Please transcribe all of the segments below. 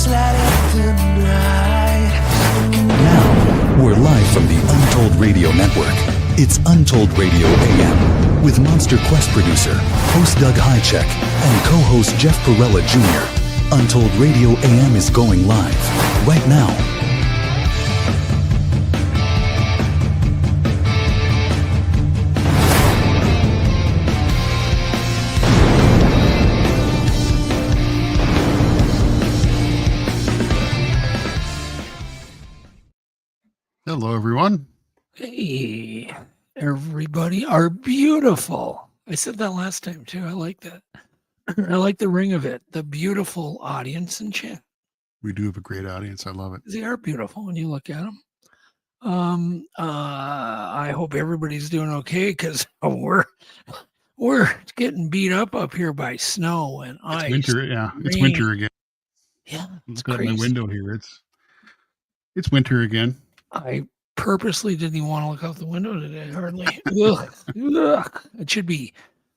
Now, we're live from the Untold Radio Network. It's Untold Radio AM with Monster Quest producer, host Doug Hychek, and co-host Jeff Perella Jr. Untold Radio AM is going live right now. Hello, everyone. Hey, everybody are beautiful. I said that last time, too. I like that. I like the ring of it. The beautiful audience in chat. We do have a great audience. I love it. They are beautiful when you look at them. I hope everybody's doing okay because we're getting beat up here by snow and ice. It's winter, yeah. Rain. It's winter again. Yeah, it's Look out crazy. my window here. It's winter again. I purposely didn't even want to look out the window today. Hardly. Ugh. Ugh. It should be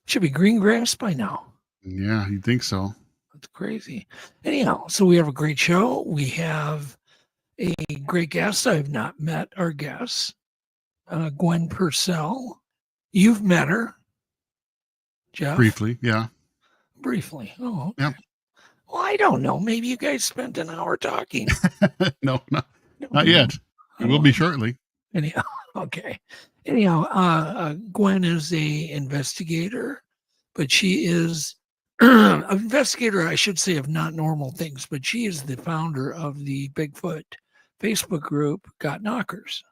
green grass by now. Yeah, you'd think so. That's crazy. Anyhow, so we have a great show. We have a great guest. I've not met our guest, Gwen Purcell. You've met her, Jeff? Briefly, yeah. Briefly. Oh, okay. Yep. Well, I don't know. Maybe you guys spent an hour talking. No, not yet. We will be shortly. Anyhow, okay. Anyhow, Gwen is a investigator, but she is an investigator, I should say, of not normal things, but she is the founder of the Bigfoot Facebook group, Got Knockers.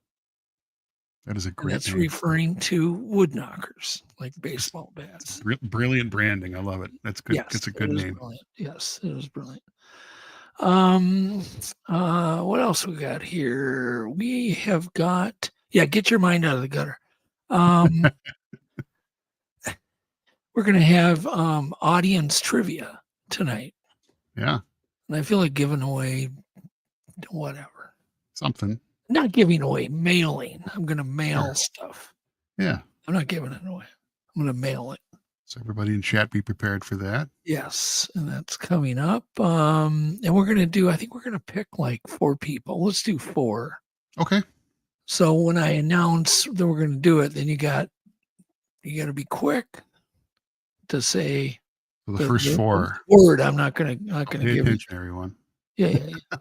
That is a And great that's name. referring to wood knockers, like baseball bats. Brilliant branding. I love it. That's good. Yes, It's a good it is name. brilliant. Yes, it is brilliant. What else we got here? We have got, get your mind out of the gutter. We're going to have audience trivia tonight. Yeah. And I feel like giving away whatever. Something. Not giving away, mailing. I'm going to mail stuff. Yeah. I'm not giving it away. I'm going to mail it. So everybody in chat, be prepared for that. Yes, and that's coming up. And we're going to do, I think we're going to pick like 4 people. Let's do 4. Okay. So when I announce that we're going to do it, then you got to be quick to say So the first 4. word. I'm not going to Pay give it. attention, everyone. Yeah.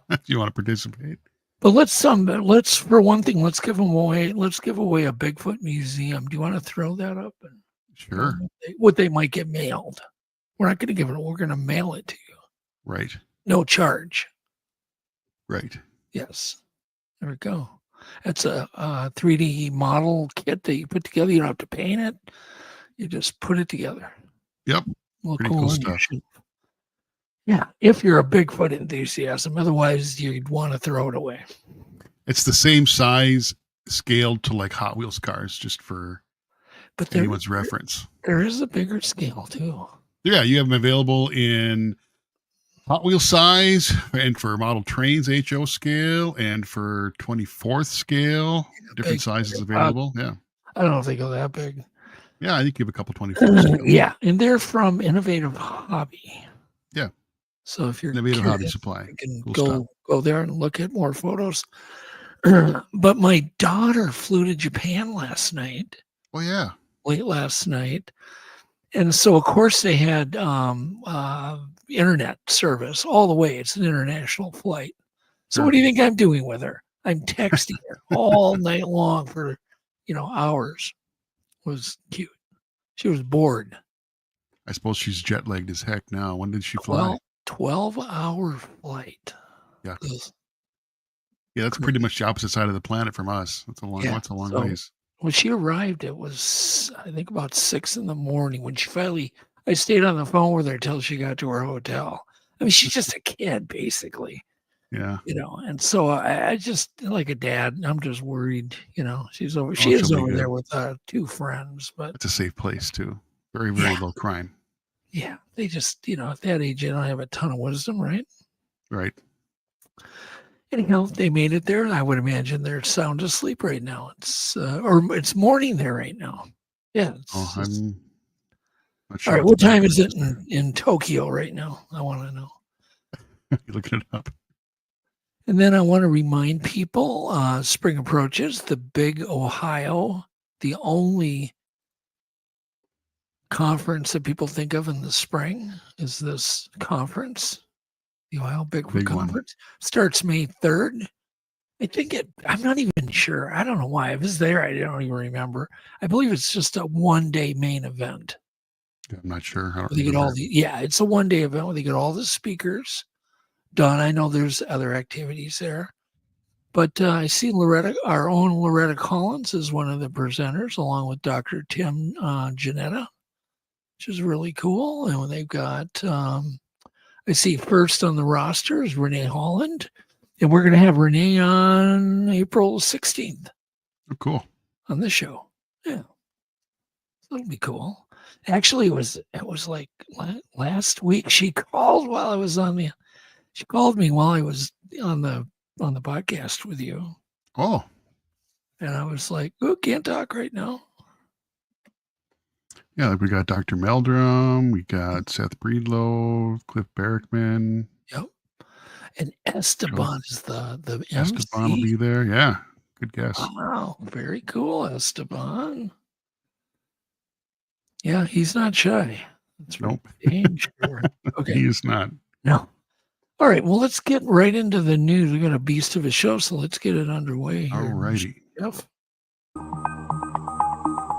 Do you want to participate? But let's for one thing, let's give away a Bigfoot museum. Do you want to throw that up? And Sure. what they might get mailed. We're not going to give it. We're going to mail it to you. Right. No charge. Right. Yes. There we go. It's a 3D model kit that you put together. You don't have to paint it. You just put it together. Yep. Pretty cool stuff. Yeah. If you're a Bigfoot enthusiast, otherwise you'd want to throw it away. It's the same size scaled to like Hot Wheels cars, just for anyone's reference. There is a bigger scale too. Yeah, you have them available in Hot Wheel size and for model trains HO scale and for 24th scale. Different sizes available. Yeah. I don't think they're that big. Yeah, I think you have a couple 24th scale. Yeah, and they're from Innovative Hobby. Yeah. So if you're Innovative curious, Hobby Supply. you can Cool go there and look at more photos. But my daughter flew to Japan last night. Oh yeah. Late last night. And so, of course, they had internet service all the way. It's an international flight. So what do you think I'm doing with her? I'm texting her all night long for, hours. It was cute. She was bored. I suppose she's jet lagged as heck now. When did she fly? 12-hour flight. Yeah. Yeah, that's pretty much the opposite side of the planet from us. That's a long ways. When she arrived, it was, I think, about 6 a.m. when she I stayed on the phone with her until she got to her hotel. I mean, she's just a kid, basically. Yeah. And so I just, like a dad, I'm just worried, she is over there with 2 friends, but it's a safe place too. Very, very low crime. Yeah. They just, at that age, they don't have a ton of wisdom, right? Right. Anyhow, they made it there. I would imagine they're sound asleep right now. It's morning there right now. Yeah. I'm not sure. All right. What time is it in Tokyo right now? I want to know. You're looking it up. And then I want to remind people, spring approaches, the Big Ohio, the only conference that people think of in the spring is this conference, the Ohio Bigfoot Big one. Conference. Starts May 3rd. I'm not even sure. I don't know why. I was there. I don't even remember. I believe it's just a one-day main event. I'm not sure. I don't They get remember. it's a one-day event where they get all the speakers done. I know there's other activities there. But I see our own Loretta Collins is one of the presenters, along with Dr. Tim Janetta, which is really cool. And they've got, I see first on the roster is Renee Holland. And we're going to have Renee on April 16th Oh, cool. on the show. Yeah. That'll be cool. Actually, it was like last week. She called me while I was on the podcast with you. Oh, And I was like, oh, can't talk right now. yeah. Like we got Dr. Meldrum. We got Seth Breedlow, Cliff Barrickman. Yep. And Esteban is the Esteban will MC. be there. Yeah. Good guess. Wow. Very cool, Esteban. Yeah, he's not shy. That's right. Nope. Sure. Okay. He is not. No. All right. Well, let's get right into the news. We got a beast of a show, so let's get it underway here. All righty. Jeff.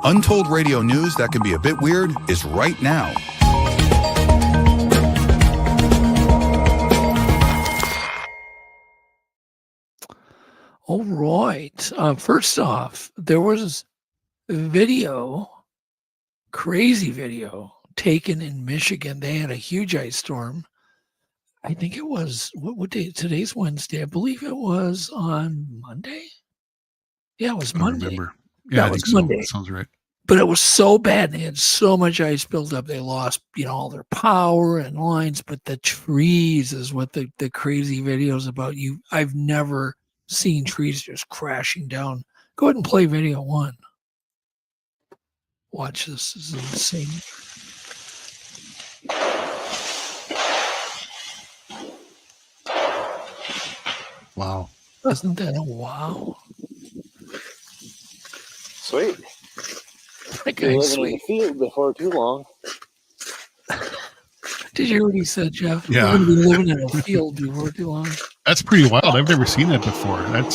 Untold radio news that can be a bit weird is right now. All right. First off, there was a video, crazy video, taken in Michigan. They had a huge ice storm. I think it was, what day? Today's Wednesday. I believe it was on Monday. Yeah, it was I don't Monday. remember. Yeah, I it was think so. Monday. That sounds right. But it was so bad. They had so much ice built up. They lost, all their power and lines. But the trees is what the crazy videos about. I've never seen trees just crashing down. Go ahead and play video 1. Watch this. This is insane. Wow. Isn't that a wow? Sweet. That You're guy's living in sweet. the field before too long. Did you hear what he said, Jeff? Yeah. We're going to be living in a field before too long. That's pretty wild. I've never seen that before. That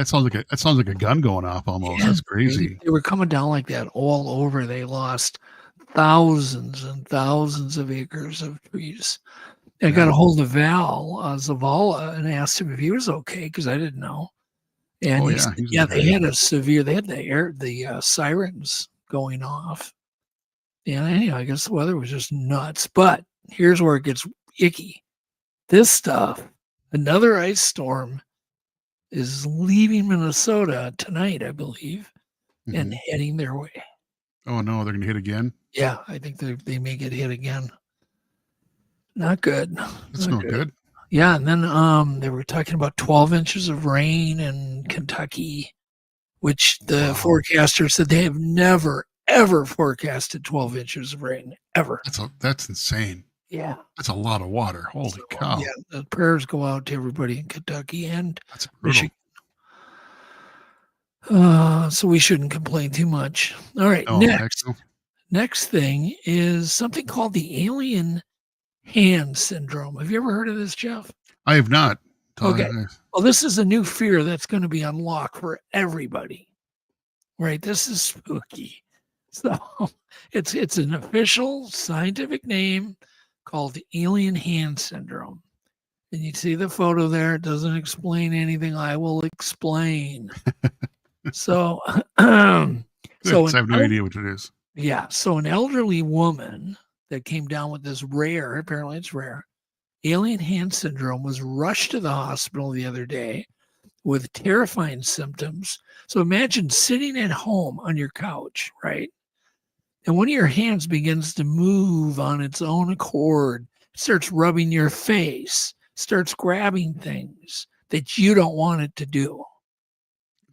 sounds like a gun going off almost. Yeah, That's crazy. They were coming down like that all over. They lost thousands and thousands of acres of trees. I got a hold of Val Zavala and asked him if he was okay because I didn't know. And Oh, he yeah, said, he's yeah, okay. they had the sirens going off. And anyhow, I guess the weather was just nuts. But here's where it gets icky. This stuff, another ice storm, is leaving Minnesota tonight, I believe, and heading their way. Oh no, they're gonna hit again. Yeah, I think they may get hit again. Not good. That's not good. Yeah, and then they were talking about 12 inches of rain in Kentucky, which the forecasters said they have never, ever forecasted 12 inches of rain, ever. That's insane. Yeah. That's a lot of water. Holy cow. Yeah, the prayers go out to everybody in Kentucky and That's brutal. Michigan. So we shouldn't complain too much. All right, Oh, heck no. next thing is something called the alien hand syndrome. Have you ever heard of this, Jeff? I have not. Okay. Well, this is a new fear that's going to be unlocked for everybody. Right? This is spooky. So it's an official scientific name called the alien hand syndrome. And you see the photo there. It doesn't explain anything. I will explain. So, I have no idea what it is. Yeah. So an elderly woman that came down with this apparently it's rare, alien hand syndrome was rushed to the hospital the other day with terrifying symptoms. So imagine sitting at home on your couch, right? And one of your hands begins to move on its own accord, starts rubbing your face, starts grabbing things that you don't want it to do.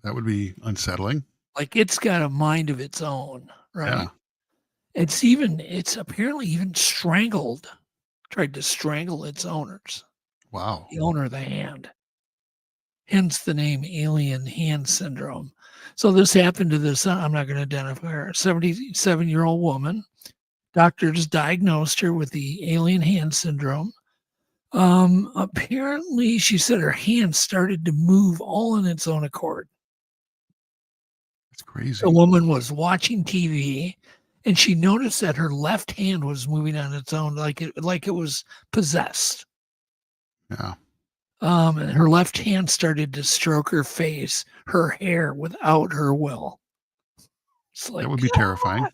That would be unsettling. Like it's got a mind of its own, right? Yeah. It's apparently even tried to strangle its owners. Wow. the owner of the hand. Hence the name alien hand syndrome. So this happened to this, I'm not going to identify her, 77-year-old woman. Doctors diagnosed her with the alien hand syndrome. Apparently, she said her hand started to move all on its own accord. That's crazy. The woman was watching TV, and she noticed that her left hand was moving on its own, like it was possessed. Yeah. And her left hand started to stroke her face, her hair, without her will. It's like, That would be terrifying.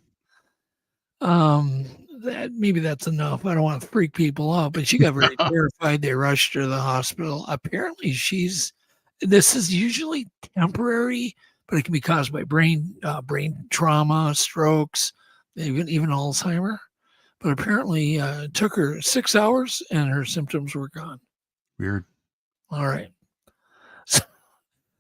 that maybe that's enough. I don't want to freak people out, but she got very terrified. They rushed her to the hospital. Apparently, this is usually temporary, but it can be caused by brain trauma, strokes, even Alzheimer. But apparently, it took her 6 hours, and her symptoms were gone. Weird. All right. So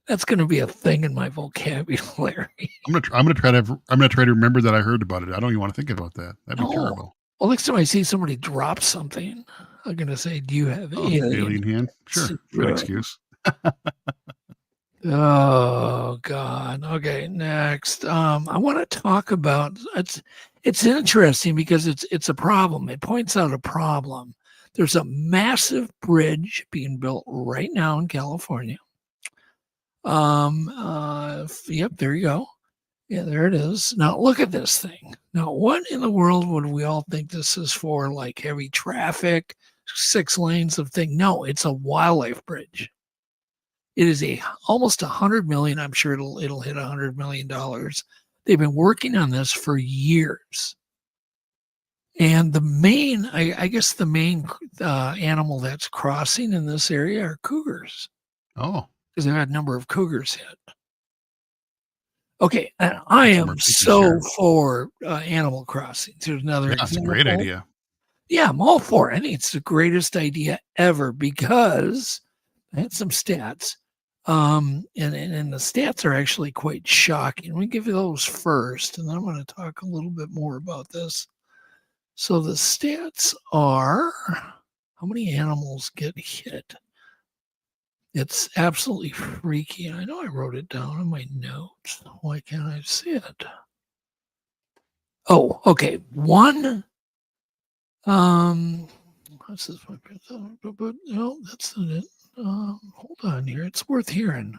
that's going to be a thing in my vocabulary. I'm gonna try to remember that I heard about it. I don't even want to think about that. That'd be terrible. Well, next time I see somebody drop something, I'm going to say, "Do you have alien hand?" Sure. Good excuse. Oh God. Okay. Next, I want to talk about it's interesting because it's a problem. It points out a problem. There's a massive bridge being built right now in California. Yep, there you go. Yeah, there it is. Now look at this thing. Now, what in the world would we all think this is for? Like heavy traffic, 6 lanes of thing? No, it's a wildlife bridge. It is almost $100 million. I'm sure it'll hit $100 million. They've been working on this for years. And the main, I guess the main animal that's crossing in this area are cougars. Oh. Because they've had a number of cougars hit. Okay, and I am so for Animal Crossing. There's another example. That's a great idea. Yeah, I'm all for it. I think it's the greatest idea ever because I had some stats. And the stats are actually quite shocking. Let me give you those first, and then I'm going to talk a little bit more about this. So the stats are how many animals get hit. It's absolutely freaky. I know I wrote it down in my notes. Why can't I see it? Oh, okay. One. What's this one? No, that's not it. Hold on here. It's worth hearing.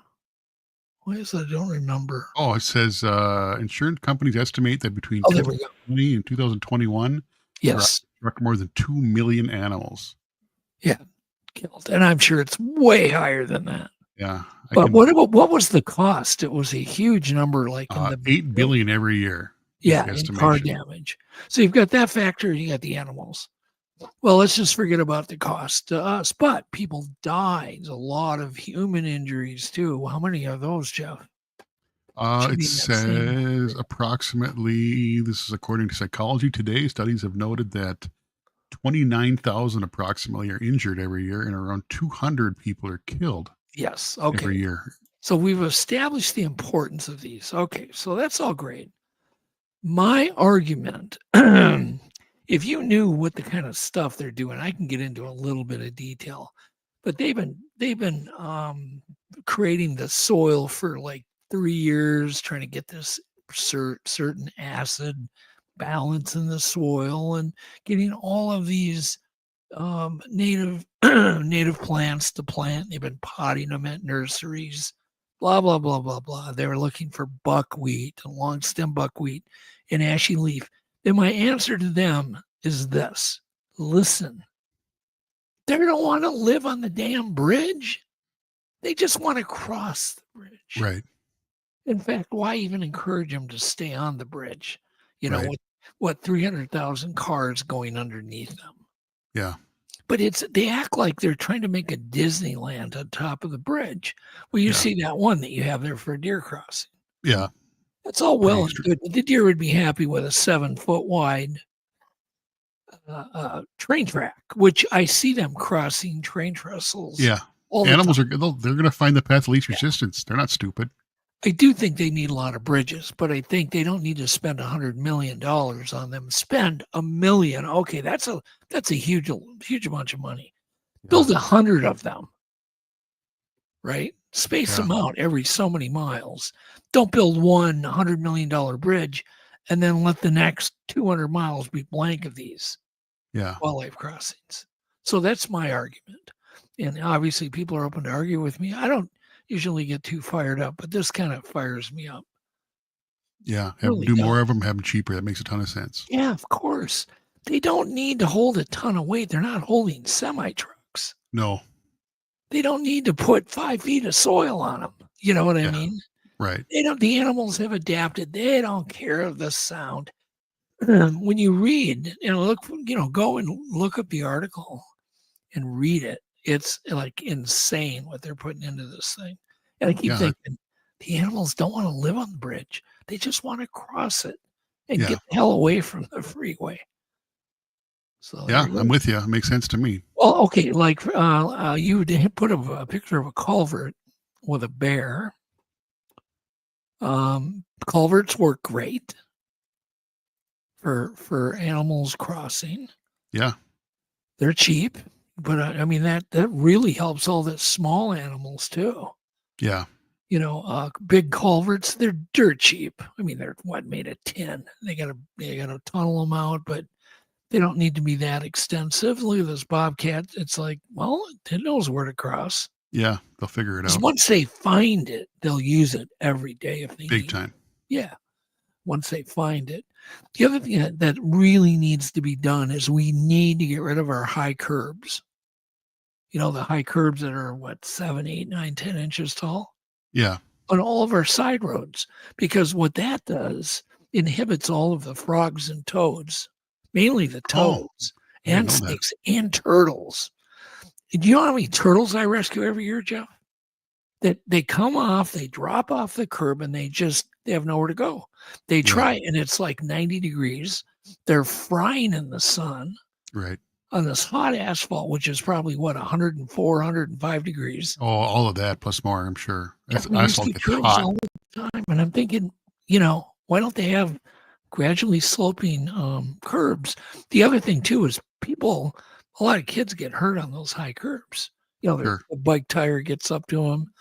Why is that? I don't remember. Oh, it says insurance companies estimate that between 2020 and 2021, yes, struck more than 2 million animals. Yeah, killed, and I'm sure it's way higher than that. Yeah, but what was the cost? It was a huge number, like in the $8 billion every year. Yeah, in car damage. So you've got that factor, you got the animals. Well, let's just forget about the cost to us. But people die. There's a lot of human injuries too. How many are those, Jeff? It says approximately, this is according to Psychology Today, studies have noted that 29,000 approximately are injured every year and around 200 people are killed. Yes. Okay. Every year. So we've established the importance of these. Okay. So that's all great. My argument, if you knew what the kind of stuff they're doing, I can get into a little bit of detail, but they've been creating the soil for like 3 years, trying to get this certain acid balance in the soil and getting all of these native plants to plant. They've been potting them at nurseries, blah, blah, blah, blah, blah. They were looking for buckwheat, long stem buckwheat, and ashy leaf. Then my answer to them is this. Listen, they don't want to live on the damn bridge. They just want to cross the bridge. Right. In fact, why even encourage them to stay on the bridge? You know, what 300,000 cars going underneath them. Yeah. But they act like they're trying to make a Disneyland on top of the bridge. Well, you see that one that you have there for a deer crossing. Yeah. That's all well and good. But the deer would be happy with a 7-foot wide train track, which I see them crossing train trestles. Yeah. Animals they're going to find the path of least resistance. They're not stupid. I do think they need a lot of bridges, but I think they don't need to spend $100 million on them. Spend $1 million. Okay, that's a huge bunch of money. Build 100 of them, right? Space Yeah. them out every so many miles. Don't build one $100 million bridge and then let the next 200 miles be blank of these Yeah. wildlife crossings. So that's my argument. And obviously people are open to argue with me. I don't usually get too fired up, but this kind of fires me up. Yeah. Really Do does. more of them, have them cheaper. That makes a ton of sense. Yeah, of course. They don't need to hold a ton of weight. They're not holding semi-trucks. No. They don't need to put 5 feet of soil on them. You know what I Yeah. mean? Right. The animals have adapted. They don't care of the sound. When you read, go and look up the article and read it. It's like insane what they're putting into this thing. And I keep thinking, the animals don't want to live on the bridge. They just want to cross it and get the hell away from the freeway. So yeah, I'm with you. It makes sense to me. Well, okay, like you put a picture of a culvert with a bear. Culverts work great for animals crossing. Yeah, they're cheap, but I mean that really helps all the small animals too. Yeah, big culverts, they're dirt cheap. I mean, they're made of tin. They gotta tunnel them out, but they don't need to be that extensive. Look at this bobcat. It's like, well, it knows where to cross. Yeah, they'll figure it out. Once they find it, they'll use it every day if they Big need time. it. Yeah, once they find it. The other thing that really needs to be done is we need to get rid of our high curbs. The high curbs that are 7, 8, 9, 10 inches tall. Yeah. On all of our side roads, because what that does inhibits all of the frogs and toads. Mainly the toads and snakes and turtles. Do you know how many turtles I rescue every year, Jeff? That they come off, they drop off the curb, and they have nowhere to go. They try, and it's like 90 degrees. They're frying in the sun. Right. On this hot asphalt, which is probably 104, 105 degrees. Oh, all of that plus more, I'm sure. Asphalt gets hot all the time, and I'm thinking, why don't they have gradually sloping curbs? The other thing too is a lot of kids get hurt on those high curbs. The bike tire gets up to them.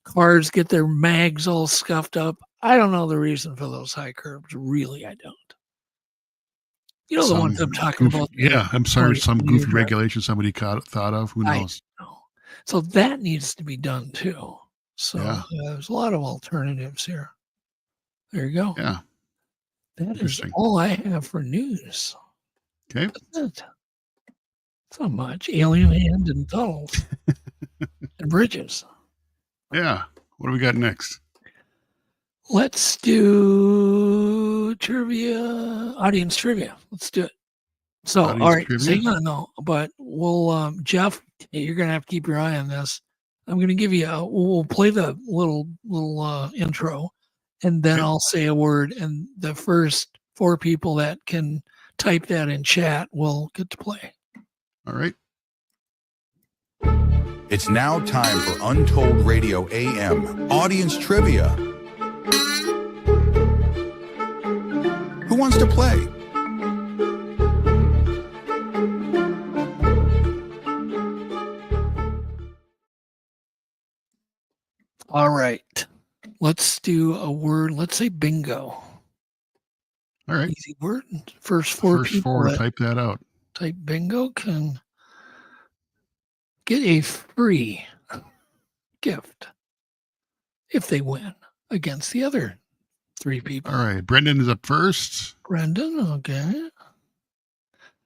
Cars get their mags all scuffed up. I don't know the reason for those high curbs. Really, I don't. The ones I'm talking about. Yeah, I'm sorry. Some goofy regulation somebody thought of. Who knows? So that needs to be done too. So there's a lot of alternatives here. There you go. Yeah. That is all I have for news. Okay. That's it. So much. Alien hand and tunnels and bridges. Yeah. What do we got next? Let's do audience trivia. Let's do it. So, all right. Hang on, no, but we'll, Jeff, you're going to have to keep your eye on this. I'm going to give you we'll play the little intro, and then I'll say a word, and the first 4 people that can type that in chat will get to play. All right. It's now time for Untold Radio AM Audience Trivia. Who wants to play? All right. Let's do a word. Let's say bingo. All right. Easy word. First 4 people. Type that out. Type bingo can get a free gift if they win against the other 3 people. All right. Brendan is up first. Brendan, okay.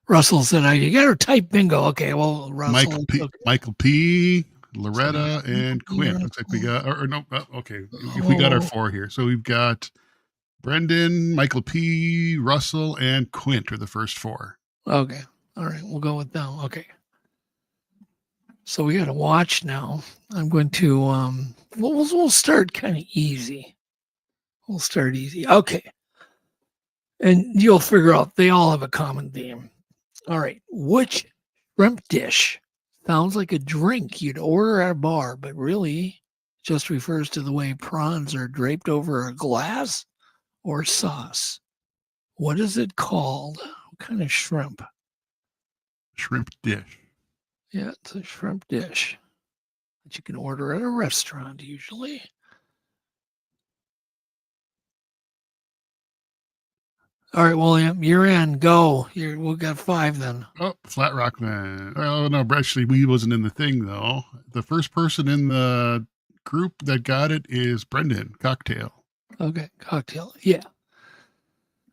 Russell said, you got to type bingo. Okay, well, Russell. Michael P., Loretta, and Quint. Looks like we got, okay. We got our 4 here. So we've got Brendan, Michael P., Russell, and Quint are the first 4. Okay. All right. We'll go with them. Okay. So we got to watch now. I'm going to, we'll start kind of easy. We'll start easy. Okay. And you'll figure out they all have a common theme. All right. Which shrimp dish sounds like a drink you'd order at a bar, but really just refers to the way prawns are draped over a glass or sauce? What is it called? What kind of shrimp? Shrimp dish. Yeah, it's a shrimp dish that you can order at a restaurant usually. All right, William, you're in. Go. We've got 5 then. Oh, Flat Rock Man. Oh, no, actually, we wasn't in the thing, though. The first person in the group that got it is Brendan, Cocktail. Okay, cocktail. Yeah.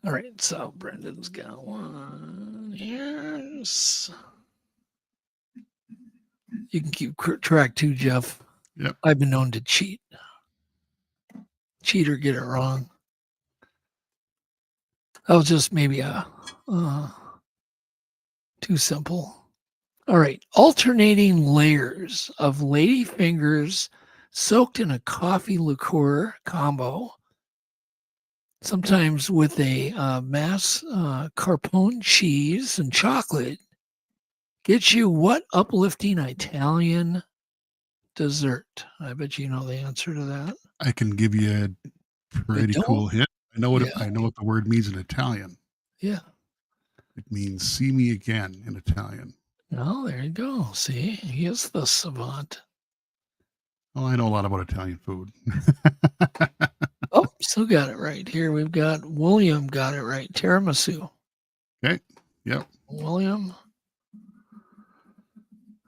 All right, so Brendan's got one. Here's. You can keep track too, Jeff. Yep. I've been known to cheat. Cheat or get it wrong. That was just maybe too simple. All right. Alternating layers of lady fingers soaked in a coffee liqueur combo, sometimes with a mascarpone cheese and chocolate, get you what uplifting Italian dessert? I bet you know the answer to that. I can give you a pretty cool hint. I know what the word means in Italian. Yeah. It means "see me again" in Italian. Oh, there you go. See, he is the savant. Oh, I know a lot about Italian food. Oh, still got it right. Here we've got William got it right. Tiramisu. Okay. Yep. William.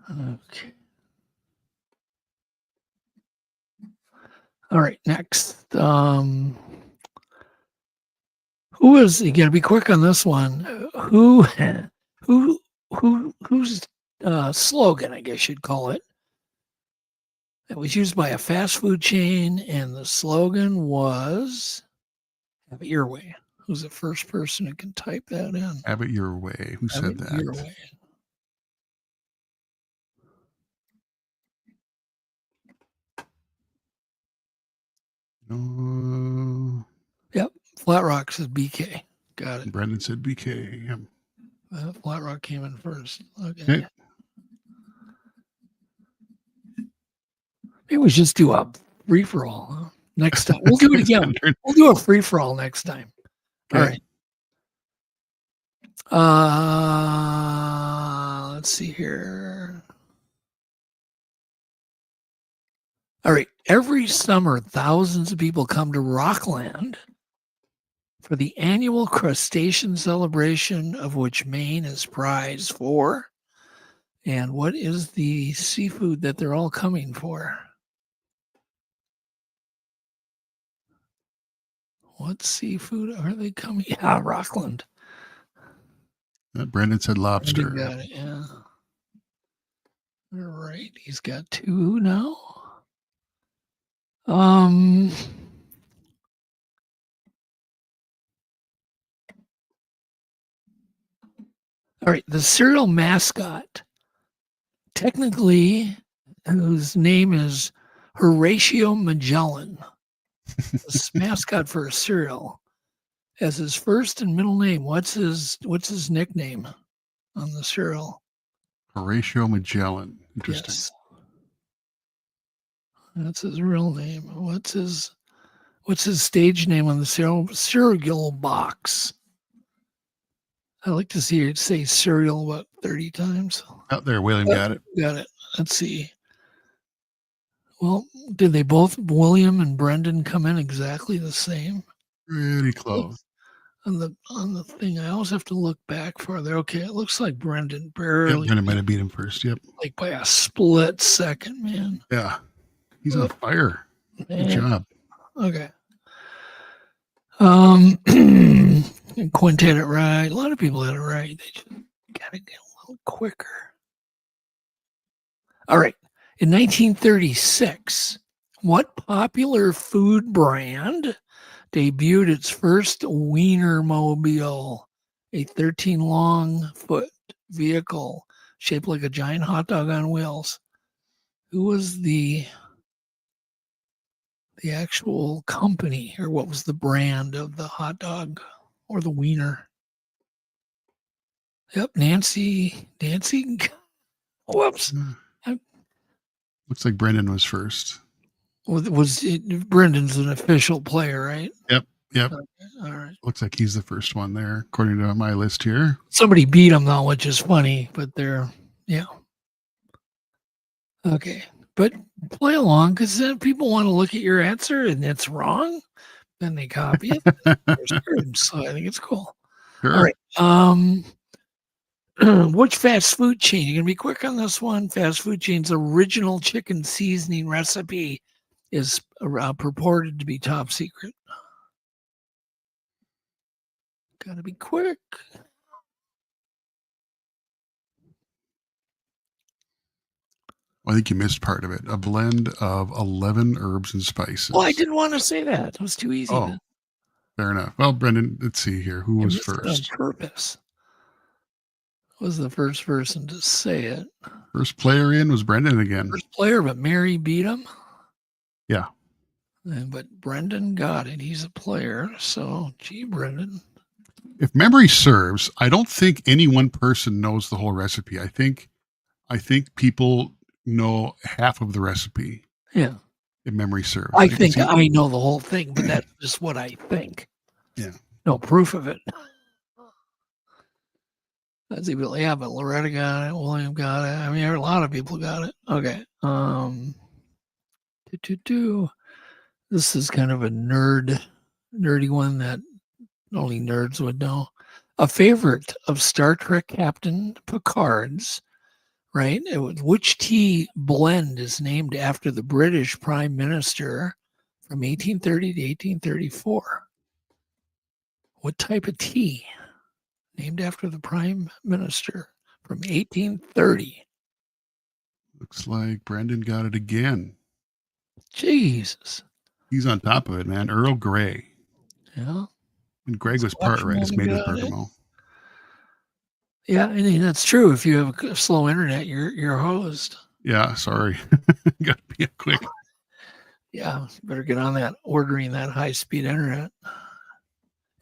Okay. All right, next. Who is, you gotta be quick on this one. Whose slogan, I guess you'd call it. It was used by a fast food chain, and the slogan was "Have it your way." Who's the first person who can type that in? Have it your way. Who said that? Your way. Yep. Flat Rock says BK. Got it. Brendan said BK. Yep. Flat Rock came in first. Okay. Maybe we just do a free for all. Huh? Next time. We'll do it again. We'll do a free for all next time. Okay. All right. Let's see here. All right. Every summer, thousands of people come to Rockland for the annual crustacean celebration, of which Maine is prized for. And what is the seafood that they're all coming for? What seafood are they coming? Yeah, Rockland. Brendan said lobster. Got it, yeah. All right. He's got 2 now. All right, the cereal mascot, technically, whose name is Horatio Magellan, the mascot for a cereal, as his first and middle name. What's his nickname on the cereal? Horatio Magellan. Interesting. Yes. That's his real name. What's his stage name on the cereal box? I like to see you say cereal about 30 times. Out there, William got it. Got it. Let's see. Well, did they both, William and Brendan, come in exactly the same? Pretty close. On the thing, I always have to look back farther. Okay, it looks like Brendan barely. Brendan might have beat him first. Yep. Like by a split second, man. Yeah. He's on fire. Man. Good job. Okay. Quint had it right. A lot of people had it right. They just gotta get a little quicker. All right. In 1936, what popular food brand debuted its first Wienermobile, a 13 long foot vehicle shaped like a giant hot dog on wheels? Who was the actual company, or what was the brand of the hot dog or the wiener? Yep, Nancy. Whoops. Looks like Brendan was first. Was it, Brendan's an official player, right? Yep. Okay, all right. Looks like he's the first one there, according to my list here. Somebody beat him though, which is funny, but yeah. Okay, but play along because then people want to look at your answer and it's wrong. Then they copy it. So I think it's cool. Sure. All right. Which fast food chain? You're gonna be quick on this one. Fast food chain's original chicken seasoning recipe is purported to be top secret. Gotta be quick. I think you missed part of it. A blend of 11 herbs and spices. Well, I didn't want to say that. It was too easy. Oh, fair enough. Well, Brendan, let's see here. Who was first? On purpose. Was the first person to say it. First player in was Brendan again. First player, but Mary beat him. Yeah. But Brendan got it. He's a player. So, gee, Brendan. If memory serves, I don't think any one person knows the whole recipe. I think people know half of the recipe. Yeah. If memory serves. I think I know the whole thing, but that's just what I think. Yeah. No proof of it. Let's see, yeah, but Loretta got it. William got it. I mean, a lot of people got it. Okay. This is kind of a nerdy one that only nerds would know. A favorite of Star Trek Captain Picard's, right? Which tea blend is named after the British Prime Minister from 1830 to 1834? What type of tea? Named after the Prime Minister from 1830. Looks like Brendan got it again. Jesus. He's on top of it, man. Earl Grey. Yeah. And Greg was part right. It's made with bergamot. Yeah, I mean, that's true. If you have a slow internet, you're hosed. Yeah, sorry. Got to be quick. Yeah, you better get on that, ordering that high-speed internet.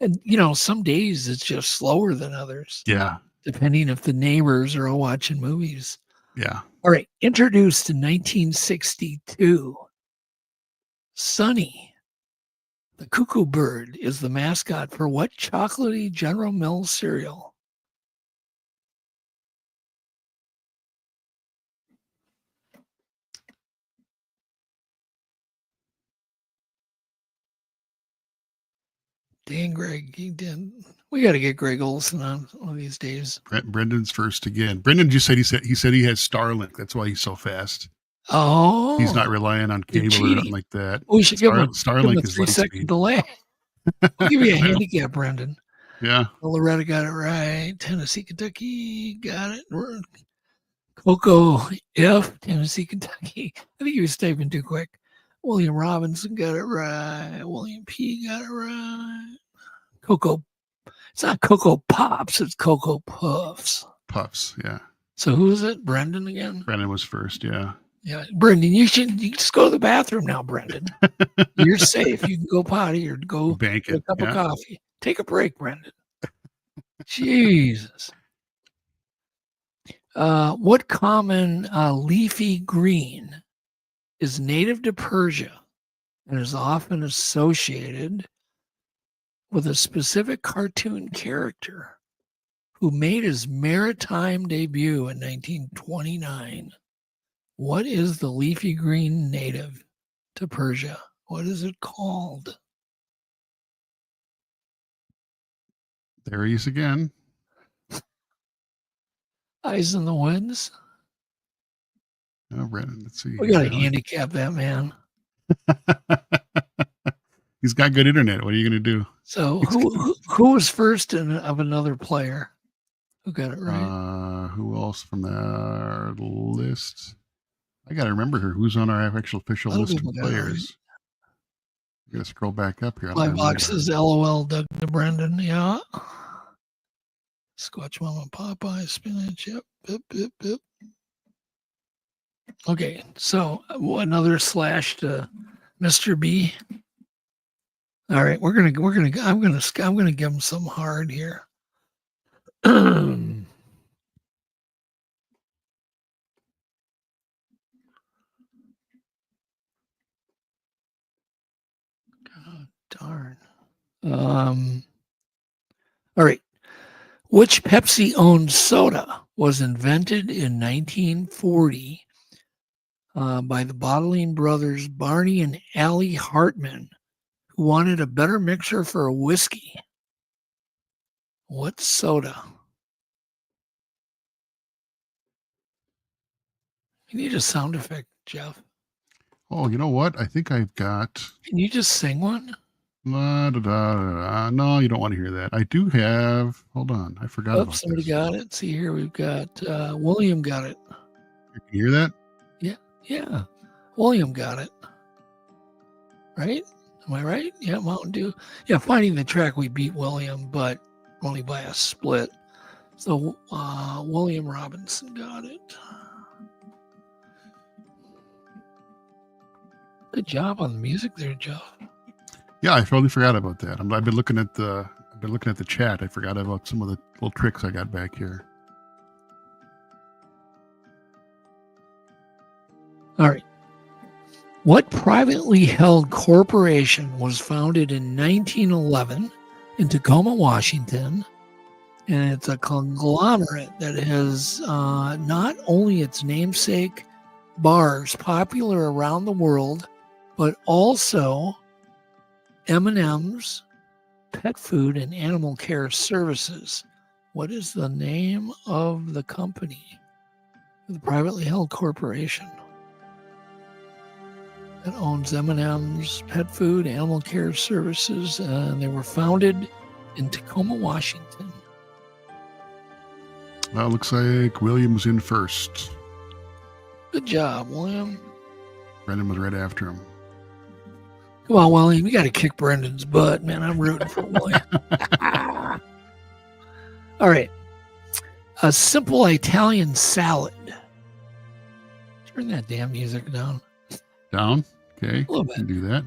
And, some days it's just slower than others. Yeah. Depending if the neighbors are all watching movies. Yeah. All right. Introduced in 1962, Sonny, the cuckoo bird, is the mascot for what chocolatey General Mills cereal? Dang, Greg, he did. We got to get Greg Olson on one of these days. Brendan's first again. Brendan just said he said he has Starlink. That's why he's so fast. Oh, he's not relying on cable or nothing like that. We should give him Starlink a 3-second delay. I'll give you a handicap, Brendan. Yeah. Loretta got it right. Tennessee, Kentucky got it. Coco F, Tennessee, Kentucky. I think he was typing too quick. William Robinson got it right. William P got it right. Cocoa. It's not Cocoa Pops. It's Cocoa Puffs. Puffs, yeah. So who is it? Brendan again? Brendan was first, yeah. Yeah, Brendan, you just go to the bathroom now, Brendan. You're safe. You can go potty or go bank get it. a cup of coffee. Take a break, Brendan. Jesus. What common leafy green is native to Persia and is often associated with a specific cartoon character who made his maritime debut in 1929? What is the leafy green native to Persia? What is it called? There he is again. Eyes in the Woods. Oh, Brendan, let's see. We got to handicap that man. He's got good internet. What are you going to do? So who was first of another player? Who got it right? Who else from our list? I got to remember here. Who's on our actual official list of players? I got to scroll back up here. My box says LOL Doug to Brendan. Yeah. Squatch Mama Popeye, spinach. Yep. Yep. Okay, so another slash to Mr. B. All right, I'm gonna give him some hard here. God darn. All right. Which Pepsi-owned soda was invented in 1940 by the bottling brothers Barney and Allie Hartman, who wanted a better mixer for a whiskey. What soda? You need a sound effect, Jeff. Oh, you know what? I think I've got. Can you just sing one? La, da, da, da, da. No, you don't want to hear that. I do have. Hold on, I forgot about Somebody this. got it. See here, we've got William got it. You can hear that? Yeah. William got it. Right? Am I right? Yeah, Mountain Dew. Yeah, finding the track, we beat William, but only by a split. So William Robinson got it. Good job on the music there, Joe. Yeah, I totally forgot about that. I've been looking at the chat. I forgot about some of the little tricks I got back here. All right. What privately held corporation was founded in 1911 in Tacoma, Washington? And it's a conglomerate that has not only its namesake bars popular around the world, but also M&M's, pet food, and animal care services. What is the name of the company? The privately held corporation that owns M&M's, pet food, animal care services, and they were founded in Tacoma, Washington. Well, looks like William was in first. Good job, William. Brendan was right after him. Come on, William. You got to kick Brendan's butt, man. I'm rooting for William. All right. A simple Italian salad. Turn that damn music down. Down? Okay. A little bit. Can do that.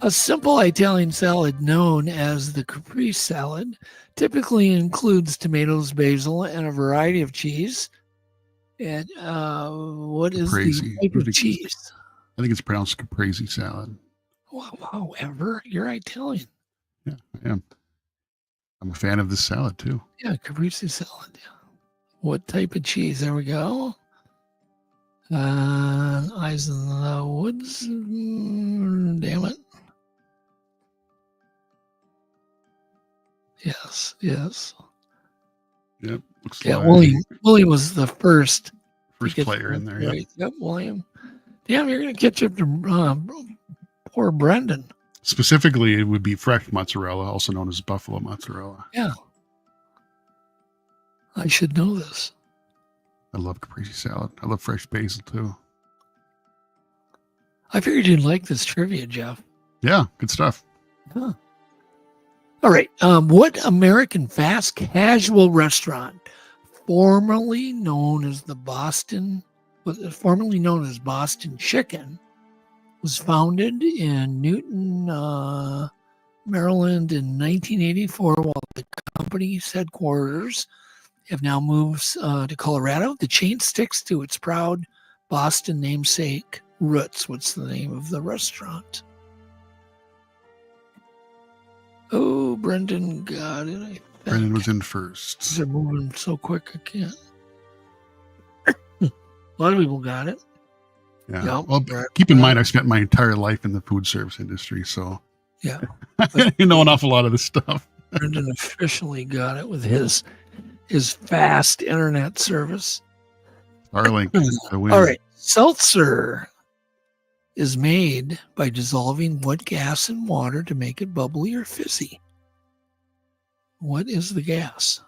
A simple Italian salad known as the caprese salad typically includes tomatoes, basil, and a variety of cheese. And what is Caprese. the type of cheese? I think it's pronounced caprese salad. However, you're Italian. Yeah, I am. I'm a fan of this salad too. Yeah, caprese salad. Yeah. What type of cheese? There we go. Eyes in the woods. Damn it. Yes. Yep. Looks Yeah, like William was the first player in there. Right. Yep, William. Damn, you're going to catch up to poor Brendan. Specifically, it would be fresh mozzarella, also known as buffalo mozzarella. Yeah. I should know this. I love caprese salad. I love fresh basil too. I figured you'd like this trivia, Jeff. Yeah, good stuff. Huh. All right. What American fast casual restaurant, formerly known as Boston Chicken, was founded in Newton, Maryland in 1984, while the company's headquarters have now moved to Colorado? The chain sticks to its proud Boston namesake roots. What's the name of the restaurant? Oh, Brendan got it. I think. Brendan was in first. They're moving so quick, I can't. A lot of people got it. Yeah. Yep. Well, keep in mind, I spent my entire life in the food service industry, so Yeah. I know an awful lot of this stuff. Brendan officially got it with his fast internet service. Starlink. The win. All right. Seltzer is made by dissolving what gas in water to make it bubbly or fizzy? What is the gas?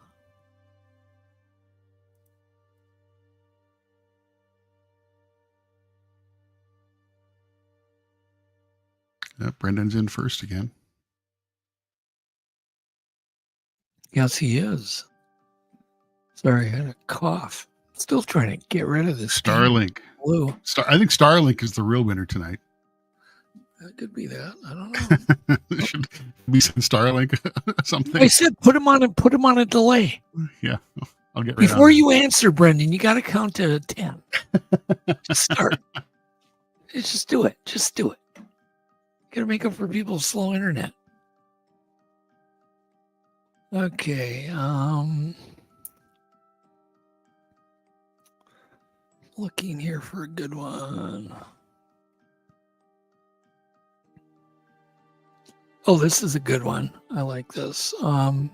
Yep, Brendan's in first again. Yes, he is. Sorry, I had a cough. Still trying to get rid of this Starlink. flu. I think Starlink is the real winner tonight. That could be that. I don't know. Should be some Starlink something. I said put him on a delay. Yeah, I'll get right Before on you answer, Brendan, you got to count to 10. Just start. Just do it. Just do it. Got to make up for people's slow internet. Okay. looking here for a good one. Oh, this is a good one. I like this. I'm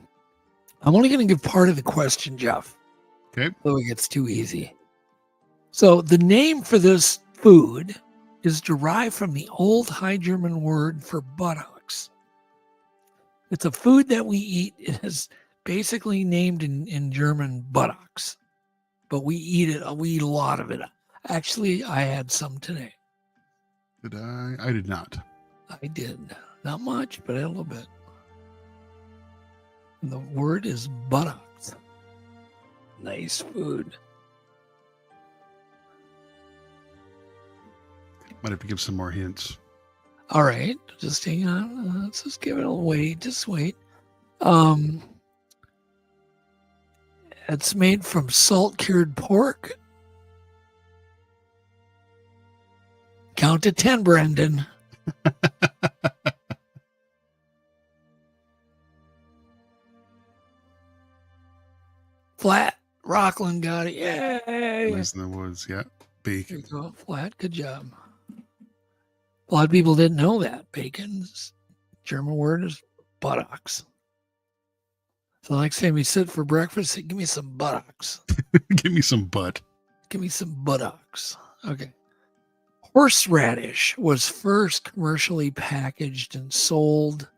only going to give part of the question, Jeff. Okay. So it gets too easy. So the name for this food is derived from the old High German word for buttocks. It's a food that we eat. It is basically named in German buttocks, but we eat it. We eat a lot of it. Actually, I had some today. Did I? I did not. I did. Not much, but I had a little bit. And the word is buttocks. Nice food. Might have to give some more hints. All right, just hang on. Let's just give it a wait. Just wait. It's made from salt-cured pork. Count to 10, Brendan. Flat. Rockland got it. Yay. Lies in the woods. Yeah. There Bacon. you go. Flat. Good job. A lot of people didn't know that. Bacon's German word is buttocks. So like saying we sit for breakfast, say, give me some buttocks. Give me some butt. Give me some buttocks. Okay. Horseradish was first commercially packaged and sold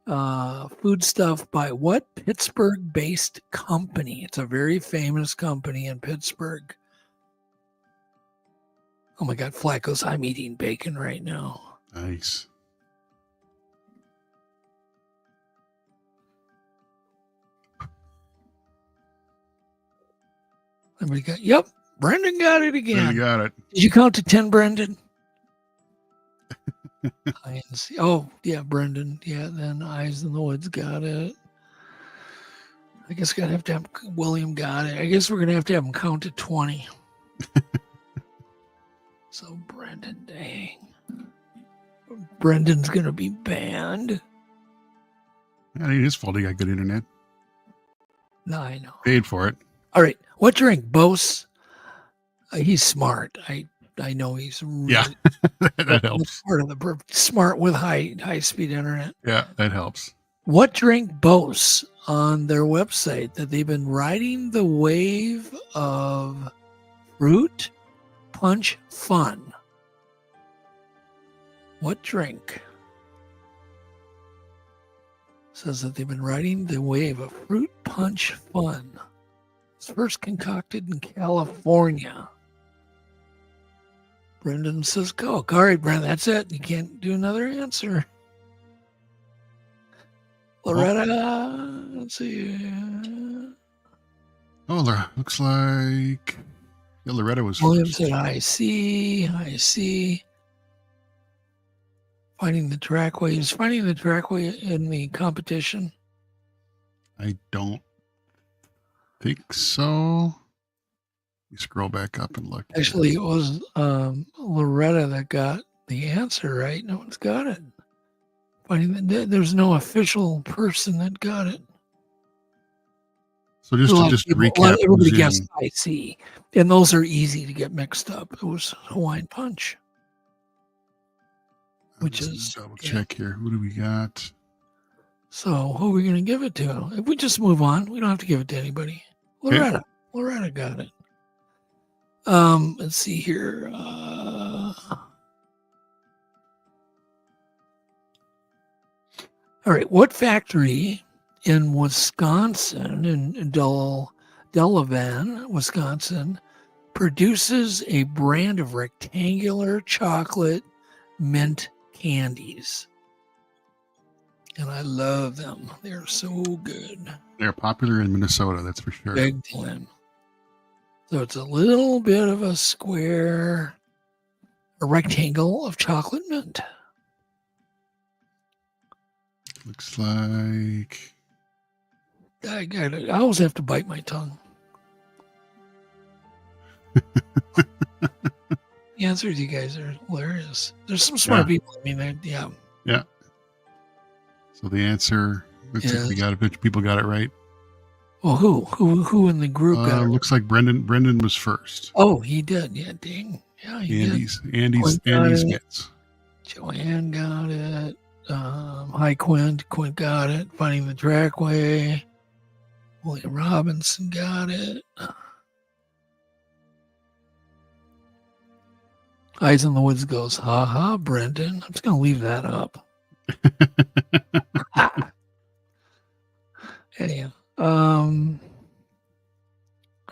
foodstuff by what Pittsburgh-based company? It's a very famous company in Pittsburgh. Oh my God, Flat goes, I'm eating bacon right now. Nice. Everybody got, yep, Brendan got it again. You got it. Did you count to 10, Brendan? Hines. Oh, yeah, Brendan. Yeah, then Eyes in the Woods got it. I guess we're going to have William got it. I guess we're going to have him count to 20. So, Brendan, dang. Brendan's going to be banned. It ain't his fault he got good internet. No, I know. Paid for it. All right. What drink? Bose? He's smart. I know he's really Yeah. That helps. part of the smart with high speed internet. Yeah, that helps. What drink boasts on their website that they've been riding the wave of fruit punch fun? What drink says that they've been riding the wave of fruit punch fun? It's first concocted in California. Brendan says go. All right, Brendan, that's it. You can't do another answer. Loretta, let's see. Oh, looks like Loretta was William first. said, I see. Finding the trackway. Is finding the trackway in the competition? I don't think so. You scroll back up and look. Actually, it was Loretta that got the answer right. No one's got it. There's no official person that got it. So just to recap, everybody who's guessed in- I see, and those are easy to get mixed up. It was Hawaiian Punch, which let's is double check here. What do we got? So who are we going to give it to? If we just move on, we don't have to give it to anybody. Loretta. Loretta got it. Let's see here. All right. What factory in Wisconsin, in Delavan, Wisconsin, produces a brand of rectangular chocolate mint candies? And I love them. They're so good. They're popular in Minnesota, that's for sure. Big Glen. So it's a little bit of a square, a rectangle of chocolate mint. Looks like I got it. I always have to bite my tongue. The answers, you guys are hilarious. There's some smart people. I mean, yeah. So the answer looks like we got a bunch of people got it right. Well, who in the group got it? Looks like Brendan was first. Oh, he did. Yeah, dang. Yeah, he Andy's did. gets. Joanne got it. Hi, Quint. Quint got it. Finding the Trackway. William Robinson got it. Eyes in the Woods goes, ha ha, Brendan. I'm just going to leave that up. Anyhow,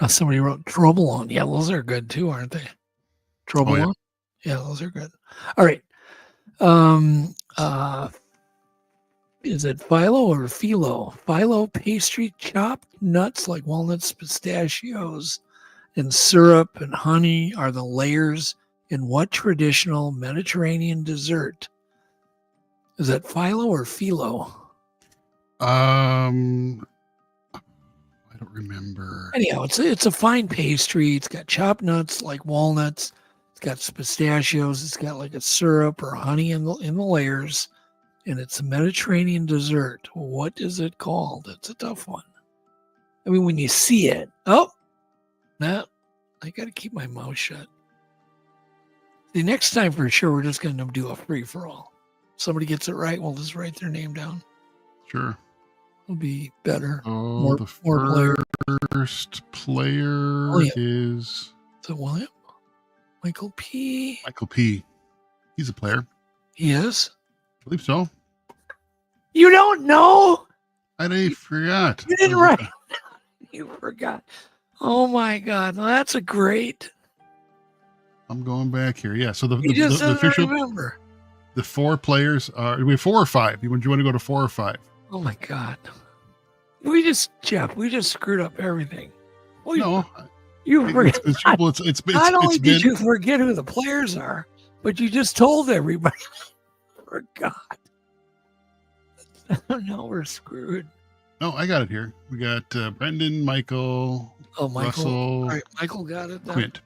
somebody wrote Trouble On. Yeah, those are good too, aren't they? Trouble On? Yeah, those are good. All right. Is it phyllo or philo? Phyllo pastry, chopped nuts like walnuts, pistachios, and syrup and honey are the layers in what traditional Mediterranean dessert? Is that phyllo or philo? I don't remember. Anyhow, it's a fine pastry. It's got chopped nuts like walnuts. It's got pistachios. It's got like a syrup or honey in the layers, and it's a Mediterranean dessert. What is it called? It's a tough one. I mean, when you see it, I got to keep my mouth shut. The next time, for sure, we're just going to do a free for all. Somebody gets it right, we'll just write their name down. Sure. It'll be better. Oh, the first player is it William? Michael P. Michael P. He's a player. He is? I believe so. You don't know? I forgot. You didn't write. You forgot. Oh my God. Well, that's a great. I'm going back here. Yeah. So the official. Remember. The 4 players are. We have 4 or 5. Do you want to go to 4 or 5? Oh my God. We just screwed up everything. Well, you forget. Not only did you forget who the players are, but you just told everybody. Forgot. No, we're screwed. No, I got it here. We got Brendan, Michael, Russell. All right, Michael got it then. Quint.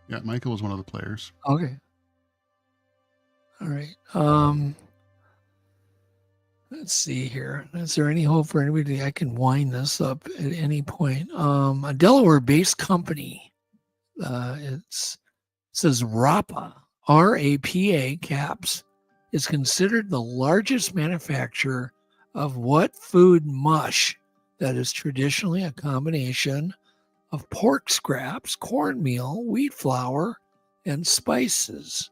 Yeah, Michael was one of the players. Okay. All right. Let's see here. Is there any hope for anybody? I can wind this up at any point. A Delaware-based company. It says Rapa, R-A-P-A caps, is considered the largest manufacturer of what food mush that is traditionally a combination of pork scraps, cornmeal, wheat flour, and spices.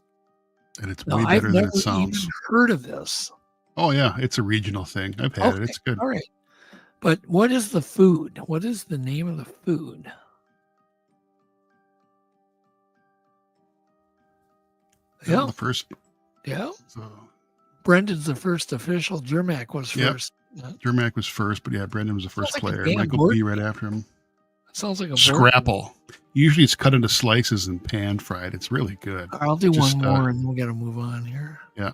And it's way better than it sounds. I've never even heard of this. Oh, yeah. It's a regional thing. I've had it. It's good. All right. But what is the food? What is the name of the food? Yeah. The first. Yeah. So, Brendan's the first official. Jermac was first. Jermac was first, but yeah, Brendan was the first player. Michael B right after him. Sounds like a scrapple. Usually it's cut into slices and pan fried. It's really good. I'll do one more and then we got to move on here. Yeah.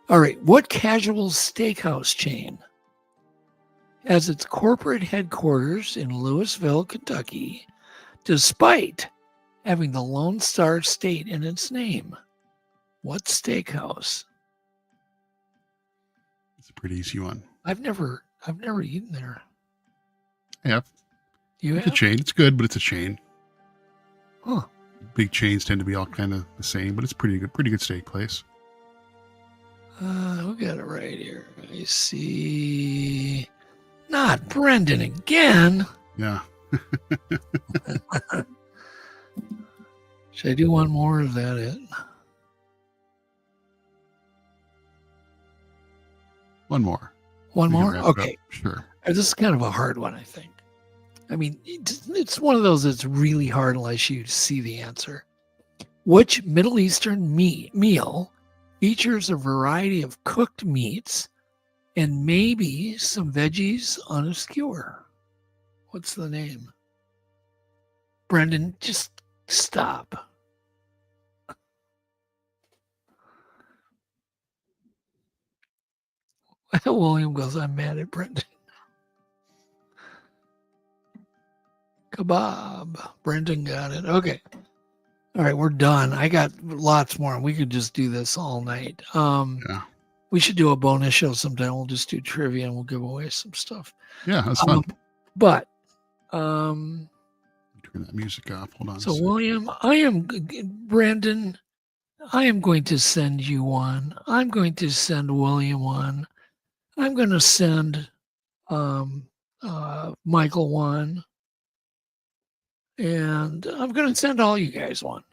All right. What casual steakhouse chain has its corporate headquarters in Louisville, Kentucky, despite having the Lone Star State in its name? What steakhouse? It's a pretty easy one. I've never eaten there. Yeah. It's a chain. It's good, but it's a chain. Huh. Big chains tend to be all kind of the same, but it's pretty good steak place. We got it right here. I see. Not Brendan again. Yeah. Should I do one more? Is that it? One more. One more? Okay. Sure. This is kind of a hard one, I think. I mean, it's one of those that's really hard unless you see the answer. Which Middle Eastern meal features a variety of cooked meats and maybe some veggies on a skewer? What's the name? Brendan, just stop. William goes, I'm mad at Brendan. Kebab. Brendan got it. Okay. All right, we're done. I got lots more. We could just do this all night. Yeah. We should do a bonus show sometime. We'll just do trivia and we'll give away some stuff. Yeah, that's fun. But Turn that music off. Hold on. so William, Brandon, I am going to send you one. I'm going to send William one. I'm going to send Michael one. And I'm going to send all you guys one.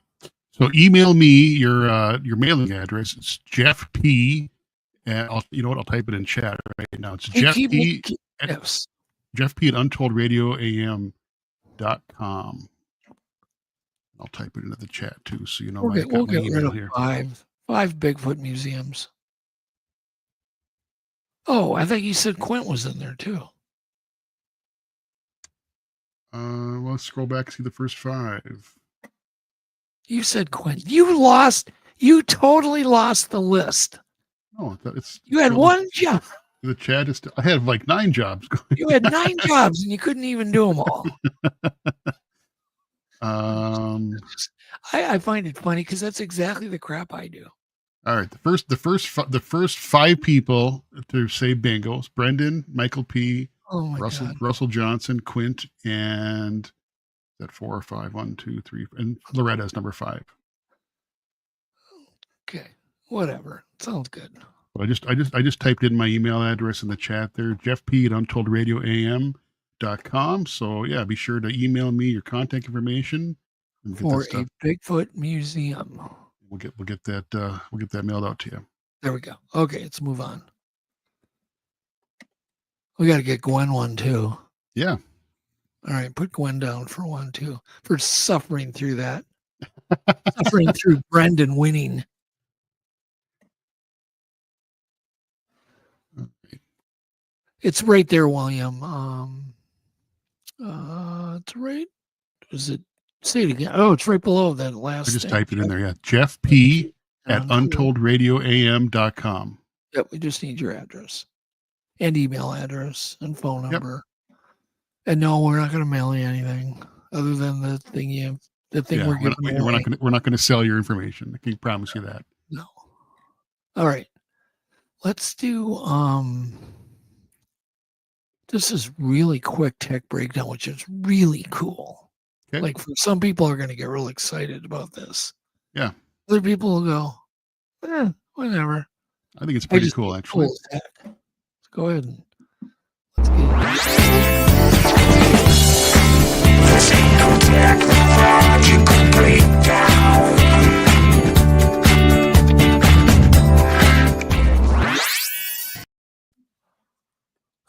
So email me your mailing address. It's Jeff P. And you know what? I'll type it in chat right now. It's Jeff P. Yes. Jeff P. at UntouldRadioAM.com. I'll type it into the chat too, so you know We'll my get rid email of here. five Bigfoot museums. Oh, I think you said Quint was in there too. Well, let's scroll back and see the first 5. You said Quint. You totally lost the list. Oh, it's You had one job. The chat is. I had like 9 jobs going. You had 9 jobs and you couldn't even do them all. I find it funny because that's exactly the crap I do. All right, the first 5 people to say bingos: Brendan, Michael P, Russell Johnson, Quint, and is that 4 or 5? 1, 2, 3, and Loretta's number 5. Okay, whatever. Sounds good. I just typed in my email address in the chat there, Jeff P at UntouldRadioAM.com. So yeah, be sure to email me your contact information for a Bigfoot museum. We'll get that mailed out to you. There we go. Okay, let's move on. We got to get Gwen one too. Yeah. All right, put Gwen down for one too, for suffering through that. Suffering through Brendan winning. It's right there, William. It's right. Is it? Say it again. Oh, it's right below that last. I just typed it in there. Yeah, Jeff P at UntouldRadioAM.com. Yep. We just need your address and email address and phone number. Yep. And no, we're not going to mail you anything other than the thing we're giving away. We're not going to sell your information. I can promise you that. No. All right. Let's do this is really quick tech breakdown, which is really cool. Okay. Like for some people are going to get real excited about this. Yeah. Other people will go, whatever. I think it's pretty cool, actually. Cool tech. Let's go ahead and let's get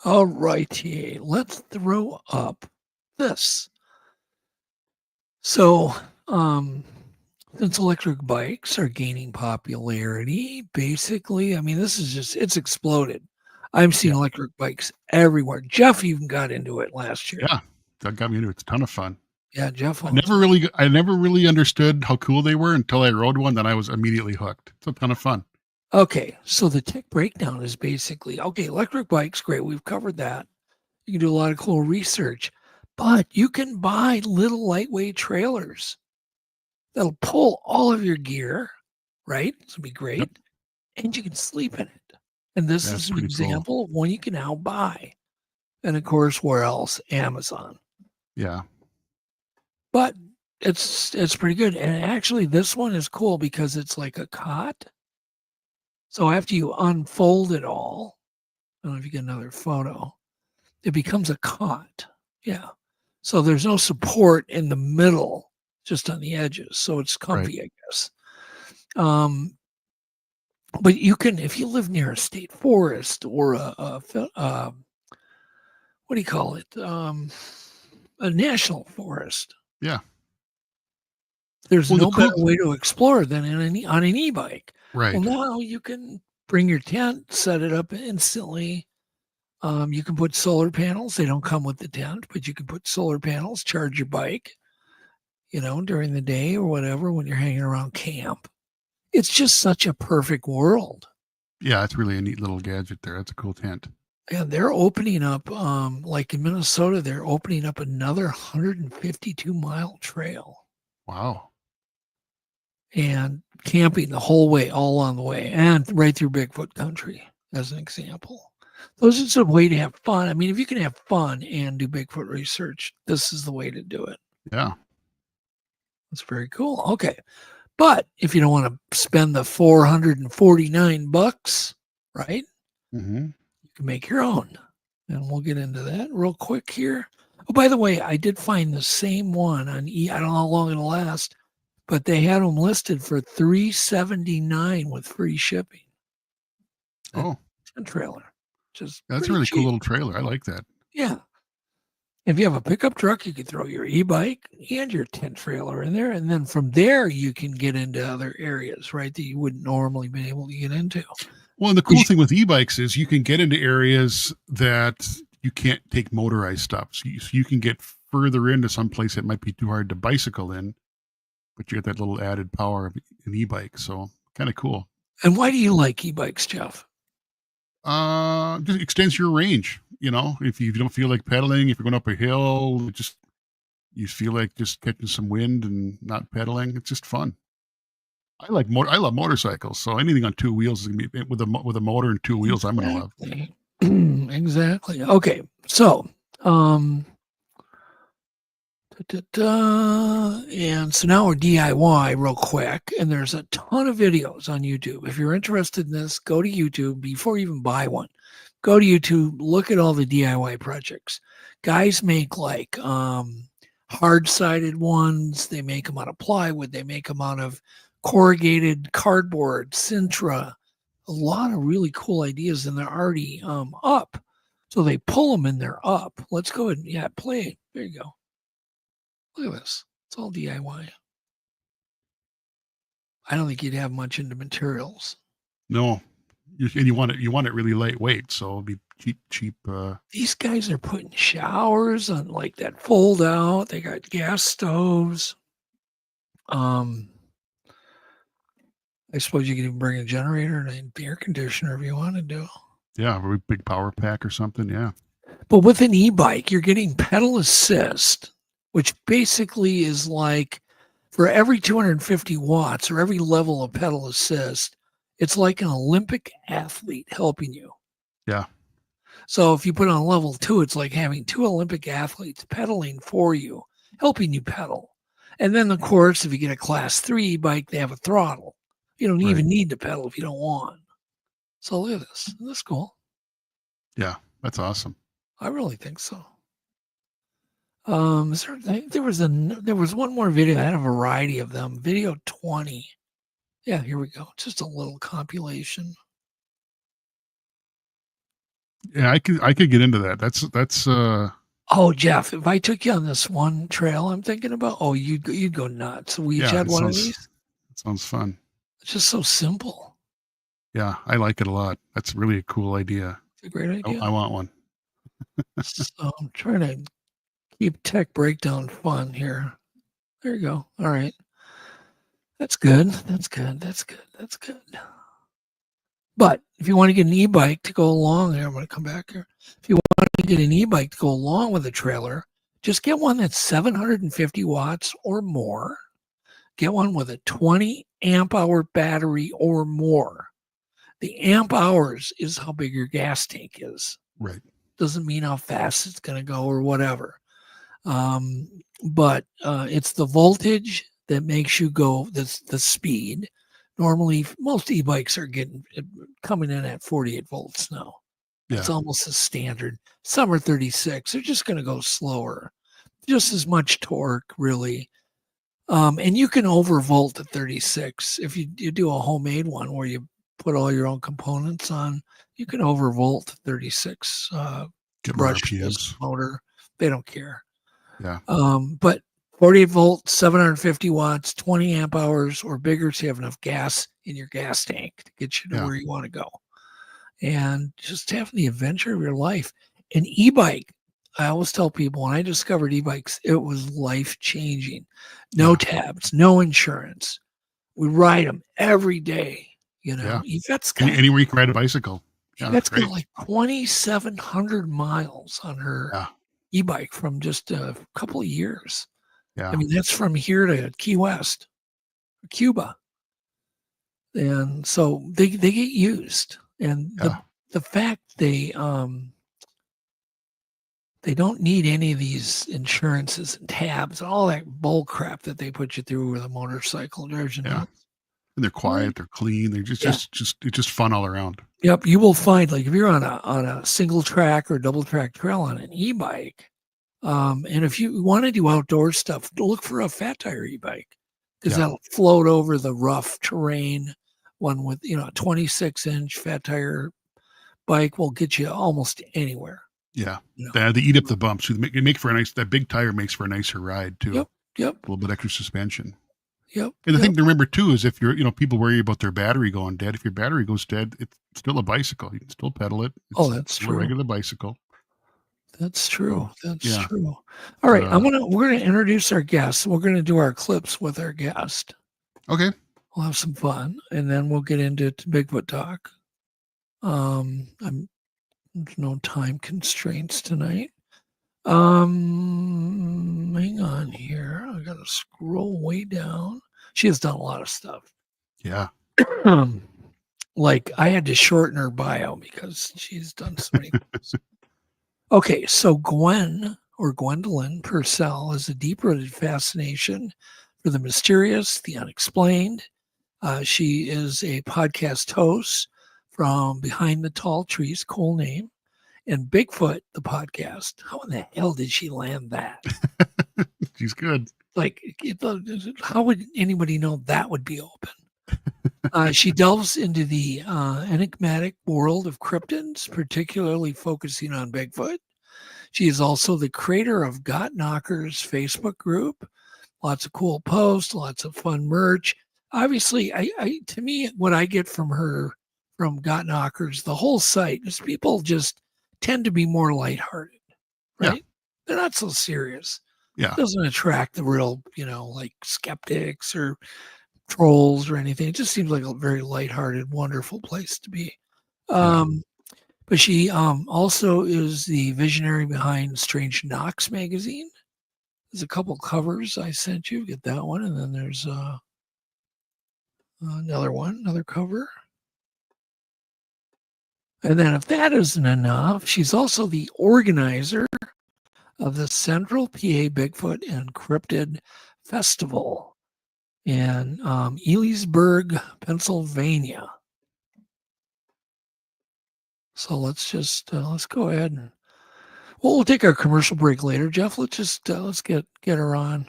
All righty, let's throw up this. So, since electric bikes are gaining popularity, basically, I mean, this is just, it's exploded. I'm seeing electric bikes everywhere. Jeff even got into it last year. Yeah, that got me into it. It's a ton of fun. Yeah, Jeff. I never really understood how cool they were until I rode one. Then I was immediately hooked. It's a ton of fun. Okay, so the tech breakdown is basically, electric bikes, great. We've covered that. You can do a lot of cool research, but you can buy little lightweight trailers that'll pull all of your gear, right? This would be great. Yep. And you can sleep in it. And this is an example of one you can now buy. And of course, where else? Amazon. Yeah. But it's pretty good. And actually, this one is cool because it's like a cot. So after you unfold it all, I don't know if you get another photo, it becomes a cot. Yeah. So there's no support in the middle, just on the edges. So it's comfy, right. I guess. But you can, if you live near a state forest or what do you call it? A national forest. Yeah. There's no better way to explore than on an e-bike. Right. Well, now you can bring your tent, set it up instantly. You can put solar panels. They don't come with the tent, but you can put solar panels, charge your bike, during the day or whatever when you're hanging around camp. It's just such a perfect world. Yeah, it's really a neat little gadget there. That's a cool tent. And they're opening up, like in Minnesota, they're opening up another 152-mile trail. Wow. and camping the whole way, all along the way, and right through Bigfoot country, as an example. Those is a way to have fun. I mean, if you can have fun and do Bigfoot research, this is the way to do it. Yeah. That's very cool. Okay. But if you don't want to spend the $449, right? Mm-hmm. You can make your own. And we'll get into that real quick here. Oh, by the way, I did find the same one on I don't know how long it'll last, but they had them listed for $379 with free shipping. Oh, 10 trailer. Just that's a really cool little trailer. I like that. Yeah. If you have a pickup truck, you could throw your e-bike and your tent trailer in there. And then from there, you can get into other areas, right, that you wouldn't normally be able to get into. Well, and the cool thing with e-bikes is you can get into areas that you can't take motorized stuff. So you can get further into some place that might be too hard to bicycle in, but you get that little added power of an e-bike. So kind of cool. And why do you like e-bikes, Jeff? Just extends your range. You know, if you don't feel like pedaling, if you're going up a hill, you feel like just catching some wind and not pedaling. It's just fun. I love motorcycles. So anything on two wheels is gonna be with a motor and two wheels. I'm gonna love. Exactly. Okay. So, and so now we're DIY real quick, and there's a ton of videos on YouTube. If you're interested in this, go to YouTube before you even buy one. Go to YouTube, look at all the DIY projects. Guys make like hard-sided ones. They make them out of plywood. They make them out of corrugated cardboard, Sintra. A lot of really cool ideas, and they're already up. So they pull them and they're up. Let's go ahead and play it. There you go. Look at this. It's all DIY. I don't think you'd have much into materials. No. And you want it really lightweight, so it'll be cheap. These guys are putting showers on like that fold out. They got gas stoves. I suppose you could even bring a generator and an air conditioner if you wanted to. Yeah, a really big power pack or something. Yeah. But with an e-bike, you're getting pedal assist, which basically is like for every 250 watts or every level of pedal assist, it's like an Olympic athlete helping you. Yeah. So if you put on level 2, it's like having 2 Olympic athletes pedaling for you, helping you pedal. And then, of course, if you get a class 3 bike, they have a throttle. You don't even need to pedal if you don't want. So look at this. That's cool. Yeah, that's awesome. I really think so. There was one more video. I had a variety of them. Video 20. Yeah, here we go. Just a little compilation. Yeah, I could get into that. That's Oh, Jeff, if I took you on this one trail I'm thinking about, you'd go nuts. We each had one of these. That sounds fun. It's just so simple. Yeah, I like it a lot. That's really a cool idea. It's a great idea. I want one. So I'm trying to keep tech breakdown fun here. There you go. All right. That's good. That's good. But if you want to get an e-bike to go along here, I'm going to come back here. If you want to get an e-bike to go along with a trailer, just get one that's 750 watts or more. Get one with a 20 amp hour battery or more. The amp hours is how big your gas tank is. Right. Doesn't mean how fast it's going to go or whatever. But it's the voltage that makes you go, that's the speed. Normally, most e-bikes are coming in at 48 volts now. Yeah. It's almost a standard. Some are 36. They're just going to go slower. Just as much torque, really. And you can overvolt at 36. If you do a homemade one where you put all your own components on, you can overvolt 36 brushless motor. They don't care. Yeah. But 48 volts, 750 watts, 20 amp hours or bigger, so you have enough gas in your gas tank to get you to where you want to go. And just having the adventure of your life. An e-bike, I always tell people when I discovered e-bikes, it was life-changing. No tabs, no insurance. We ride them every day. You know, Yvette's got anywhere you can ride a bicycle. Yvette's got like 2,700 miles on her e-bike from just a couple of years. Yeah. I mean, that's from here to Key West. Cuba. And so they get used. And the fact they don't need any of these insurances and tabs, all that bull crap that they put you through with a motorcycle. Drives you nuts. And they're quiet, they're clean, they're it's just fun all around. Yep, you will find, like, if you're on a single track or double track trail on an e-bike, and if you want to do outdoor stuff, look for a fat tire e-bike, because that'll float over the rough terrain. One with a 26-inch fat tire bike will get you almost anywhere. Yeah, they eat up the bumps. They make for a nice. That big tire makes for a nicer ride too. Yep. A little bit extra suspension. Yep. And the thing to remember too is if you're, people worry about their battery going dead. If your battery goes dead, it's still a bicycle. You can still pedal it. That's true. A regular bicycle. That's true. That's true. All right, we're gonna introduce our guests. We're gonna do our clips with our guest. Okay. We'll have some fun, and then we'll get into Bigfoot talk. There's no time constraints tonight. Hang on here. I gotta scroll way down. She has done a lot of stuff. Yeah. Like, I had to shorten her bio because she's done so many things. Okay, so Gwendolyn Purcell has a deep-rooted fascination for the mysterious, the unexplained. She is a podcast host from Behind the Tall Trees, cool name, and Bigfoot, the podcast. How in the hell did she land that? She's good. Like, how would anybody know that would be open? She delves into the enigmatic world of cryptids, particularly focusing on Bigfoot. She is also the creator of Got Knockers Facebook group. Lots of cool posts, lots of fun merch. Obviously, I to me, what I get from her, from Got Knockers, the whole site, is people just tend to be more lighthearted, right? Yeah. They're not so serious. Yeah. It doesn't attract the real, like skeptics or trolls or anything. It just seems like a very lighthearted, wonderful place to be. But she also is the visionary behind Strange Knocks magazine. There's a couple covers I sent you. Get that one. And then there's another cover. And then if that isn't enough, she's also the organizer of the Central PA Bigfoot and Cryptid Festival in Elysburg, Pennsylvania. So let's go ahead and we'll take our commercial break later, Jeff. Let's get her on.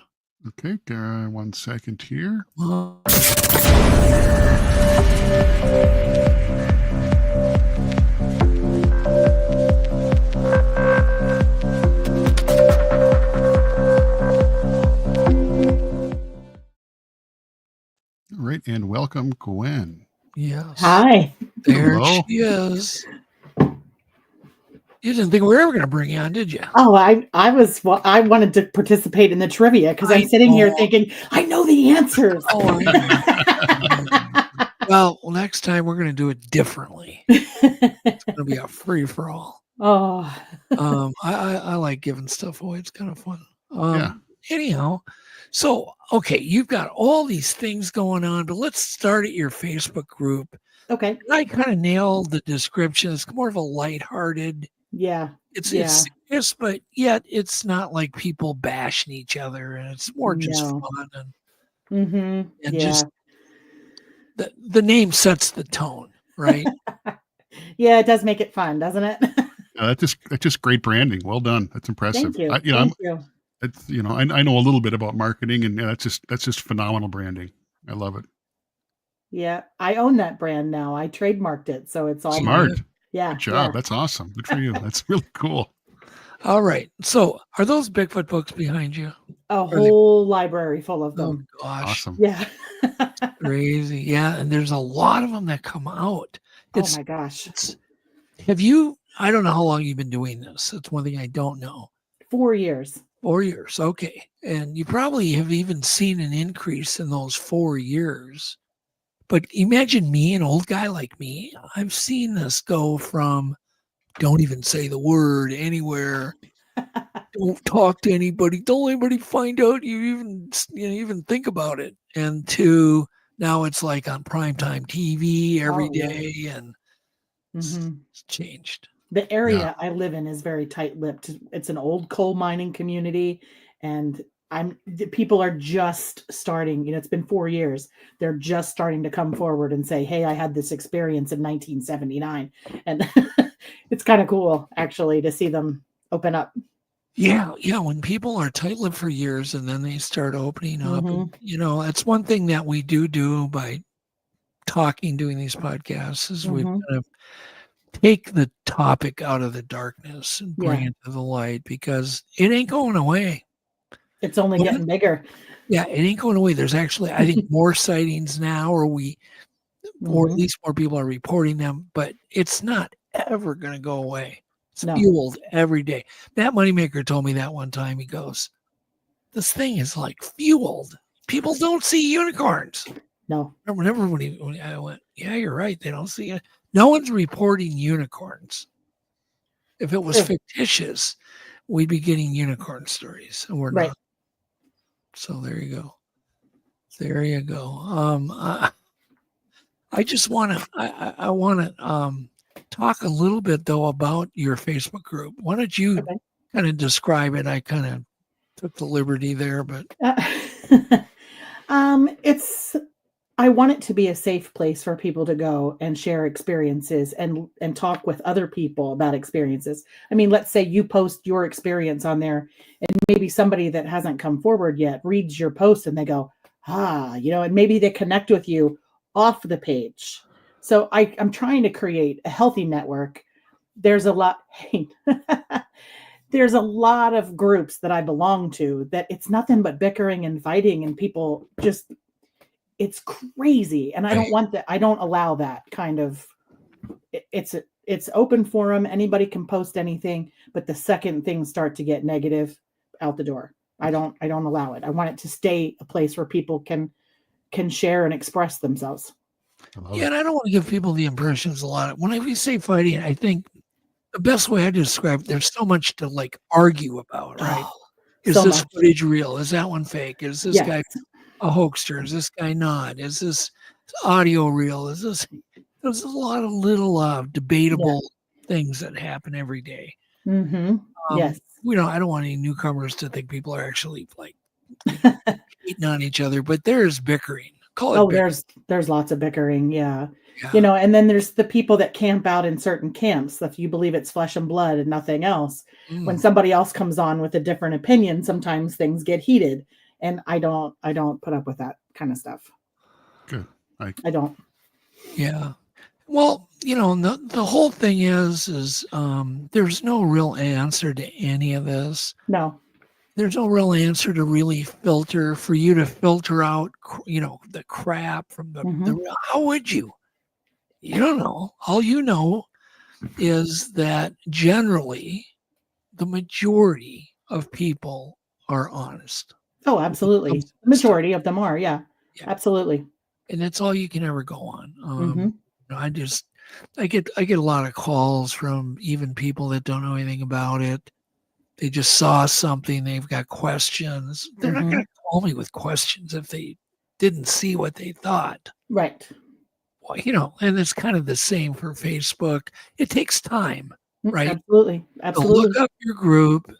Okay, 1 second here. All right, and welcome, Gwen. Yes. Hi. There Hello. she is. You didn't think we were ever going to bring you on, did you? Oh, I wanted to participate in the trivia because I'm sitting here thinking, I know the answers. Well, next time we're going to do it differently. It's going to be a free for all. Oh. I like giving stuff away. It's kind of fun. Yeah. Anyhow, so, okay, you've got all these things going on, but let's start at your Facebook group. Okay. I kind of nailed the description. It's more of a lighthearted. Yeah. It's serious, but yet it's not like people bashing each other, and it's more just fun and just the name sets the tone, right? Yeah, it does make it fun, doesn't it? That's just great branding. Well done. That's impressive. Thank you. I know a little bit about marketing, and that's just phenomenal branding. I love it. Yeah, I own that brand now. I trademarked it, so it's all smart. Yeah. Good job. That's awesome. Good for you. That's really cool. All right. So, are those Bigfoot books behind you? A whole library full of them. Oh gosh. Awesome. Yeah. Crazy. Yeah, and there's a lot of them that come out. Oh my gosh. I don't know how long you've been doing this. That's one thing I don't know. 4 years. 4 years. Okay. And you probably have even seen an increase in those 4 years. But imagine me, an old guy like me, I've seen this go from don't even say the word anywhere, don't talk to anybody. Don't let anybody find out you even think about it. And two, now it's like on primetime TV every day, and it's changed. The area I live in is very tight-lipped. It's an old coal mining community, and the people are just starting. It's been 4 years. They're just starting to come forward and say, "Hey, I had this experience in 1979," and it's kind of cool actually to see them open up. Yeah. When people are tight-lipped for years and then they start opening up, that's one thing that we do by doing these podcasts is we kind of take the topic out of the darkness and bring it to the light, because it ain't going away. It's only getting bigger. Yeah, it ain't going away. There's actually, I think, more sightings now, or at least more people are reporting them, but it's not ever going to go away. It's fueled every day. That moneymaker told me that one time. He goes, "This thing is like fueled. People don't see unicorns." No. Remember when I went, "Yeah, you're right. They don't see it." No one's reporting unicorns. If it was fictitious, we'd be getting unicorn stories, and we're not. So there you go. There you go. I just want to. I want to talk a little bit though about your Facebook group. Why don't you kind of describe it? I kind of took the liberty there, but I want it to be a safe place for people to go and share experiences and talk with other people about experiences. I mean, let's say you post your experience on there, and maybe somebody that hasn't come forward yet reads your post and they go, and maybe they connect with you off the page. So I'm trying to create a healthy network. There's a lot of groups that I belong to that it's nothing but bickering and fighting, and people just, it's crazy. And I don't want that. I don't allow that kind of, it's open forum. Anybody can post anything, but the second things start to get negative, out the door. I don't allow it. I want it to stay a place where people can share and express themselves. And I don't want to give people the impressions a lot. When we say fighting, I think the best way I describe it, there's so much to argue about, right? Is so this footage real? Is that one fake? Is this guy a hoaxer? Is this guy not? Is this audio real? There's a lot of little debatable things that happen every day. Yes. I don't want any newcomers to think people are actually eating on each other, but there's bickering. There's lots of bickering. Yeah. And then there's the people that camp out in certain camps. If you believe it's flesh and blood and nothing else, when somebody else comes on with a different opinion, sometimes things get heated, and I don't put up with that kind of stuff. Good. I don't. Yeah. Well, the whole thing is there's no real answer to any of this. No. There's no real answer to really filter out, the crap from the real. How would you? You don't know. All you know is that generally the majority of people are honest. Oh, absolutely. The majority of them are. Yeah. Absolutely. And that's all you can ever go on. I get a lot of calls from even people that don't know anything about it. They just saw something. They've got questions. They're not going to call me with questions if they didn't see what they thought. Right. Well, and it's kind of the same for Facebook. It takes time, right? Absolutely. So look up your group,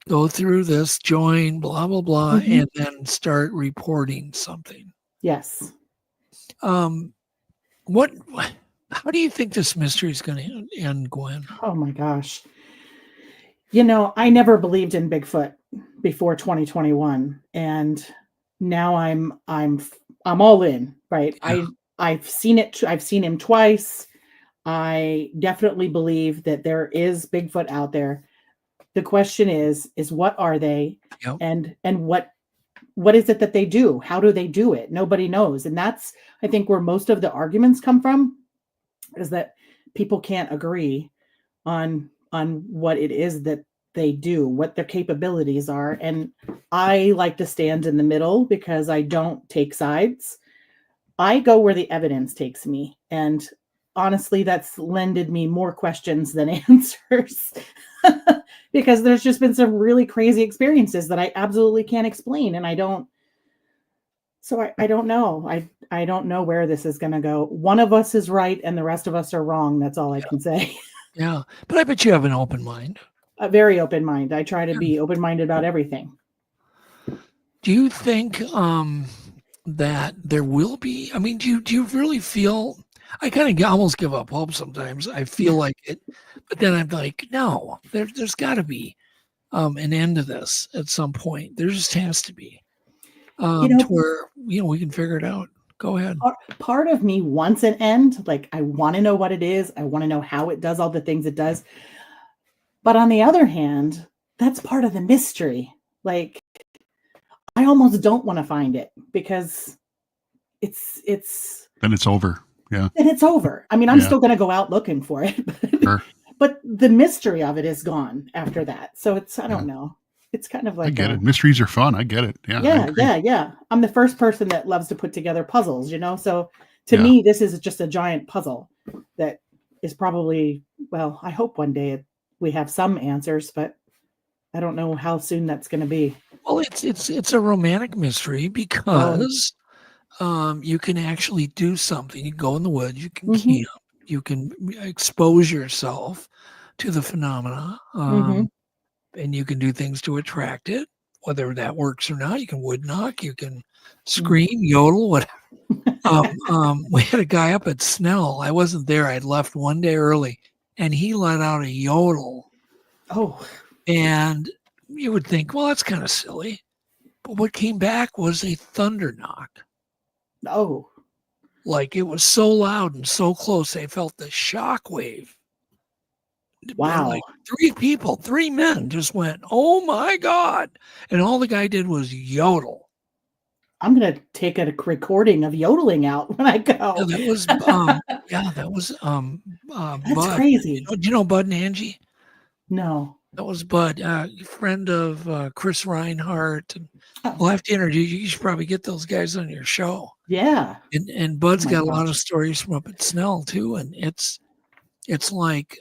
go through this, join, blah, blah, blah, and then start reporting something. Yes. How do you think this mystery is going to end, Gwen? Oh my gosh. I never believed in Bigfoot before 2021, and now I'm all in, right? Yeah. I've seen it. I've seen him twice. I definitely believe that there is Bigfoot out there. The question is what are they? Yep. And what is it that they do? How do they do it? Nobody knows. And that's, I think, where most of the arguments come from, is that people can't agree on what it is that they do, what their capabilities are. And I like to stand in the middle because I don't take sides. I go where the evidence takes me. And honestly, that's lended me more questions than answers because there's just been some really crazy experiences that I absolutely can't explain. And I don't know. I don't know where this is going to go. One of us is right and the rest of us are wrong. That's all I can say. Yeah. But I bet you have an open mind. A very open mind. I try to be open-minded about everything. Do you think that there will be, I mean, do you really feel, I kind of almost give up hope sometimes. I feel like it, but then I'm like, no, there's got to be an end to this at some point. There just has to be. To where, we can figure it out. Go ahead. Part of me wants an end. Like, I want to know what it is. I want to know how it does all the things it does. But on the other hand, that's part of the mystery. Like, I almost don't want to find it because it's then it's over. Yeah. Then it's over. I mean, I'm still going to go out looking for it, but the mystery of it is gone after that. So I don't know. It's kind of like, I get it. Mysteries are fun. I get it. Yeah. Yeah. I'm the first person that loves to put together puzzles, so to me, this is just a giant puzzle that is probably, well, I hope one day we have some answers, but I don't know how soon that's going to be. Well, it's a romantic mystery because you can actually do something. You go in the woods, you can camp, you can expose yourself to the phenomena, and you can do things to attract it, whether that works or not. You can wood knock, you can scream, yodel, whatever. We had a guy up at Snell. I wasn't there. I'd left one day early, and he let out a yodel. Oh. And you would think, well, that's kind of silly. But what came back was a thunder knock. Oh. Like, it was so loud and so close, they felt the shock wave. Wow. Like three men just went, oh my God. And all the guy did was yodel. I'm going to take a recording of yodeling out when I go. Yeah, that was that's Bud. Crazy. Do you know Bud and Angie? No. That was Bud, friend of Chris Reinhardt. And we'll have to introduce you. You should probably get those guys on your show. Yeah. And Bud's got a lot of stories from up at Snell too. And it's like,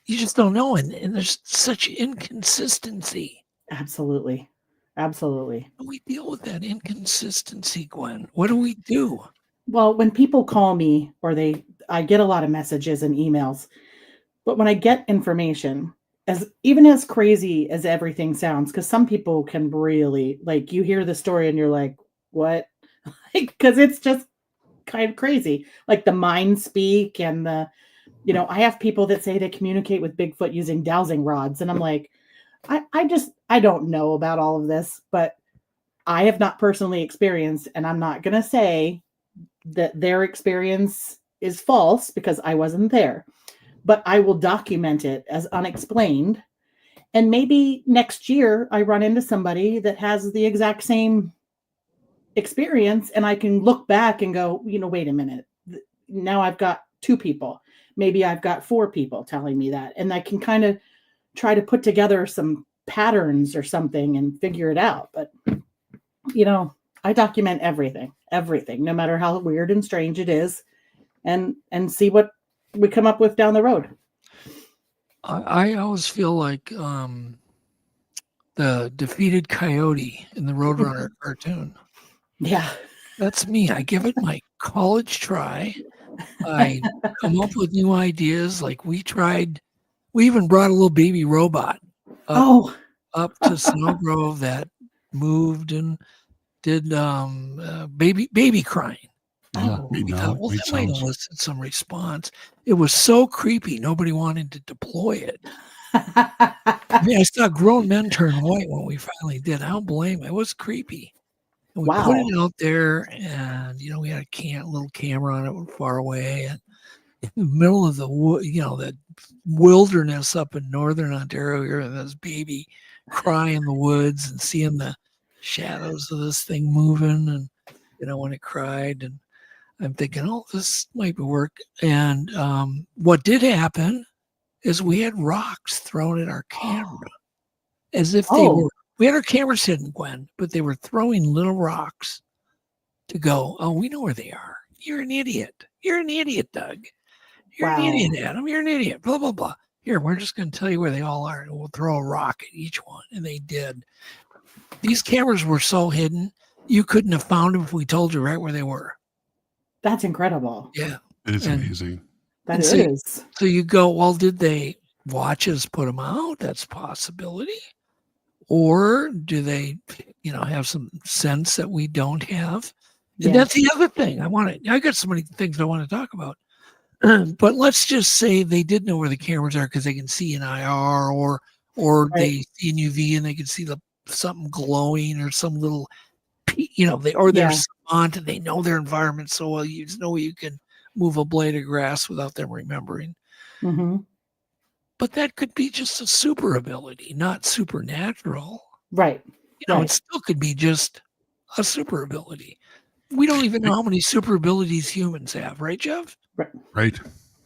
you just don't know. And there's such inconsistency. Absolutely. Absolutely. How do we deal with that inconsistency, Gwen? What do we do? Well, when people call me I get a lot of messages and emails, but when I get information, even as crazy as everything sounds, because some people can really, like, you hear the story and you're like, what? Because it's just kind of crazy. Like the mind speak and I have people that say they communicate with Bigfoot using dowsing rods. And I'm like, I don't know about all of this, but I have not personally experienced, and I'm not going to say that their experience is false because I wasn't there, but I will document it as unexplained. And maybe next year I run into somebody that has the exact same experience and I can look back and go, wait a minute. Now I've got 2 people. Maybe I've got 4 people telling me that. And I can kind of try to put together some patterns or something and figure it out. But, I document everything, no matter how weird and strange it is, and see what we come up with down the road. I always feel like the defeated coyote in the Roadrunner cartoon. Yeah. That's me. I give it my college try. I come up with new ideas. Like we even brought a little baby robot up to Snow Grove that moved and did baby crying. We thought, well, that might elicit some response. It was so creepy, nobody wanted to deploy it. I mean, I saw grown men turn white when we finally did. I don't blame it. It was creepy. And we put it out there, and we had a little camera on it far away, and in the middle of the the wilderness up in northern Ontario, here, and this baby crying in the woods and seeing the shadows of this thing moving, and when it cried, and I'm thinking, oh, this might work. And what did happen is we had rocks thrown at our camera, as if they were. We had our cameras hidden, Gwen, but they were throwing little rocks to go, oh, we know where they are. You're an idiot. You're an idiot, Doug. You're an idiot, Adam. You're an idiot. Blah, blah, blah. here, we're just going to tell you where they all are, and we'll throw a rock at each one. And they did. These cameras were so hidden, you couldn't have found them if we told you right where they were. That's incredible. Yeah. It is amazing. That is. So you go, well, did they watch us put them out? That's a possibility. Or do they, have some sense that we don't have? And that's the other thing I got so many things I want to talk about. But let's just say they did know where the cameras are because they can see an IR or they see an UV and they can see something glowing or some little, they're savant and they know their environment so well. You know you can move a blade of grass without them remembering. Mm-hmm. But that could be just a super ability, not supernatural. Right. It still could be just a super ability. We don't even know how many super abilities humans have, right, Jeff? Right.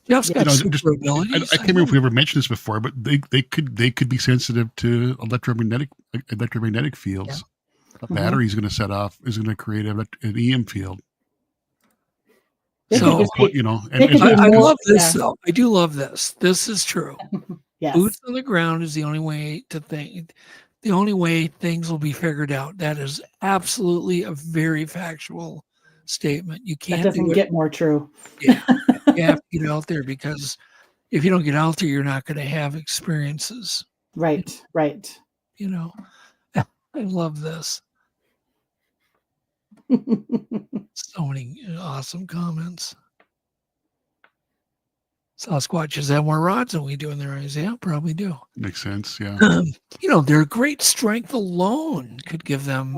Jeff's got super abilities. I can't remember if we ever mentioned this before, but they could be sensitive to electromagnetic fields. A battery is going to set off, is going to create an EM field. So, I love this though. I do love this. This is true. Yes. Boots on the ground is the only way to think. The only way things will be figured out. That is absolutely a very factual statement. You can't. That doesn't get more true. Yeah, you have to get out there because if you don't get out there, you're not going to have experiences. Right. I love this. So many awesome comments. Sasquatches have more rods than we do in their eyes. Yeah, probably do. Makes sense. Yeah. Their great strength alone could give them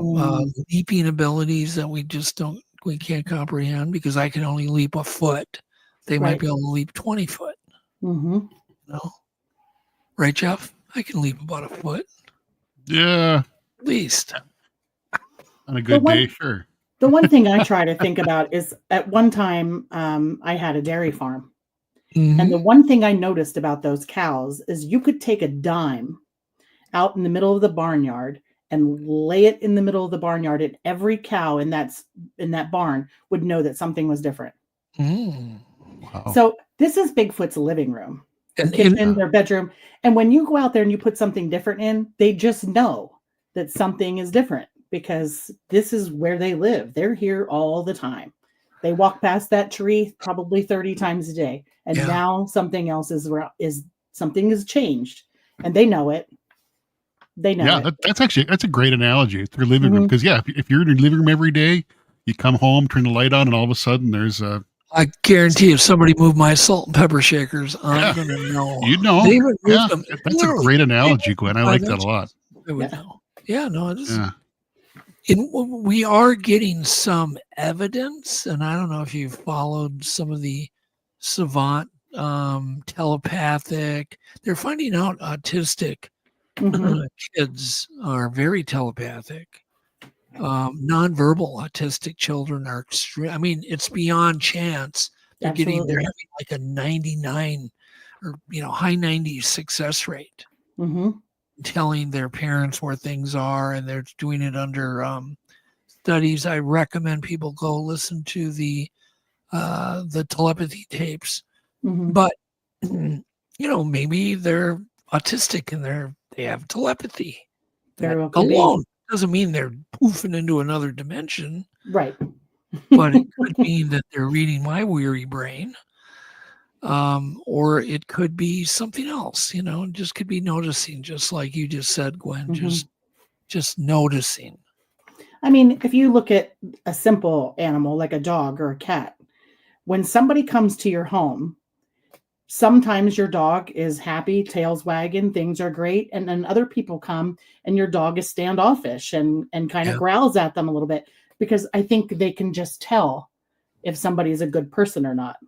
leaping abilities that we can't comprehend because I can only leap a foot. They might be able to leap 20 foot. Mm-hmm. Right, Jeff? I can leap about a foot. Yeah. At least. On a good day, sure. The one thing I try to think about is at one time I had a dairy farm. Mm-hmm. And the one thing I noticed about those cows is you could take a dime out in the middle of the barnyard and lay it in the middle of the barnyard, and every cow in that barn would know that something was different. Mm. Wow. So this is Bigfoot's living room, kitchen, their bedroom. And when you go out there and you put something different in, they just know that something is different because this is where they live. They're here all the time. They walk past that tree probably 30 times a day. And now something else something has changed, and they know it. They know it. That's a great analogy. It's their living room. Because if you're in your living room every day, you come home, turn the light on, and all of a sudden there's a. I guarantee if somebody moved my salt and pepper shakers, I'm going to know. You'd know. They would move them. That's a great analogy, Gwen. I like that a lot. They would know. Yeah, no, it is. Yeah. We are getting some evidence, and I don't know if you've followed some of the savant telepathic. They're finding out autistic kids are very telepathic. Nonverbal autistic children are extreme. I mean, it's beyond chance. They're having like a 99 or high 90s success rate. Mm-hmm. Telling their parents where things are, and they're doing it under studies. I recommend people go listen to the telepathy tapes. Mm-hmm. But maybe they're autistic and they have telepathy. That alone doesn't mean they're poofing into another dimension, right? But it could mean that they're reading my weary brain. Or it could be something else, just could be noticing, just like you just said, Gwen, just noticing. I mean, if you look at a simple animal like a dog or a cat, when somebody comes to your home, sometimes your dog is happy, tails wagging, things are great. And then other people come and your dog is standoffish and kind of growls at them a little bit, because I think they can just tell if somebody's a good person or not.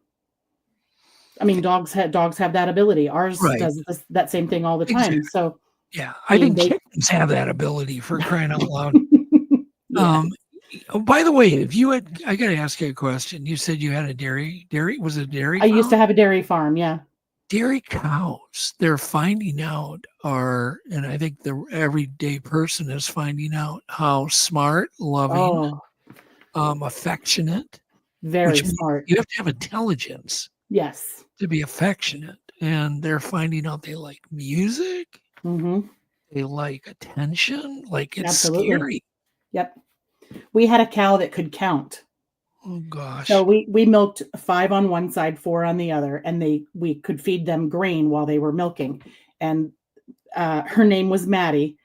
I mean, dogs have that ability. Ours does that same thing all the time. Exactly. So, I think chickens have that ability, for crying out loud. By the way, I got to ask you a question. You said you had a dairy. Was it a dairy? I used to have a dairy farm. Yeah. Dairy cows, they're finding out and I think the everyday person is finding out how smart, loving, affectionate. Very smart. You have to have intelligence. Yes. To be affectionate. and they're finding out they like music. Mm-hmm. They like attention. Like, it's Absolutely. scary. Yep. We had a cow that could count. Oh gosh. So we milked 5 on one side, 4 on the other, and we could feed them grain while they were milking. And her name was Maddie.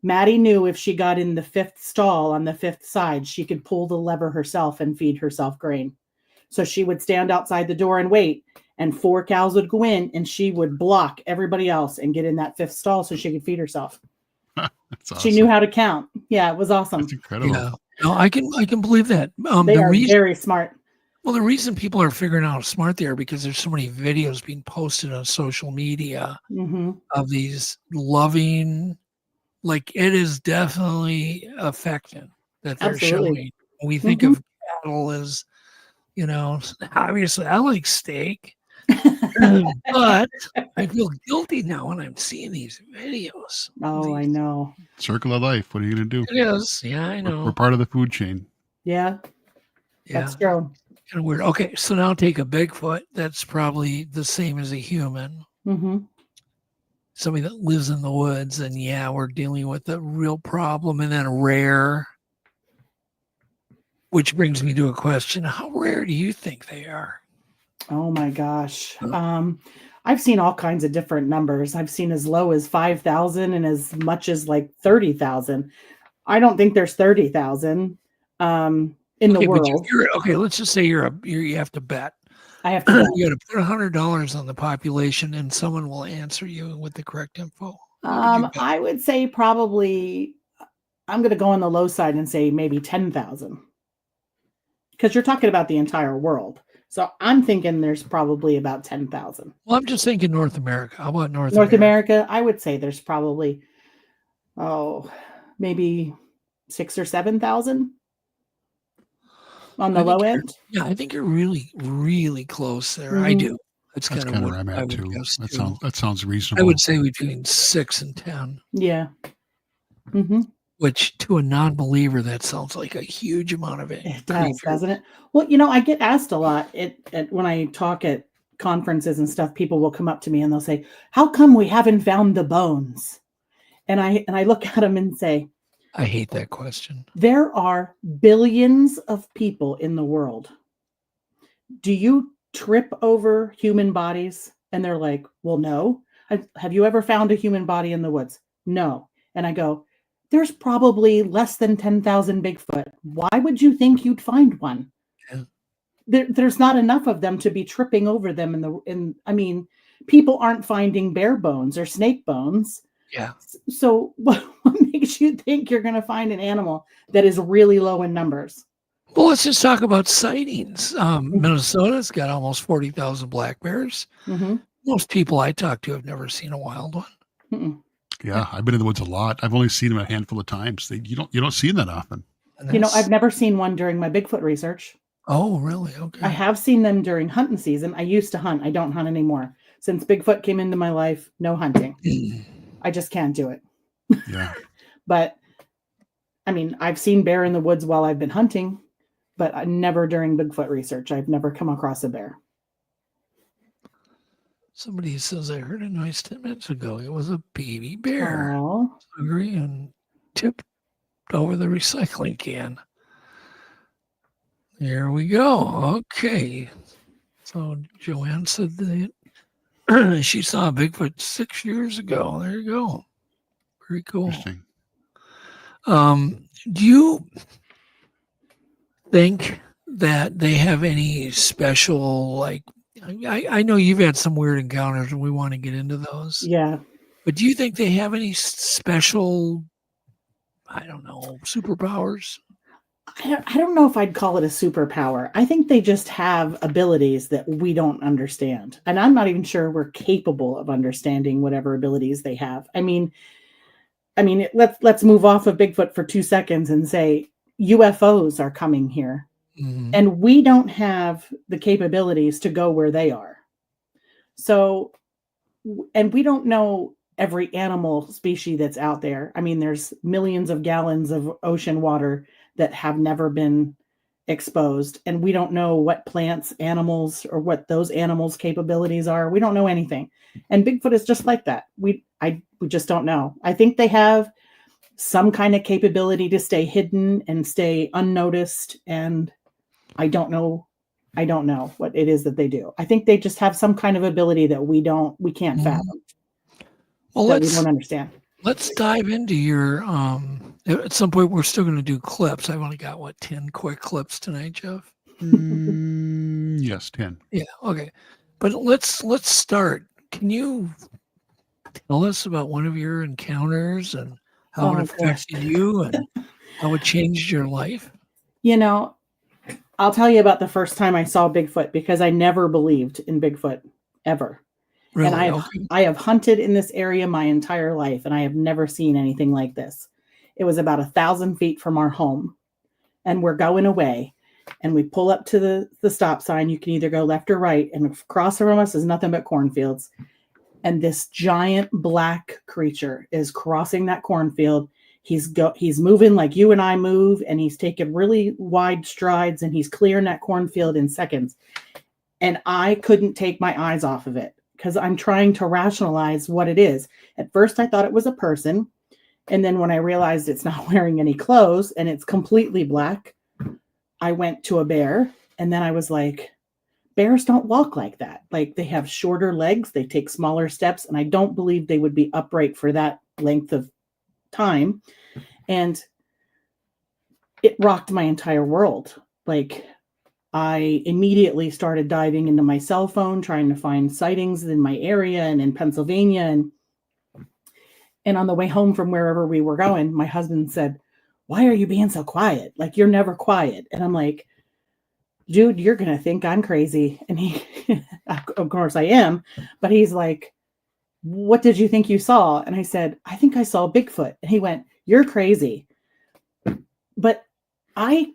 Maddie knew if she got in the 5th stall on the 5th side, she could pull the lever herself and feed herself grain. So she would stand outside the door and wait, and 4 cows would go in, and she would block everybody else and get in that 5th stall so she could feed herself. That's awesome. She knew how to count. Yeah, it was awesome. That's incredible. Yeah. No, I can believe that. They are very smart. Well, the reason people are figuring out how smart they are because there's so many videos being posted on social media of these loving, like, it is definitely affection that they're showing. We think of cattle as, obviously I like steak, but I feel guilty now when I'm seeing these videos. Oh, I know. Circle of life. What are you going to do? It is. Yeah, I know. We're part of the food chain. Yeah. That's true. Kind of weird. Okay, so now take a Bigfoot. That's probably the same as a human. Mm-hmm. Somebody that lives in the woods, and we're dealing with a real problem, and then rare. Which brings me to a question: how rare do you think they are? Oh my gosh. I've seen all kinds of different numbers. I've seen as low as 5,000 and as much as like 30,000. I don't think there's 30,000 in the world. Let's just say you have to bet. I have to bet. You got to put $100 on the population, and someone will answer you with the correct info. I would say probably, I'm going to go on the low side and say maybe 10,000. Because you're talking about the entire world. So I'm thinking there's probably about 10,000. Well, I'm just thinking North America. How about North America? I would say there's probably, maybe 6,000 or 7,000 on the low end. Yeah, I think you're really, really close there. I do. That's kind of where I'm at too. That sounds reasonable. I would say between 6 and 10. Yeah. Mm-hmm. Which to a non-believer, that sounds like a huge amount of it. It does, doesn't it? Well, I get asked a lot when I talk at conferences and stuff. People will come up to me and they'll say, "How come we haven't found the bones?" And I look at them and say, I hate that question. There are billions of people in the world. Do you trip over human bodies? And they're like, "Well, no." Have you ever found a human body in the woods? No. And I go, there's probably less than 10,000 Bigfoot. Why would you think you'd find one? Yeah. There's not enough of them to be tripping over them people aren't finding bear bones or snake bones. Yeah. So what makes you think you're going to find an animal that is really low in numbers? Well, let's just talk about sightings. Minnesota's got almost 40,000 black bears. Mm-hmm. Most people I talk to have never seen a wild one. Mm-mm. Yeah, I've been in the woods a lot. I've only seen them a handful of times. You don't see them that often. I've never seen one during my Bigfoot research. Oh, really? Okay. I have seen them during hunting season. I used to hunt. I don't hunt anymore. Since Bigfoot came into my life, no hunting. I just can't do it. Yeah. But I've seen bear in the woods while I've been hunting, but never during Bigfoot research. I've never come across a bear. Somebody says, I heard a noise 10 minutes ago. It was a baby bear. Aww. Hungry and tipped over the recycling can. There we go. Okay. So Joanne said that she saw Bigfoot 6 years ago. There you go. Very cool. Interesting. Do you think that they have any special, like, I know you've had some weird encounters and we want to get into those. Yeah. But do you think they have any special, I don't know, superpowers? I don't know if I'd call it a superpower. I think they just have abilities that we don't understand. And I'm not even sure we're capable of understanding whatever abilities they have. Let's move off of Bigfoot for 2 seconds and say UFOs are coming here. Mm-hmm. And we don't have the capabilities to go where they are. So, and we don't know every animal species that's out there. There's millions of gallons of ocean water that have never been exposed, and we don't know what plants, animals, or what those animals' capabilities are. We don't know anything. And Bigfoot is just like that. We just don't know. I think they have some kind of capability to stay hidden and stay unnoticed, and I don't know what it is that they do. I think they just have some kind of ability that we can't fathom. Well, that we don't understand. Let's dive into your at some point we're still going to do clips. I've only got 10 quick clips tonight, Jeff. Yes, 10. Yeah, okay. But let's start. Can you tell us about one of your encounters and how it affected you and how it changed your life? I'll tell you about the first time I saw Bigfoot, because I never believed in Bigfoot ever. Really? And I have hunted in this area my entire life, and I have never seen anything like this. It was about 1,000 feet from our home, and we're going away, and we pull up to the stop sign. You can either go left or right, and across from us is nothing but cornfields. And this giant black creature is crossing that cornfield. He's moving like you and I move, and he's taking really wide strides, and he's clearing that cornfield in seconds. And I couldn't take my eyes off of it, because I'm trying to rationalize what it is. At first, I thought it was a person. And then when I realized it's not wearing any clothes and it's completely black, I went to a bear. And then I was like, bears don't walk like that. Like, they have shorter legs. They take smaller steps. And I don't believe they would be upright for that length of time. And it rocked my entire world. Like, I immediately started diving into my cell phone, trying to find sightings in my area and in Pennsylvania. And on the way home from wherever we were going, my husband said, "Why are you being so quiet? Like, you're never quiet." And I'm like, "Dude, you're going to think I'm crazy." And he, of course I am, but he's like, "What did you think you saw?" And I said, "I think I saw Bigfoot." And he went, "You're crazy." But I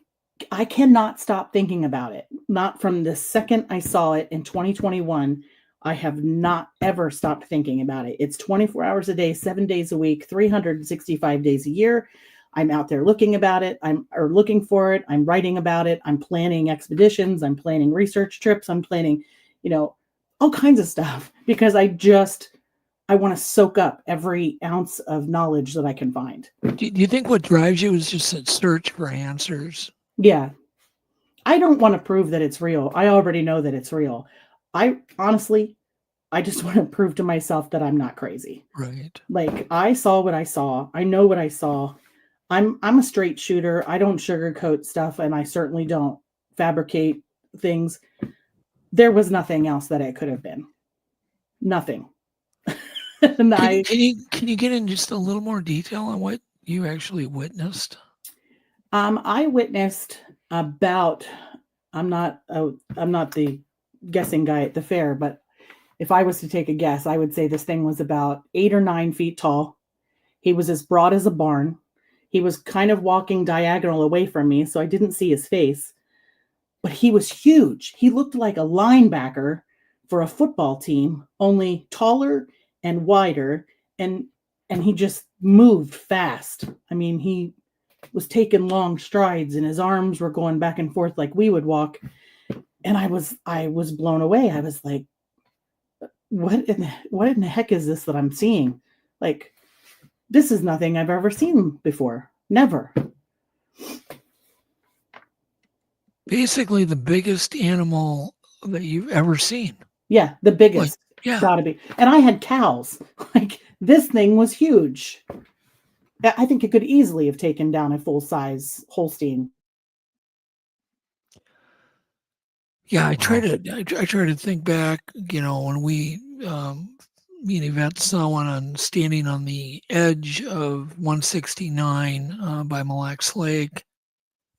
cannot stop thinking about it. Not from the second I saw it in 2021. I have not ever stopped thinking about it. It's 24 hours a day, 7 days a week, 365 days a year. I'm out there looking about it. I'm looking for it. I'm writing about it. I'm planning expeditions. I'm planning research trips. I'm planning, all kinds of stuff, because I want to soak up every ounce of knowledge that I can find. Do you think what drives you is just that search for answers? Yeah. I don't want to prove that it's real. I already know that it's real. I just want to prove to myself that I'm not crazy. Right. Like, I saw what I saw. I know what I saw. I'm a straight shooter. I don't sugarcoat stuff, and I certainly don't fabricate things. There was nothing else that it could have been. Nothing. And can you get in just a little more detail on what you actually witnessed? I witnessed about, I'm not the guessing guy at the fair, but if I was to take a guess, I would say this thing was about 8 or 9 feet tall. He was as broad as a barn. He was kind of walking diagonal away from me, so I didn't see his face, but he was huge. He looked like a linebacker for a football team, only taller and wider, and he just moved fast. I mean, he was taking long strides, and his arms were going back and forth like we would walk. And I was blown away. I was like, what in the heck is this that I'm seeing? Like, this is nothing I've ever seen before. Never. Basically, the biggest animal that you've ever seen. Yeah, the biggest. Gotta be. And I had cows. Like, this thing was huge. I think it could easily have taken down a full-size Holstein. Yeah, I try to think back, when we me and Yvette saw one standing on the edge of 169 by Mille Lacs Lake,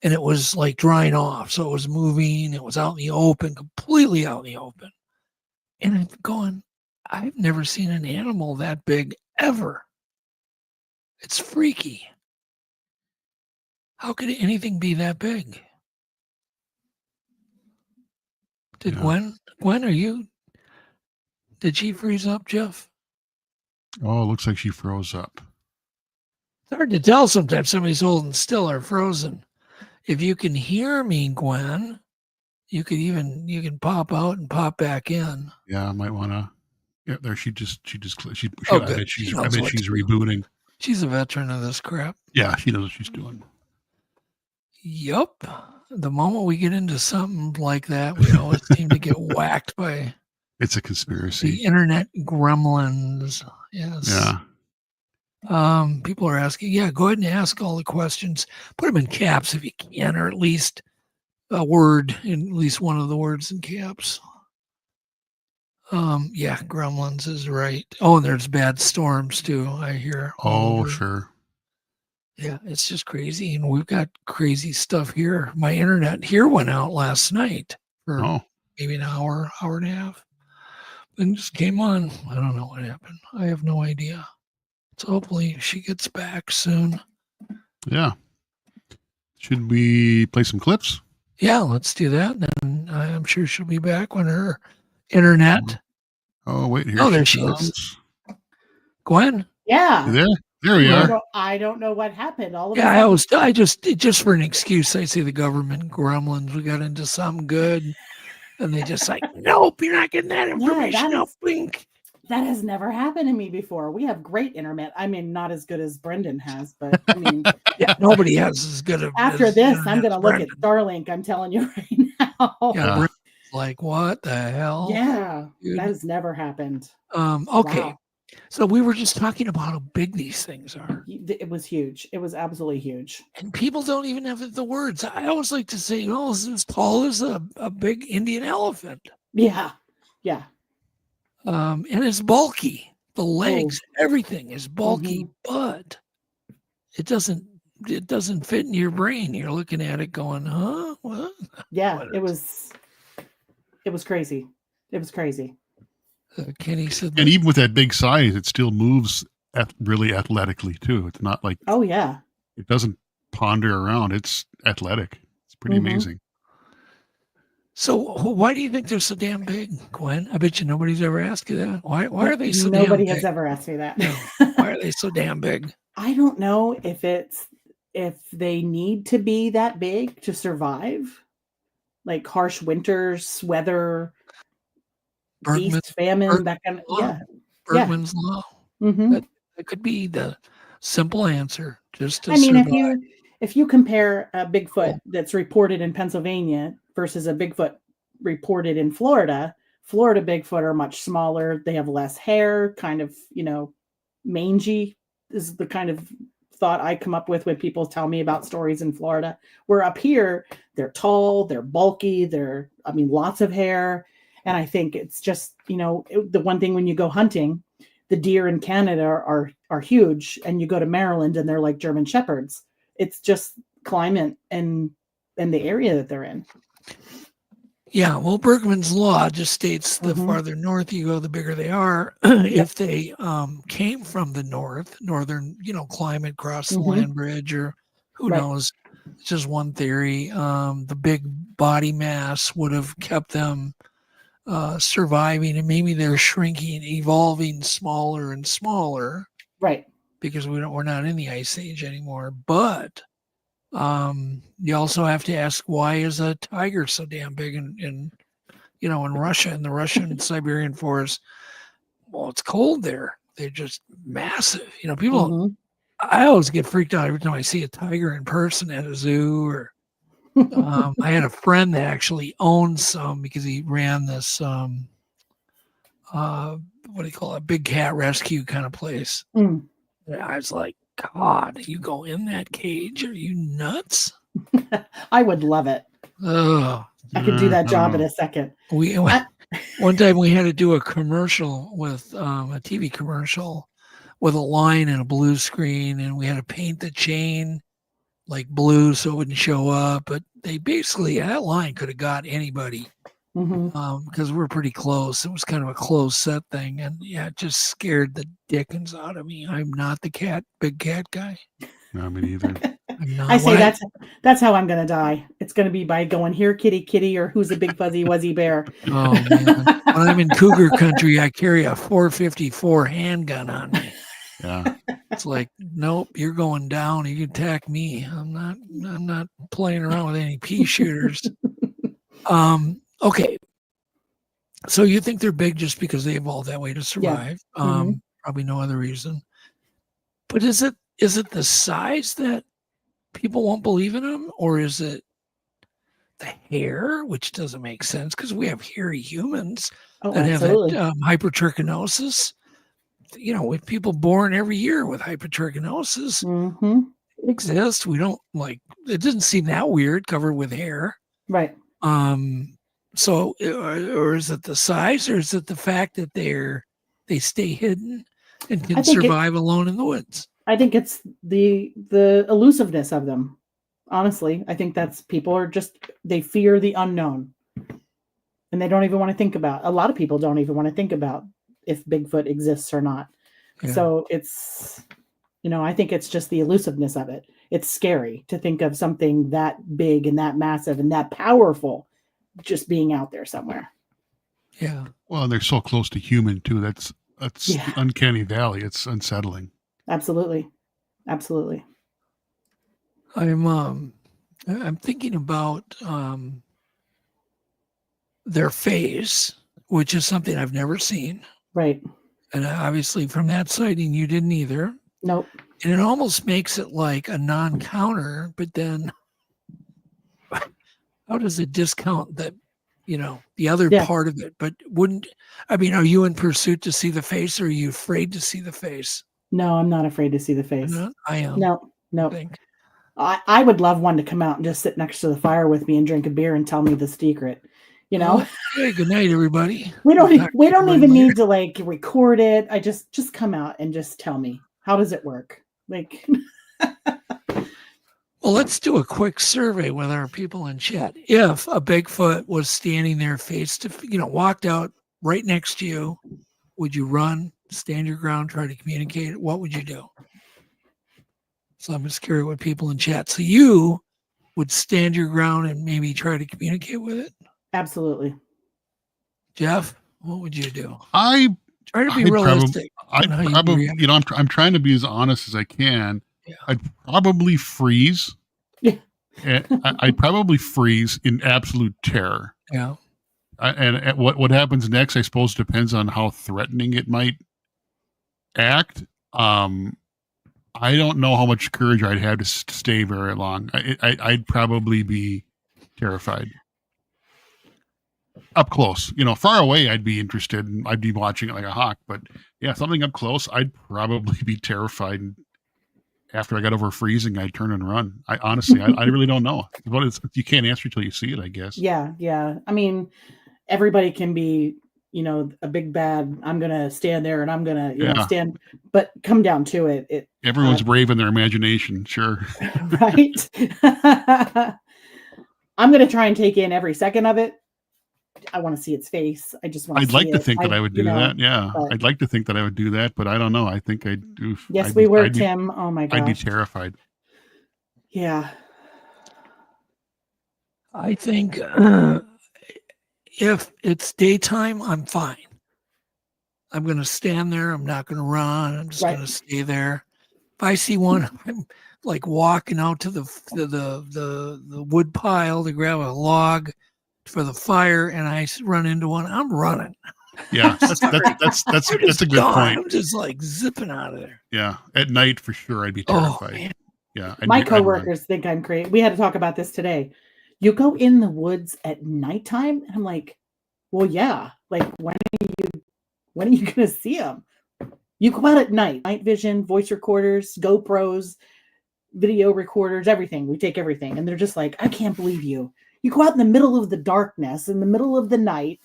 and it was like drying off. So it was moving. It was out in the open, completely out in the open. And I'm going, I've never seen an animal that big ever. It's freaky. How could anything be that big? Did Gwen, did she freeze up, Jeff? Oh, it looks like she froze up. It's hard to tell sometimes somebody's holding still or frozen. if you can hear me, Gwen, you can pop out and pop back in. Yeah, I might want to. Yeah, there. She Oh, I good. bet She she's knows what to do. rebooting. She's a veteran of this crap. Yeah, she knows what she's doing. Yup. The moment we get into something like that, we always seem to get whacked by It's a the conspiracy. internet gremlins. Yes. Yeah. People are asking, go ahead and ask all the questions. Put them in caps if you can, or at least a word, in at least one of the words in caps. Gremlins is right. Oh, and there's bad storms too, I hear. Oh, sure. Yeah, it's just crazy. And we've got crazy stuff here. My internet here went out last night for maybe an hour and a half. And just came on. I don't know what happened. I have no idea. So hopefully she gets back soon. Yeah. Should we play some clips? Yeah, let's do that. And I'm sure she'll be back when her internet. Oh, wait. Here there she is. Gwen? Yeah. You there? There we are. I don't know what happened. All of I just for an excuse, I say the government gremlins, we got into something good. And they just like, nope, you're not getting that information. Blink. That has never happened to me before. We have great internet. I mean, not as good as Brendan has, but I mean, nobody has as good of. After this, I'm going to look at Starlink. I'm telling you right now. Yeah, like what the hell? Yeah, dude. That has never happened. Okay. Wow. So we were just talking about how big these things are. It was huge. It was absolutely huge. And people don't even have the words. I always like to say, it's as tall as a big Indian elephant. Yeah. Yeah. And it's bulky. The legs, everything is bulky, but it doesn't fit in your brain. You're looking at it going, huh? What? Yeah, it was crazy. It was crazy. Kenny said, and even with that big size, it still moves really athletically too. It's not like, it doesn't ponder around. It's athletic. It's pretty amazing. So why do you think they're so damn big, Gwen? I bet you nobody's ever asked you that. Why are they so damn big? Nobody has ever asked me that. No. Why are they so damn big? I don't know if they need to be that big to survive, like harsh winters, weather, beast famine, that kind of Bergman's law. That could be the simple answer. Just to survive. If you compare a Bigfoot that's reported in Pennsylvania versus a Bigfoot reported in Florida Bigfoot are much smaller. They have less hair, kind of, mangy is the kind of thought I come up with when people tell me about stories in Florida. Where up here, they're tall, they're bulky, lots of hair. And I think it's just, the one thing when you go hunting, the deer in Canada are huge, and you go to Maryland and they're like German shepherds. It's just climate and the area that they're in. Yeah, well, Bergman's law just states the farther north you go, the bigger they are. If they came from the northern, climate, cross the land bridge, or who knows, it's just one theory. The big body mass would have kept them surviving, and maybe they're shrinking, evolving smaller and smaller. Right. Because we're not in the Ice Age anymore. But you also have to ask, why is a tiger so damn big in Russia, in the Russian Siberian forest? Well, it's cold there. They're just massive. People. I always get freaked out every time I see a tiger in person at a zoo. Or I had a friend that actually owned some because he ran this what do you call it? A big cat rescue kind of place. I was like, God, you go in that cage? Are you nuts? I would love it. Oh, I could do that job in a second. One time we had to do a commercial with a TV commercial with a line and a blue screen, and we had to paint the chain like blue so it wouldn't show up. But they basically, that line could have got anybody. Because we're pretty close. It was kind of a closed set thing, and it just scared the dickens out of me. I'm not the big cat guy. No, me neither. I say that's how I'm gonna die. It's gonna be by going, here, kitty, kitty, or who's a big fuzzy wuzzy bear. Oh man! When I'm in cougar country, I carry a .454 handgun on me. Yeah. It's like, nope, you're going down. You can attack me. I'm not playing around with any pea shooters. Okay. So you think they're big just because they evolved that way to survive? Probably no other reason. But is it the size that people won't believe in them, or is it the hair, which doesn't make sense because we have hairy humans that absolutely. have that hypertrichinosis? You know, with people born every year with hypertrichinosis, it exists. We don't it didn't seem that weird, covered with hair, right? So, or is it the size, or is it the fact that they stay hidden and can survive alone in the woods? I think it's the elusiveness of them. Honestly, I think that's people are they fear the unknown, and they don't even want to think about. A lot of people don't even want to think about if Bigfoot exists or not. Yeah. So it's, I think it's just the elusiveness of it. It's scary to think of something that big and that massive and that powerful just being out there somewhere. Yeah. Well, and they're so close to human too. That's the uncanny valley. It's unsettling. Absolutely. I'm thinking about their face, which is something I've never seen. Right. And obviously from that sighting, you didn't either. Nope. And it almost makes it like a non-counter, but then how does it discount that, the other part of it? But are you in pursuit to see the face, or are you afraid to see the face? No, I'm not afraid to see the face. I am. No. I would love one to come out and just sit next to the fire with me and drink a beer and tell me the secret. Hey, good night, everybody. We don't even need to record it. I just come out and just tell me, how does it work? Well, let's do a quick survey with our people in chat. If a Bigfoot was standing there face to, walked out right next to you, would you run, stand your ground, try to communicate? What would you do? So I'm just curious what people in chat. So you would stand your ground and maybe try to communicate with it? Absolutely. Jeff, what would you do? I try to be realistic. I'm trying to be as honest as I can. Yeah. I'd probably freeze. Yeah. I'd probably freeze in absolute terror. Yeah. And what happens next, I suppose, depends on how threatening it might act. I don't know how much courage I'd have to stay very long. I'd probably be terrified. Up close, far away, I'd be interested and I'd be watching it like a hawk. But yeah, something up close, I'd probably be terrified. And after I got over freezing, I'd turn and run. I honestly, I really don't know. You can't answer until you see it, I guess. Yeah. I mean, everybody can be, a big bad. I'm gonna stand there and I'm gonna, stand. But come down to it. Everyone's brave in their imagination, sure. Right. I'm gonna try and take in every second of it. I want to see its face. I just want. I'd like to think that I would do that. Yeah, I'd like to think that I would do that, but I don't know. I think I'd do. Yes, we were, Tim. Oh my gosh. I'd be terrified. Yeah. I think if it's daytime, I'm fine. I'm going to stand there. I'm not going to run. I'm just going to stay there. If I see one, I'm like walking out to the wood pile to grab a log for the fire, and I run into one. I'm running. Yeah, that's a good point. I'm just like zipping out of there. Yeah, at night for sure, I'd be terrified. Yeah, my coworkers think I'm crazy. We had to talk about this today. You go in the woods at nighttime, and I'm like, well, yeah. Like, when are you gonna see them? You go out at night vision, voice recorders, GoPros, video recorders, everything. We take everything, and they're just like, I can't believe you. You go out in the middle of the darkness, in the middle of the night,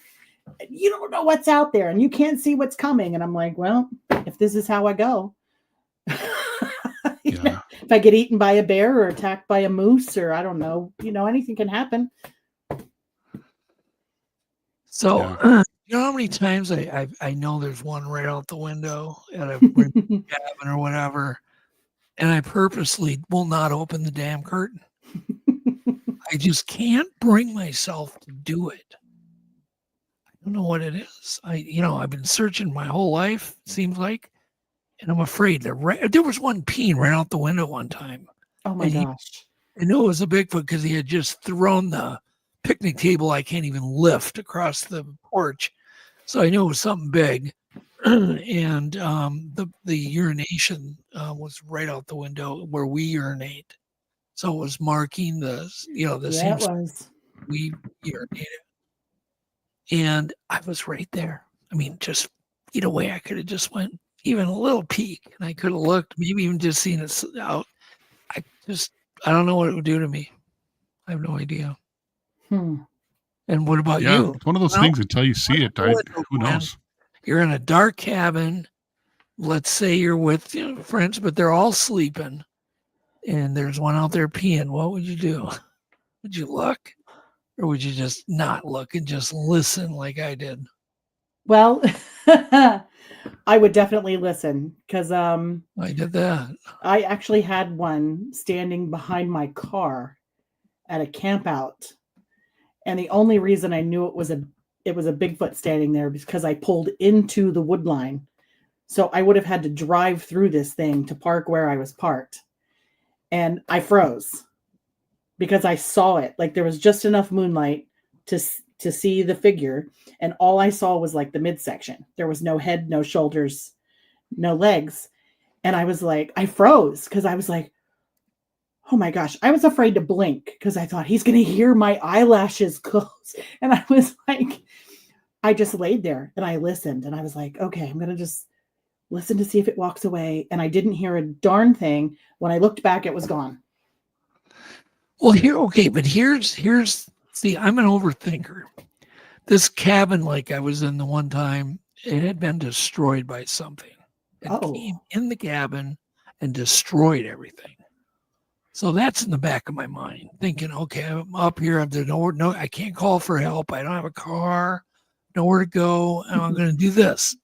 and you don't know what's out there, and you can't see what's coming. And I'm like, well, if this is how I go, if I get eaten by a bear or attacked by a moose, or I don't know, anything can happen. So, you know how many times I know there's one right out the window at a cabin or whatever, and I purposely will not open the damn curtain. I just can't bring myself to do it. I don't know what it is. I've been searching my whole life, it seems like, and I'm afraid there was one peeing right out the window one time. Oh my gosh. I knew it was a Bigfoot because he had just thrown the picnic table I can't even lift across the porch. So I knew it was something big. And the urination was right out the window where we urinate. So it was marking the same spot we urinated. And I was right there. I mean, just either way, I could have just went even a little peek and I could have looked, maybe even just seen it out. I don't know what it would do to me. I have no idea. Hmm. And what about you? It's one of those things until you see it, who knows? You're in a dark cabin. Let's say you're with friends, but they're all sleeping. And there's one out there peeing. What would you do? Would you look? Or would you just not look and just listen like I did? Well, I would definitely listen because I did that. I actually had one standing behind my car at a camp out. And the only reason I knew it was a Bigfoot standing there because I pulled into the wood line. So I would have had to drive through this thing to park where I was parked. And I froze because I saw it. Like there was just enough moonlight to see the figure. And all I saw was like the midsection. There was no head, no shoulders, no legs. And I was like, I froze because I was like, oh my gosh. I was afraid to blink because I thought he's going to hear my eyelashes close. And I was like, I just laid there and I listened and I was like, okay, I'm going to just listen to see if it walks away. And I didn't hear a darn thing. When I looked back, it was gone. Well, here's see, I'm an overthinker. This cabin, like I was in the one time, it had been destroyed by something. It came in the cabin and destroyed everything. So that's in the back of my mind, thinking, okay, I'm up here. There's no, I can't call for help. I don't have a car, nowhere to go. And I'm going to do this.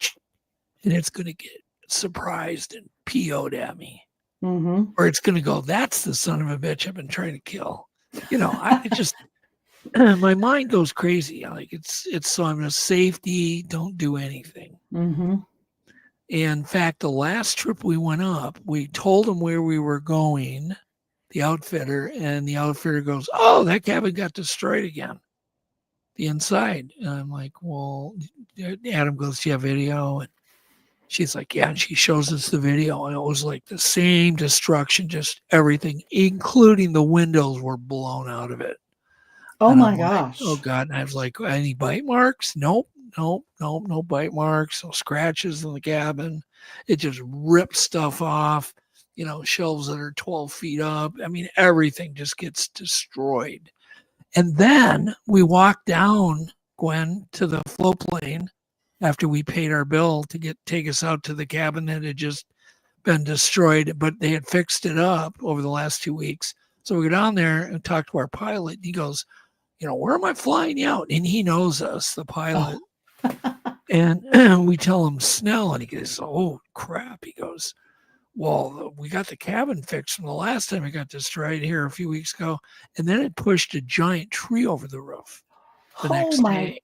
And it's going to get surprised and PO'd at me. Mm-hmm. Or it's going to go, that's the son of a bitch I've been trying to kill. I just, my mind goes crazy. Like it's so I'm a safety, don't do anything. Mm-hmm. In fact, the last trip we went up, we told them where we were going, the outfitter, and the outfitter goes, oh, that cabin got destroyed again, the inside. And I'm like, well, Adam goes, do you have video? And she's like, yeah. And she shows us the video, and it was like the same destruction, just everything, including the windows were blown out of it. Oh and my I'm gosh. Like, oh God. And I was like, any bite marks? Nope, no bite marks, no scratches in the cabin. It just ripped stuff off, shelves that are 12 feet up. I mean, everything just gets destroyed. And then we walked down, Gwen, to the float plane after we paid our bill to take us out to the cabin that had just been destroyed, but they had fixed it up over the last 2 weeks. So we go down there and talk to our pilot. And he goes, where am I flying you out? And he knows us, the pilot. And we tell him Snell, and he goes, oh, crap. He goes, well, we got the cabin fixed from the last time it got destroyed here a few weeks ago. And then it pushed a giant tree over the roof the next day.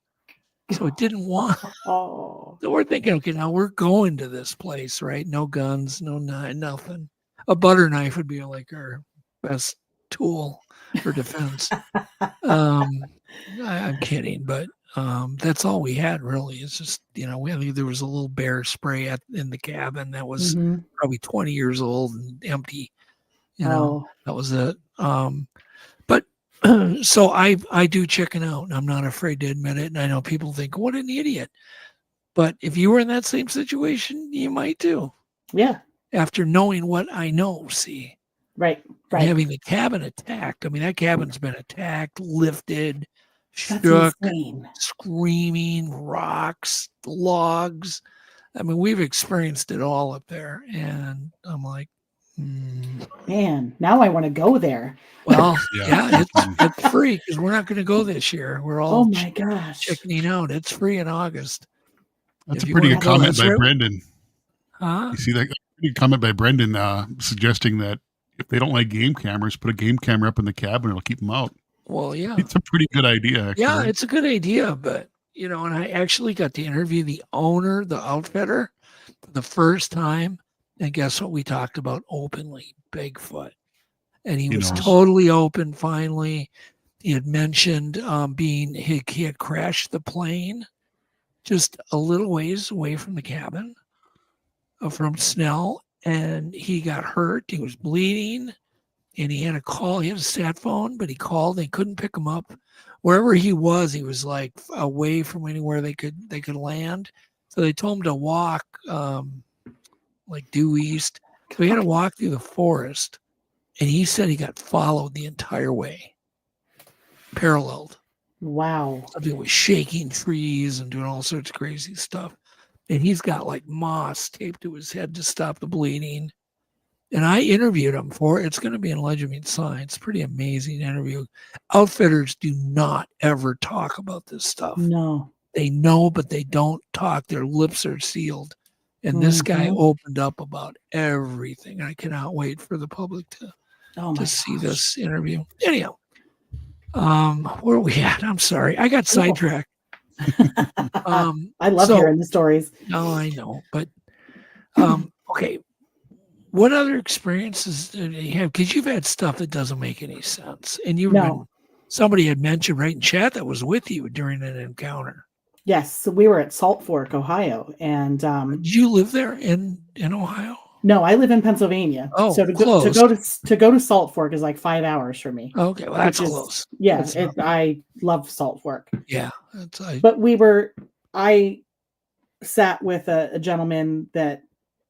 So it didn't want. So we're thinking, okay, now we're going to this place, right? No guns, no nothing. A butter knife would be like our best tool for defense. I'm kidding, but that's all we had really. It's just, there was a little bear spray in the cabin that was probably 20 years old and empty. That was it. But so I do chicken out, and I'm not afraid to admit it. And I know people think, what an idiot. But if you were in that same situation, you might too. Yeah. After knowing what I know, see. Right. Having the cabin attacked. I mean, that cabin's been attacked, lifted, shook, screaming, rocks, logs. I mean, we've experienced it all up there. And I'm like, man, now I want to go there. Well, yeah, it's free because we're not going to go this year. We're all chickening out. It's free in August. That's a pretty good comment by Brendan. You see that comment by Brendan suggesting that if they don't like game cameras, put a game camera up in the cabin. It'll keep them out. Well, yeah. It's a pretty good idea, actually. Yeah, it's a good idea. But, and I actually got to interview the owner, the outfitter, for the first time. And guess what we talked about openly? Bigfoot. And he He was knows. totally open finally. He had mentioned he had crashed the plane just a little ways away from the cabin from Snell, and he got hurt. He was bleeding, and he had a call. He had a sat phone, but he called. They couldn't pick him up. Wherever he was like away from anywhere they could land. So they told him to walk like due east. So he had to walk through the forest, and he said he got followed the entire way, paralleled. Wow. Something was shaking trees and doing all sorts of crazy stuff. And he's got like moss taped to his head to stop the bleeding. And I interviewed him for it's going to be in Legend Meets Science. Pretty amazing interview. Outfitters do not ever talk about this stuff. No. They know, but they don't talk. Their lips are sealed. And this guy opened up about everything. I cannot wait for the public to see this interview. Anyhow, where are we at? I'm sorry. I got sidetracked. I love hearing the stories. No, I know. But okay. What other experiences did you have? Because you've had stuff that doesn't make any sense. And somebody had mentioned right in chat that was with you during an encounter. Yes. So we were at Salt Fork, Ohio. And did you live there in Ohio? No, I live in Pennsylvania. Oh, so to go to Salt Fork is like 5 hours for me. Okay, well, that's close. Yeah, I love Salt Fork. Yeah. But I sat with a gentleman that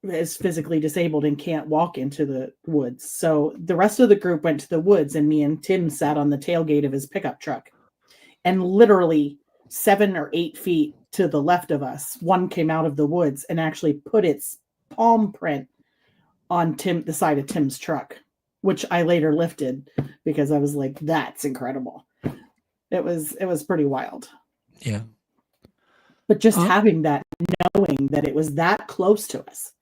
is physically disabled and can't walk into the woods. So the rest of the group went to the woods, and me and Tim sat on the tailgate of his pickup truck. And literally 7 or 8 feet to the left of us, one came out of the woods and actually put its palm print on the side of Tim's truck, which I later lifted because I was like, that's incredible. It was pretty wild. Yeah. But just having that, knowing that it was that close to us,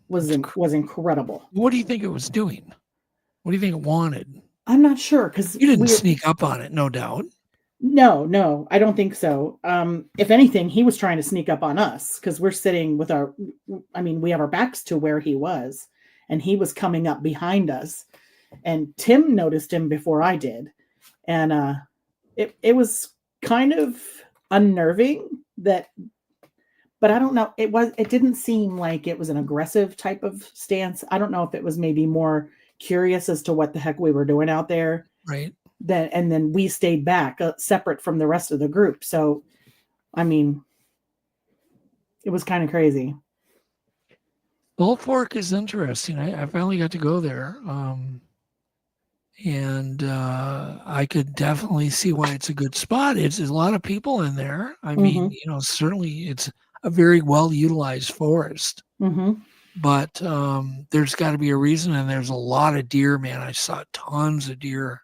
was incredible. What do you think it was doing? What do you think it wanted? I'm not sure, because you didn't sneak up on it, no doubt. No, I don't think so. If anything, he was trying to sneak up on us because we're sitting with we have our backs to where he was, and he was coming up behind us. And Tim noticed him before I did, and it was kind of unnerving but I don't know. It didn't seem like it was an aggressive type of stance. I don't know if it was maybe more curious as to what the heck we were doing out there. Right. And then we stayed back separate from the rest of the group. So, I mean, it was kind of crazy. Salt Fork is interesting. I finally got to go there. And I could definitely see why it's a good spot. There's a lot of people in there. I mean, certainly it's a very well utilized forest. But there's got to be a reason, and there's a lot of deer, man. I saw tons of deer.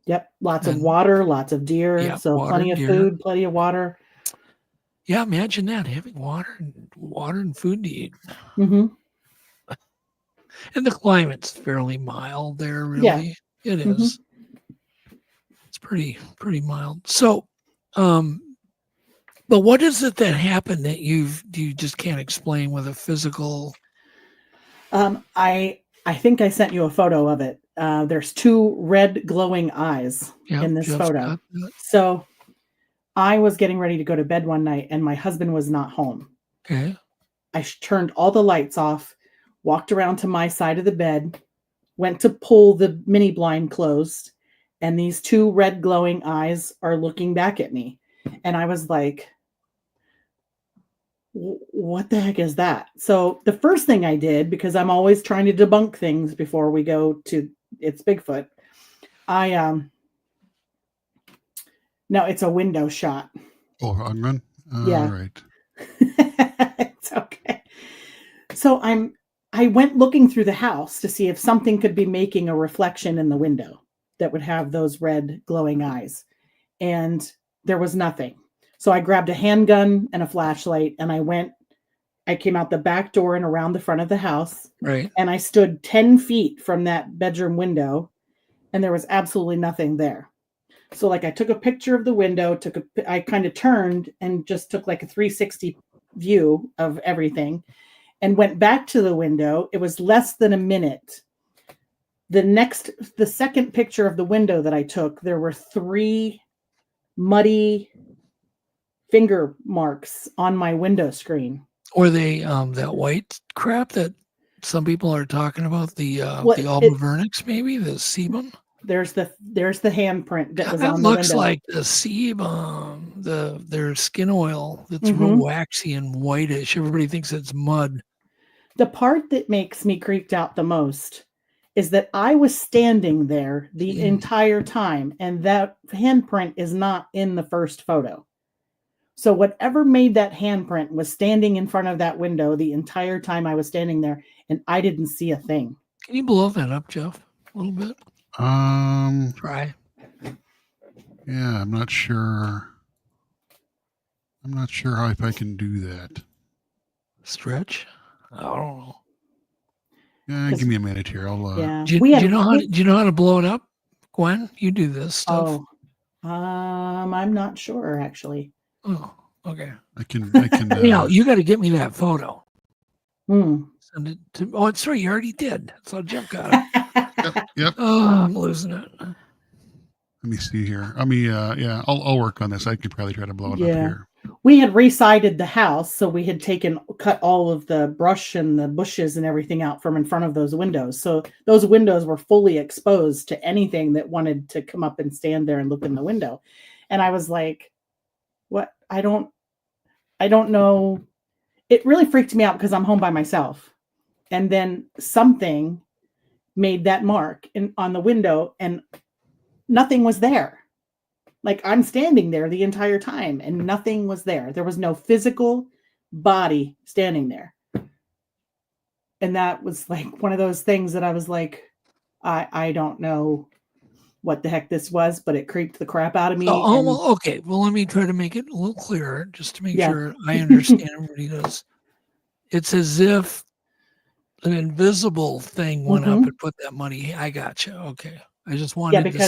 Yep, lots of water, lots of deer. Yeah, so plenty of food, plenty of water. Yeah, imagine that, having water and food to eat. And the climate's fairly mild there, really. Yeah. It is. It's pretty mild. So, but what is it that happened that you just can't explain with a physical? I think I sent you a photo of it. There's 2 red glowing eyes in this photo. So I was getting ready to go to bed one night, and my husband was not home. Okay. I turned all the lights off, walked around to my side of the bed, went to pull the mini blind closed, and these 2 red glowing eyes are looking back at me. And I was like, what the heck is that? So the first thing I did, because I'm always trying to debunk things before we go to it's Bigfoot, no, it's a window shot. Oh, on run? Yeah. All right. It's okay. So I went looking through the house to see if something could be making a reflection in the window that would have those red glowing eyes. And there was nothing. So I grabbed a handgun and a flashlight, and I came out the back door and around the front of the house. Right. And I stood 10 feet from that bedroom window, and there was absolutely nothing there. So I took a picture of the window, I kind of turned and just took like a 360 view of everything. and went back to the window. It was less than a minute. The second picture of the window that I took, there were 3 muddy finger marks on my window screen. Or they that white crap that some people are talking about, the Alba Vernix, maybe the sebum. There's the handprint that was that on the looks window. like the sebum, their skin oil that's real waxy and whitish. Everybody thinks it's mud. The part that makes me creeped out the most is that I was standing there the entire time, and that handprint is not in the first photo. So whatever made that handprint was standing in front of that window the entire time I was standing there, and I didn't see a thing. Can you blow that up, Jeff, a little bit? Try. Yeah, I'm not sure how if I can do that. Stretch? I don't know. Yeah, give me a minute here. I'll. Do you know how to blow it up, Gwen? You do this stuff. Oh, I'm not sure actually. Oh, okay. I can. You got to get me that photo. Send it to. Oh, it's right. You already did. So Jeff got it. Yep. Oh, I'm losing it. Let me see here. I'll work on this. I could probably try to blow it up here. We had resided the house, so we had cut all of the brush and the bushes and everything out from in front of those windows. So those windows were fully exposed to anything that wanted to come up and stand there and look in the window. And I was like, what? I don't know. It really freaked me out because I'm home by myself. And then something made that mark on the window and nothing was there. Like I'm standing there the entire time and nothing was there. There was no physical body standing there. And that was like one of those things that I was like, I don't know what the heck this was, but it creeped the crap out of me. Okay. Well, let me try to make it a little clearer just to make sure I understand what he does. It's as if an invisible thing went up and put that money. I got you. Okay. I just wanted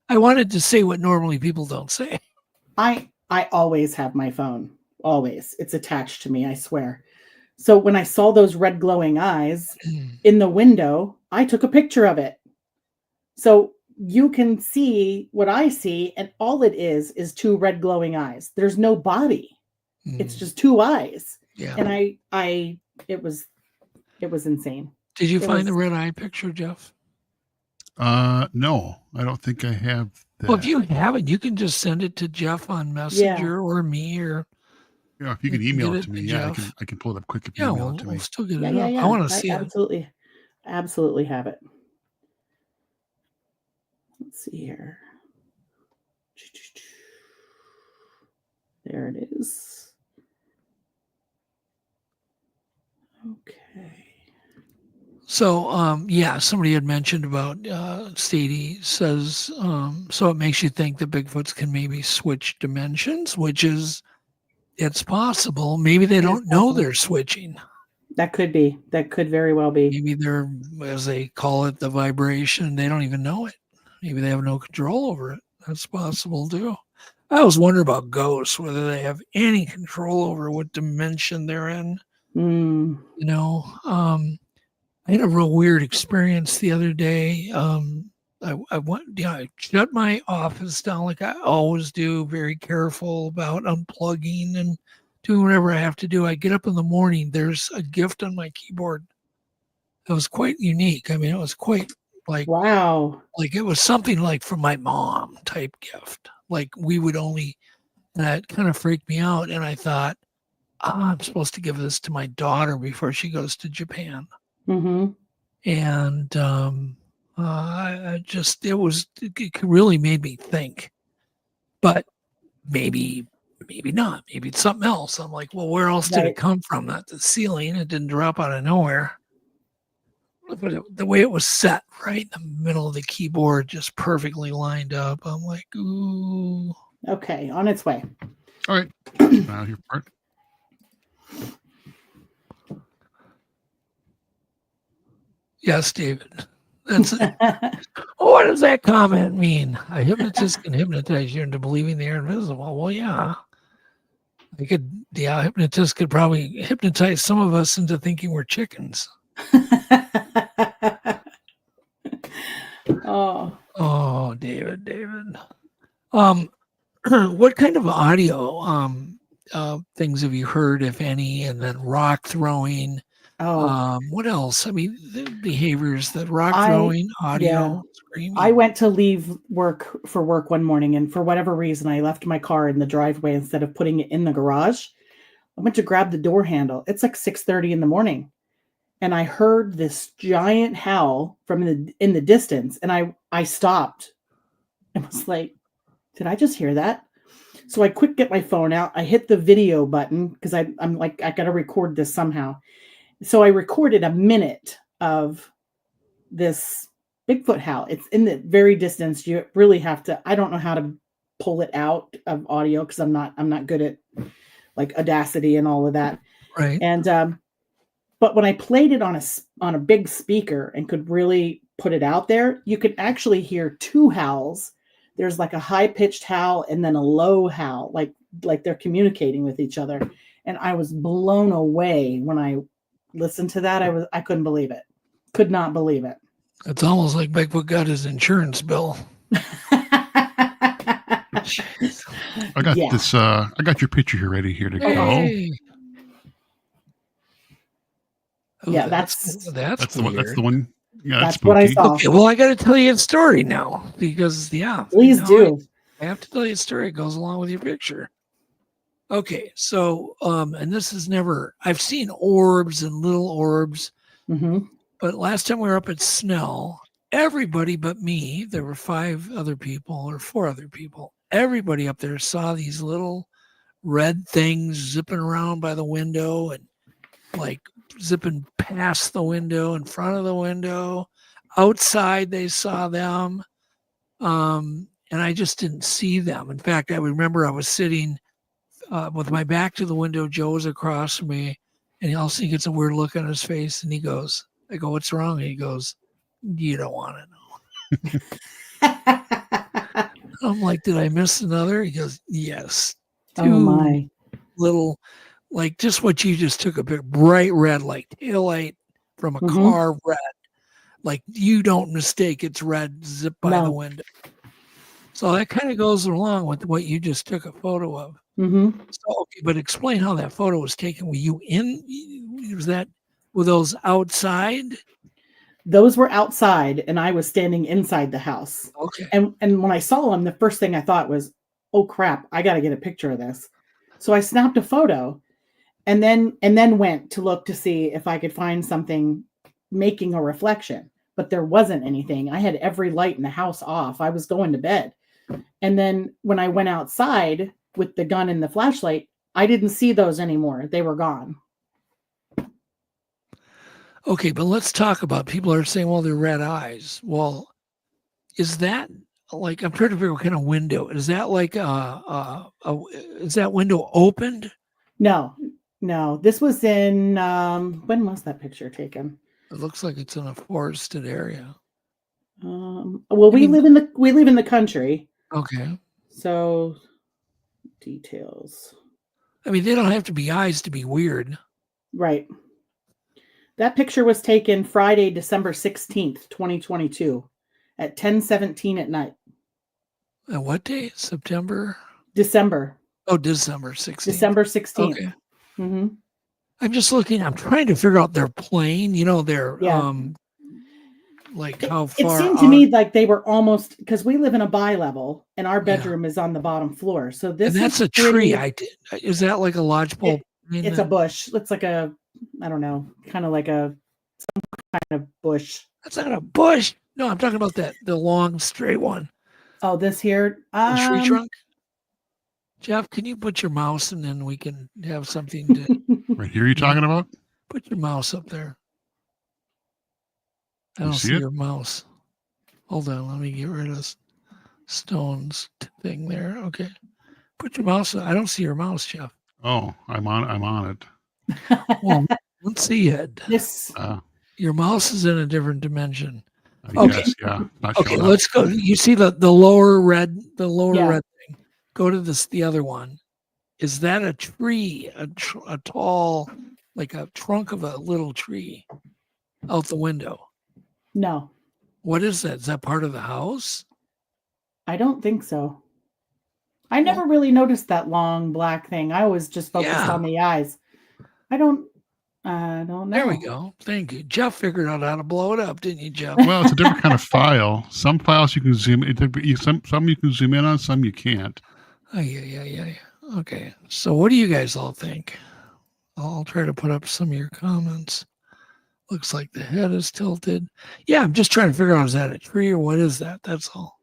I wanted to say what normally people don't say. I always have my phone. Always. It's attached to me, I swear. So when I saw those red glowing eyes in the window, I took a picture of it. So you can see what I see, and all it is 2 red glowing eyes. There's no body. It's just 2 eyes. Yeah. And it was insane. Did you find the red eye picture, Jeff? No, I don't think I have that. Well, if you have it, you can just send it to Jeff on Messenger or me, or if you can email it to me, I can pull it up quick if you email it to me. We'll still get it up. I want to see it. Absolutely have it. Let's see here. There it is. Okay. So, somebody had mentioned about Stady says, so it makes you think that Bigfoots can maybe switch dimensions, which is, it's possible. Maybe they don't know they're switching. That could be. That could very well be. Maybe they're, as they call it, the vibration. They don't even know it. Maybe they have no control over it. That's possible too. I always wonder about ghosts, whether they have any control over what dimension they're in. You know, I had a real weird experience the other day. I shut my office down like I always do, very careful about unplugging and doing whatever I have to do. I get up in the morning, there's a gift on my keyboard that was quite unique. I mean, it was quite like, wow, like it was something like from my mom type gift. Like we would only, and that kind of freaked me out. And I thought, I'm supposed to give this to my daughter before she goes to Japan. And it really made me think, but maybe not. Maybe it's something else. I'm like, well, where else did it come from? Not the ceiling. It didn't drop out of nowhere. But the way it was set right in the middle of the keyboard, just perfectly lined up. I'm like, ooh. Okay, on its way. All right. Now your part. Yes, David. That's it. What does that comment mean? A hypnotist can hypnotize you into believing they are invisible. Well, yeah. Hypnotist could probably hypnotize some of us into thinking we're chickens. Oh, David. What kind of audio things have you heard, if any? And then rock throwing. What else? I mean, the behaviors that rock throwing, audio, screaming. I went to leave work one morning, and for whatever reason, I left my car in the driveway instead of putting it in the garage. I went to grab the door handle. It's like 6:30 in the morning, and I heard this giant howl from in the distance, and I stopped and was like, "Did I just hear that?" So I quick get my phone out. I hit the video button because I'm like, I got to record this somehow. So I recorded a minute of this Bigfoot howl. It's in the very distance. You really have to, I don't know how to pull it out of audio because I'm not good at like Audacity and all of that. Right. And but when I played it on a big speaker and could really put it out there, you could actually hear two howls. There's like a high-pitched howl and then a low howl, like they're communicating with each other. And I was blown away when I listened to that. I couldn't believe it. Could not believe it. It's almost like Bigfoot got his insurance bill. I got this. I got your picture here ready here to go. Oh, yeah, that's the one. That's the one. Yeah, that's what I saw. Okay, well, I got to tell you a story now because please do. I have to tell you a story. It goes along with your picture. Okay, so and this is never. I've seen orbs and little orbs, but last time we were up at Snell, everybody but me. There were 5 other people or 4 other people. Everybody up there saw these little red things zipping around by the window and like zipping past the window, in front of the window. Outside, they saw them. And I just didn't see them. In fact, I remember I was sitting with my back to the window. Joe was across from me, and he gets a weird look on his face, and he goes, I go, "What's wrong?" And he goes, "You don't want to know." I'm like, "Did I miss another?" He goes, "Yes." 2 my little, like just what you just took a bit, bright red, like taillight from a car, red. Like you don't mistake, it's red, zip by the window. So that kind of goes along with what you just took a photo of. So, okay, but explain how that photo was taken. Were you were those outside? Those were outside, and I was standing inside the house. Okay. And when I saw them, the first thing I thought was, "Oh crap, I got to get a picture of this." So I snapped a photo, and then went to look to see if I could find something making a reflection. But there wasn't anything. I had every light in the house off. I was going to bed. And then when I went outside with the gun and the flashlight, I didn't see those anymore. They were gone. Okay, but let's talk about, people are saying, well, they're red eyes. Well, is that like, I'm trying to figure what kind of window. Is that like is that window opened? No. This was in when was that picture taken? It looks like it's in a forested area. Well, we live in the country. Okay. So details. I mean, they don't have to be eyes to be weird. Right. That picture was taken Friday, December 16th, 2022 at 10:17 at night. And what day? September? December. Oh, December 16th. December 16th. Okay. I'm just looking. I'm trying to figure out their plane. Their like how far. It seemed to me like they were almost, because we live in a bi-level and our bedroom is on the bottom floor. So this and that's a tree. Is that like a lodgepole? It's a bush. It's like a, I don't know, kind of like some kind of bush. That's not a bush. No, I'm talking about the long straight one. Oh, this here. The tree trunk. Jeff, can you put your mouse and then we can have something to... Right here you're talking about? Put your mouse up there. I don't see your mouse. Hold on, let me get rid of Stone's thing there. Okay. Put your mouse. I don't see your mouse, Jeff. Oh, I'm on it. Well, let's see it. Your mouse is in a different dimension. Okay. Guess, yeah. Okay, let's go. You see the lower red, red thing. Go to the other one. Is that a tree, a tall, like a trunk of a little tree out the window? No, What is that? Is that part of the house? I don't think so. I never really noticed that long black thing. I was just focused on the eyes. I don't know. There we go. Thank you. Jeff figured out how to blow it up, didn't you, Jeff? Well, it's a different kind of file. Some files you can zoom in. Some you can zoom in on, some you can't. Oh, yeah. Okay. So what do you guys all think? I'll try to put up some of your comments. Looks like the head is tilted. Yeah, I'm just trying to figure out, is that a tree or what is that? That's all.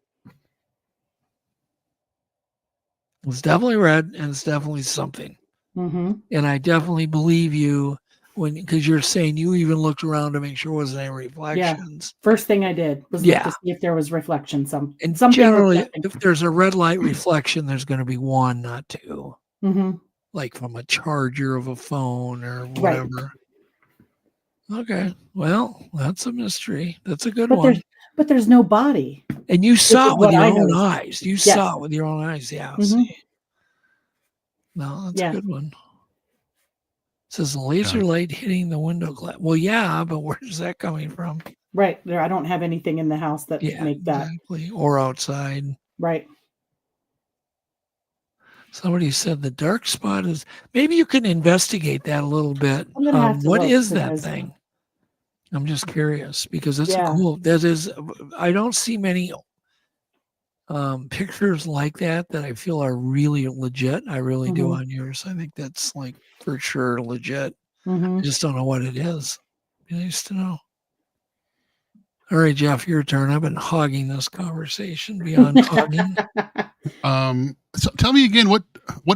It's definitely red and it's definitely something. Mm-hmm. And I definitely believe you because you're saying you even looked around to make sure there wasn't any reflections. Yeah. First thing I did was look to see if there was reflection. And generally, if there's a red light reflection, there's going to be one, not two. Mm-hmm. Like from a charger of a phone or whatever. Right. Okay. Well, that's a mystery. That's a good one. But there's no body. And you saw it with your own eyes. You saw it with your own eyes. Yeah. Mm-hmm. See. No, that's a good one. It says laser light hitting the window glass. Well, yeah, but where's that coming from? Right. There, I don't have anything in the house that make that. Exactly. Or outside. Right. Somebody said the dark spot is, maybe you can investigate that a little bit. What is that thing? I'm just curious because it's cool. That is, I don't see many pictures like that I feel are really legit. I really do on yours. I think that's like for sure legit. I just don't know what it is. Be nice to know. All right, Jeff, your turn. I've been hogging this conversation beyond hogging. So tell me again what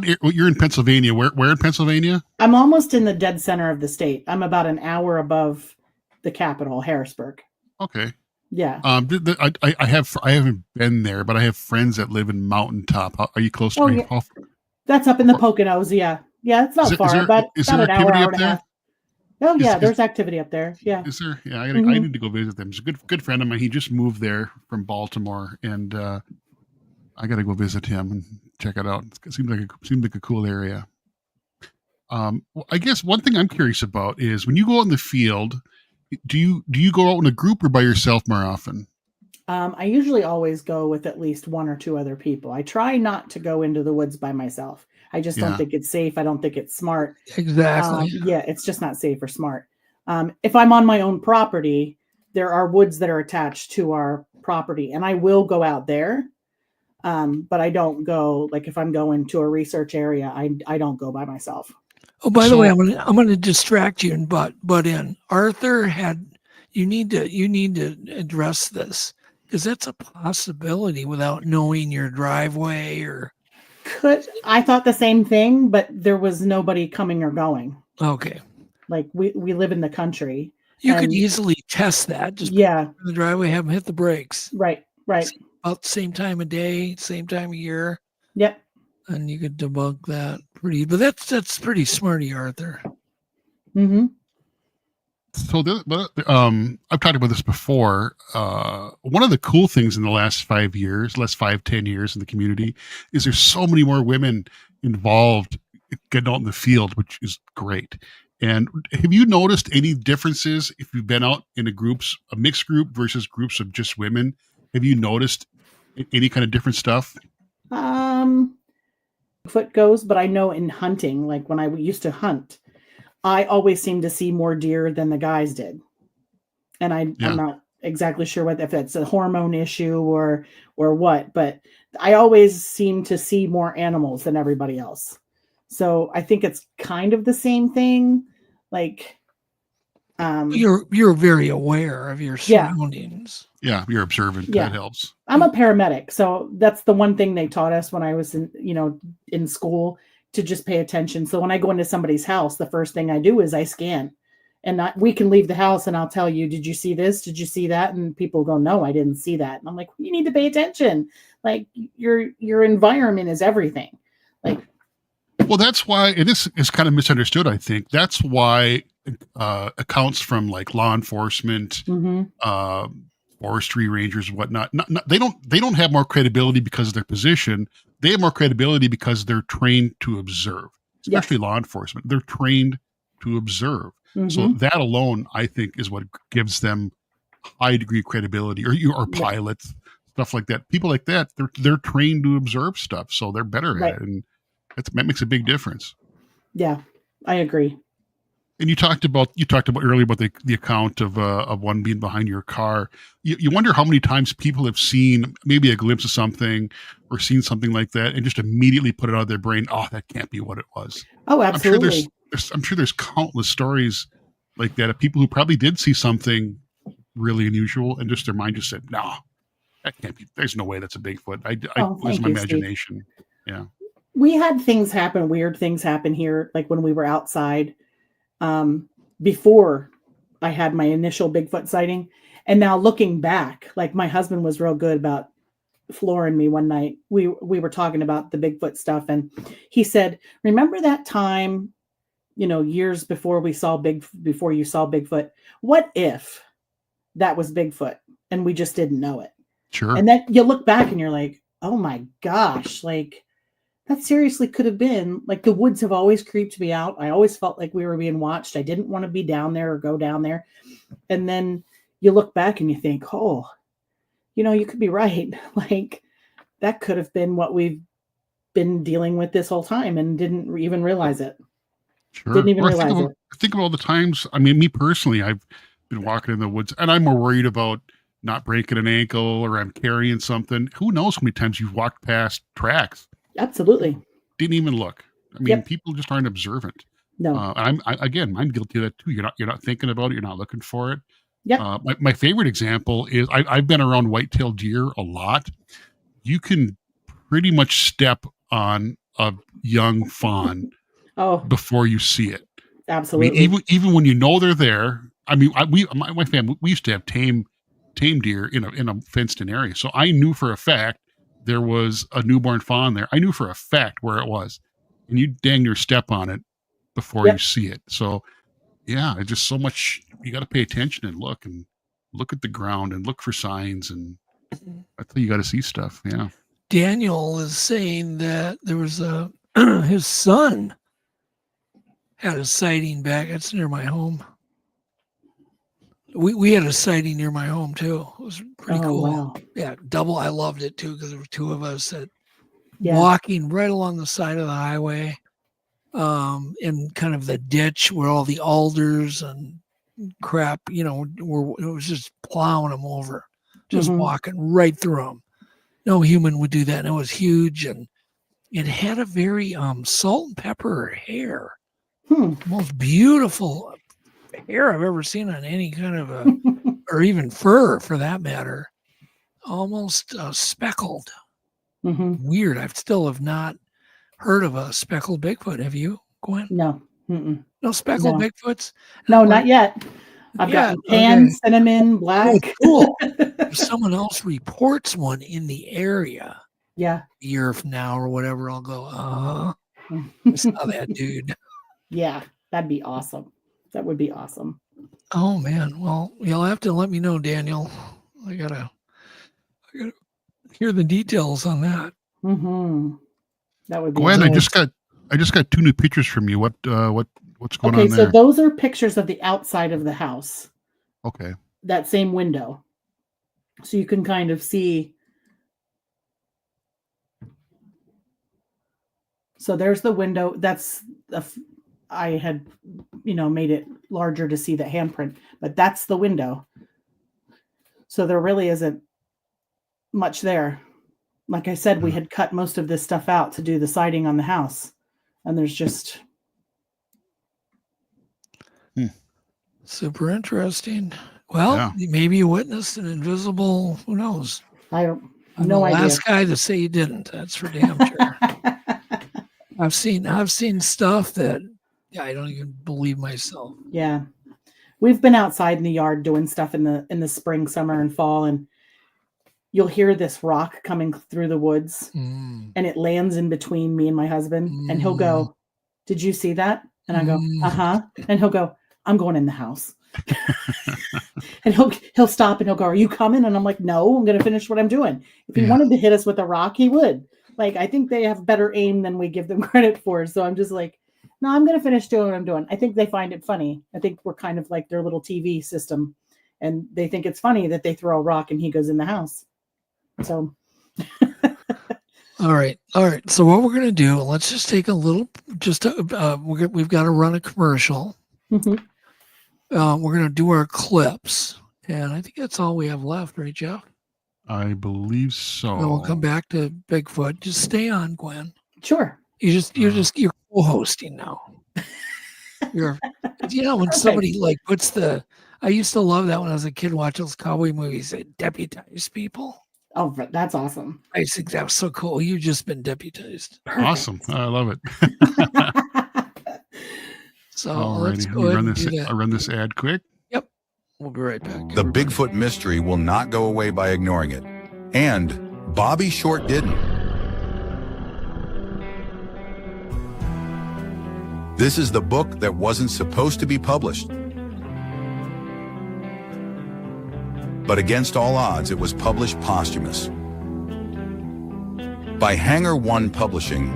you're in Pennsylvania. Where in Pennsylvania? I'm almost in the dead center of the state. I'm about an hour above the capital, Harrisburg. Okay. Yeah. I haven't been there, but I have friends that live in Mountaintop. Are you close to me? That's up in the Poconos. Yeah. Yeah, it's not far, but about an hour and a half. Oh yeah, there's activity up there. Yeah. Is there? Yeah, I need to go visit them. It's a good friend of mine. He just moved there from Baltimore, and I got to go visit him and check it out. It seems like a cool area. I guess one thing I'm curious about is when you go out in the field, do you go out in a group or by yourself more often? I usually always go with at least one or two other people. I try not to go into the woods by myself. I just don't think it's safe. I don't think it's smart. Exactly. It's just not safe or smart. If I'm on my own property, there are woods that are attached to our property, and I will go out there. But I don't go, like if I'm going to a research area, I don't go by myself. Oh, by the way, I'm gonna distract you and butt in. Arthur you need to address this because that's a possibility without knowing your driveway or. I thought the same thing, but there was nobody coming or going. Okay. Like we live in the country. You could easily test that. Just put in the driveway, have them hit the brakes. Right. About the same time of day, same time of year. Yep. And you could debunk that but that's pretty smarty, Arthur. Mm-hmm. So I've talked about this before. One of the cool things in the last 10 years in the community is there's so many more women involved getting out in the field, which is great. And have you noticed any differences if you've been out in a mixed group versus groups of just women? Have you noticed any kind of different stuff? Foot goes, but I know in hunting, like when I used to hunt, I always seemed to see more deer than the guys did. And I'm not exactly sure if it's a hormone issue or what, but I always seem to see more animals than everybody else. So I think it's kind of the same thing. Like, you're very aware of your surroundings. Yeah, you're observant. Yeah. That helps. I'm a paramedic, so that's the one thing they taught us when I was in school, to just pay attention. So when I go into somebody's house, the first thing I do is I scan, and we can leave the house and I'll tell you, did you see this? Did you see that? And people go, no, I didn't see that. And I'm like, you need to pay attention. Like your environment is everything. Like, well, that's why it is kind of misunderstood. I think that's why accounts from like law enforcement, forestry rangers and whatnot. They don't have more credibility because of their position. They have more credibility because they're trained to observe, especially law enforcement. They're trained to observe. So that alone, I think, is what gives them high degree of credibility, or pilots, stuff like that. People like that, they're trained to observe stuff, so they're better at it, and that makes a big difference. Yeah, I agree. And you talked about earlier about the account of one being behind your car. You wonder how many times people have seen maybe a glimpse of something or seen something like that and just immediately put it out of their brain. Oh, that can't be what it was. Oh, absolutely. I'm sure there's countless stories like that of people who probably did see something really unusual and just their mind just said, "No, that can't be. There's no way that's a Bigfoot." It was my imagination. Steve. Yeah. We had weird things happen here, like when we were outside. Before I had my initial Bigfoot sighting, and now looking back, like my husband was real good about flooring me one night. We were talking about the Bigfoot stuff, and he said, "Remember that time, years before you saw Bigfoot? What if that was Bigfoot and we just didn't know it?" Sure. And then you look back and you're like, "Oh my gosh, like." That seriously could have been, like, the woods have always creeped me out. I always felt like we were being watched. I didn't want to be down there or go down there. And then you look back and you think, oh, you could be right. Like, that could have been what we've been dealing with this whole time and didn't even realize it. Sure. Didn't even realize it. I think of all the times, I mean, me personally, I've been walking in the woods and I'm more worried about not breaking an ankle or I'm carrying something. Who knows how many times you've walked past tracks? Absolutely. Didn't even look. I mean, people just aren't observant. No. I'm guilty of that too. You're not thinking about it. You're not looking for it. Yeah. My favorite example is I've been around white-tailed deer a lot. You can pretty much step on a young fawn before you see it. Absolutely. I mean, even when you know they're there. I mean, my family, we used to have tame deer in a fenced-in area, so I knew for a fact there was a newborn fawn there. I knew for a fact where it was, and you dang near step on it before you see it. So, yeah, it's just so much. You got to pay attention and look at the ground and look for signs, and that's how you got to see stuff. Yeah. Daniel is saying that there was his son had a sighting back. It's near my home. We had a sighting near my home too. It was pretty cool. Wow. Yeah, double. I loved it too because there were two of us that walking right along the side of the highway, in kind of the ditch where all the alders and crap, it was just plowing them over, just walking right through them. No human would do that. And it was huge, and it had a very salt and pepper hair, most beautiful hair I've ever seen on any kind of or even fur for that matter, almost speckled. Weird. I still have not heard of a speckled Bigfoot. Have you, Gwen? No. No speckled Bigfoots? No, not yet. I've got tan, cinnamon, black. Oh, cool. If someone else reports one in the area, a year from now or whatever, I'll go, I saw that dude. Yeah, that'd be awesome. That would be awesome. Oh man. Well, you'll have to let me know, Daniel. I gotta hear the details on that. That would be Gwen, nice. I just got 2 new pictures from you. What's going on there? Okay, so those are pictures of the outside of the house. Okay. That same window. So you can kind of see. So there's the window. I had, made it larger to see the handprint, but that's the window. So there really isn't much there. Like I said, we had cut most of this stuff out to do the siding on the house, and there's just super interesting. Well, maybe you witnessed an invisible. Who knows? I'm the last guy to say you didn't. That's for damn sure. I've seen stuff that. Yeah, I don't even believe myself. Yeah. We've been outside in the yard doing stuff in the spring, summer, and fall, and you'll hear this rock coming through the woods, and it lands in between me and my husband, and he'll go, "Did you see that?" And I go, "Uh-huh." And he'll go, "I'm going in the house." And he'll stop and he'll go, "Are you coming?" And I'm like, "No, I'm going to finish what I'm doing." If he wanted to hit us with a rock, he would. Like, I think they have better aim than we give them credit for. So I'm just like, no, I'm going to finish doing what I'm doing. I think they find it funny. I think we're kind of like their little TV system, and they think it's funny that they throw a rock and he goes in the house. So. All right. So what we're going to do, let's just take a little, we've got to run a commercial. Mm-hmm. We're going to do our clips. And I think that's all we have left, right, Jeff? I believe so. And we'll come back to Bigfoot. Just stay on, Gwen. Sure. You're co-hosting now. When somebody like puts I used to love that when I was a kid, watch those cowboy movies, they deputize people. Oh, that's awesome. I think that was so cool. You've just been deputized. Perfect. Awesome. I love it. So let's go ahead and do that. I'll run this ad quick. Yep. We'll be right back. The Bigfoot mystery will not go away by ignoring it. And Bobby Short didn't. This is the book that wasn't supposed to be published. But against all odds, it was published posthumous. By Hangar One Publishing,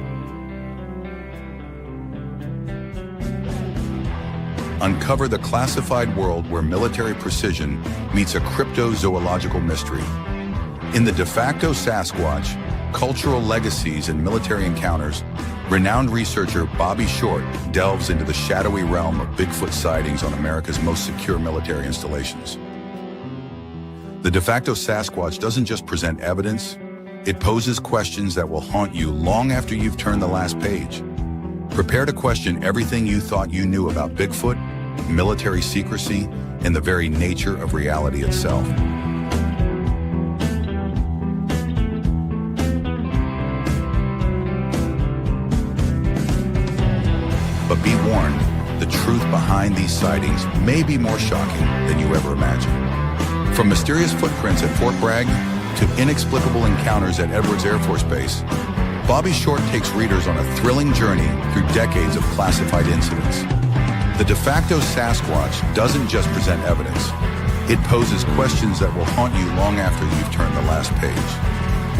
uncover the classified world where military precision meets a cryptozoological mystery. In the De Facto Sasquatch, Cultural Legacies and Military Encounters, renowned researcher Bobby Short delves into the shadowy realm of Bigfoot sightings on America's most secure military installations. The De Facto Sasquatch doesn't just present evidence, it poses questions that will haunt you long after you've turned the last page. Prepare to question everything you thought you knew about Bigfoot, military secrecy, and the very nature of reality itself. But be warned, the truth behind these sightings may be more shocking than you ever imagined. From mysterious footprints at Fort Bragg to inexplicable encounters at Edwards Air Force Base, Bobby Short takes readers on a thrilling journey through decades of classified incidents. The De Facto Sasquatch doesn't just present evidence. It poses questions that will haunt you long after you've turned the last page.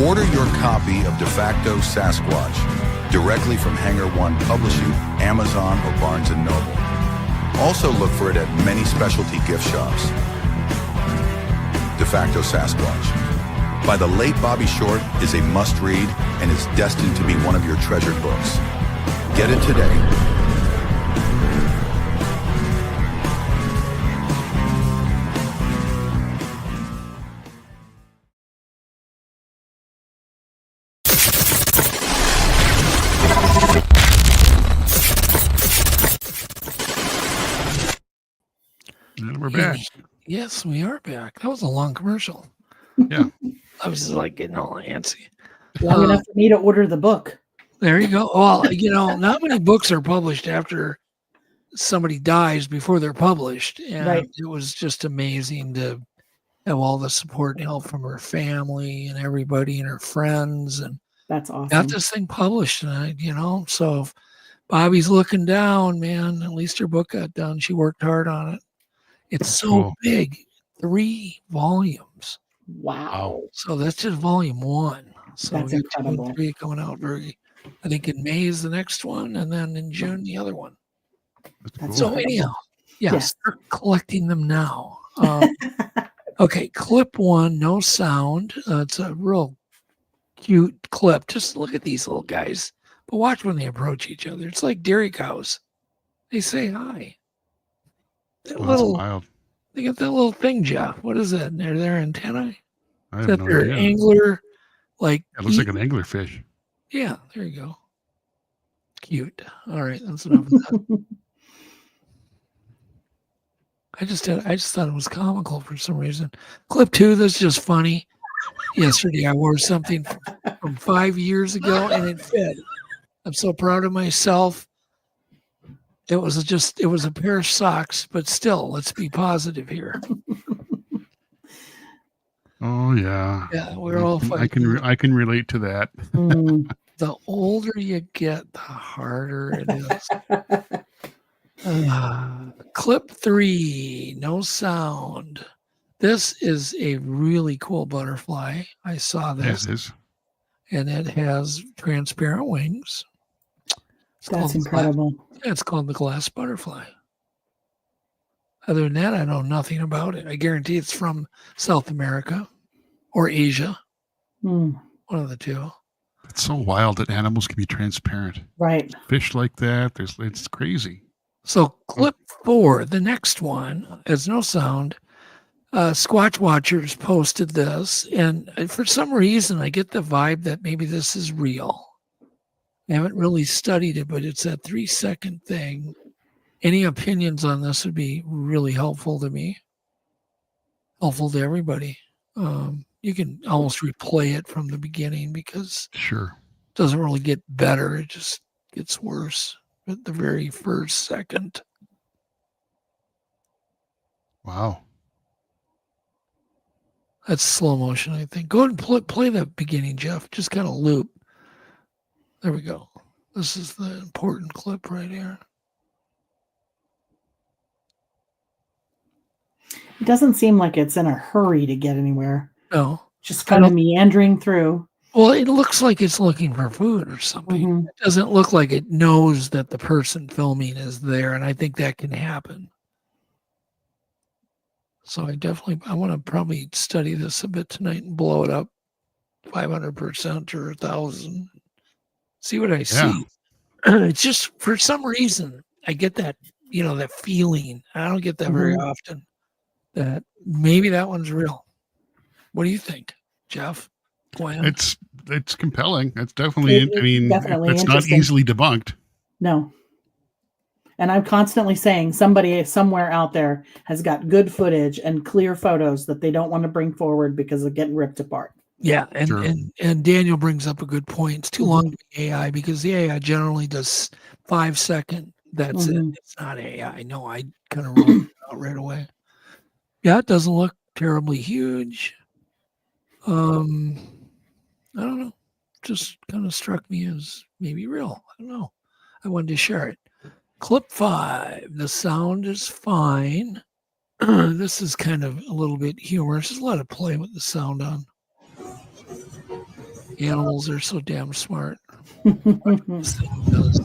Order your copy of De Facto Sasquatch directly from Hangar One Publishing, Amazon, or Barnes & Noble. Also look for it at many specialty gift shops. De Facto Sasquatch by the late Bobby Short is a must-read and is destined to be one of your treasured books. Get it today. And we're back. Yes, we are back. That was a long commercial. Yeah. I was just like getting all antsy. Long enough for me to order the book. There you go. Well, not many books are published after somebody dies before they're published. And Right. It was just amazing to have all the support and help from her family and everybody and her friends. And That's awesome. got this thing published tonight, So if Bobby's looking down, man, at least her book got done. She worked hard on it. It's so Cool. big, 3 volumes. Wow. So that's just volume 1. So That's we got 2 and incredible. 3 coming out I think in May is the next one, and then in June the other one. That's cool. So anyhow, Yes. start collecting them now. Okay, clip 1, no sound. It's a real cute clip. Just look at these little guys. But watch when they approach each other. It's like dairy cows. They say hi. That Well, that's little, wild. they got that little thing, Jeff. What is that? They're their antennae? I Is have that no their idea. angler? Like It looks like an anglerfish. Yeah, there you go. Cute. All right, that's enough of that. I just thought it was comical for some reason. Clip 2, that's just funny. Yesterday I wore something from 5 years ago and it fit. I'm so proud of myself. It was a pair of socks, but still, let's be positive here. Oh yeah. Yeah, we're all I can relate to that. Mm. The older you get, the harder it is. Clip 3, no sound. This is a really cool butterfly. I saw this. Yes, it is. And it has transparent wings. That's incredible. It's called the glass butterfly. Other than that, I know nothing about it. I guarantee it's from South America or Asia. One of the two. It's so wild that animals can be transparent. Right. Fish like that, it's crazy. So clip 4, the next one, has no sound. Squatch Watchers posted this, and for some reason, I get the vibe that maybe this is real. I haven't really studied it, but it's that 3-second thing. Any opinions on this would be really helpful to me, helpful to everybody. You can almost replay it from the beginning because Sure. it doesn't really get better. It just gets worse at the very first second. Wow. That's slow motion, I think. Go ahead and play the beginning, Jeff. Just kind of loop. There we go. This is the important clip right here. It doesn't seem like it's in a hurry to get anywhere. No. Just kind of meandering through. Well, it looks like it's looking for food or something. It doesn't look like it knows that the person filming is there, and I think that can happen. So I want to probably study this a bit tonight and blow it up 500% or 1,000. See what I see. It's just, for some reason, I get that, that feeling. I don't get that very often. That maybe that one's real. What do you think, Jeff? Gwen? It's compelling. It's definitely, definitely it's not easily debunked. No. And I'm constantly saying somebody somewhere out there has got good footage and clear photos that they don't want to bring forward because of getting ripped apart. Yeah, and Daniel brings up a good point. It's too long to be AI because the AI generally does 5 second. That's it. It's not AI. No, I kind of rolled it out right away. Yeah, it doesn't look terribly huge. I don't know. Just kind of struck me as maybe real. I don't know. I wanted to share it. Clip 5. The sound is fine. This is kind of a little bit humorous. Just let it play with the sound on. Animals are so damn smart. This thing does.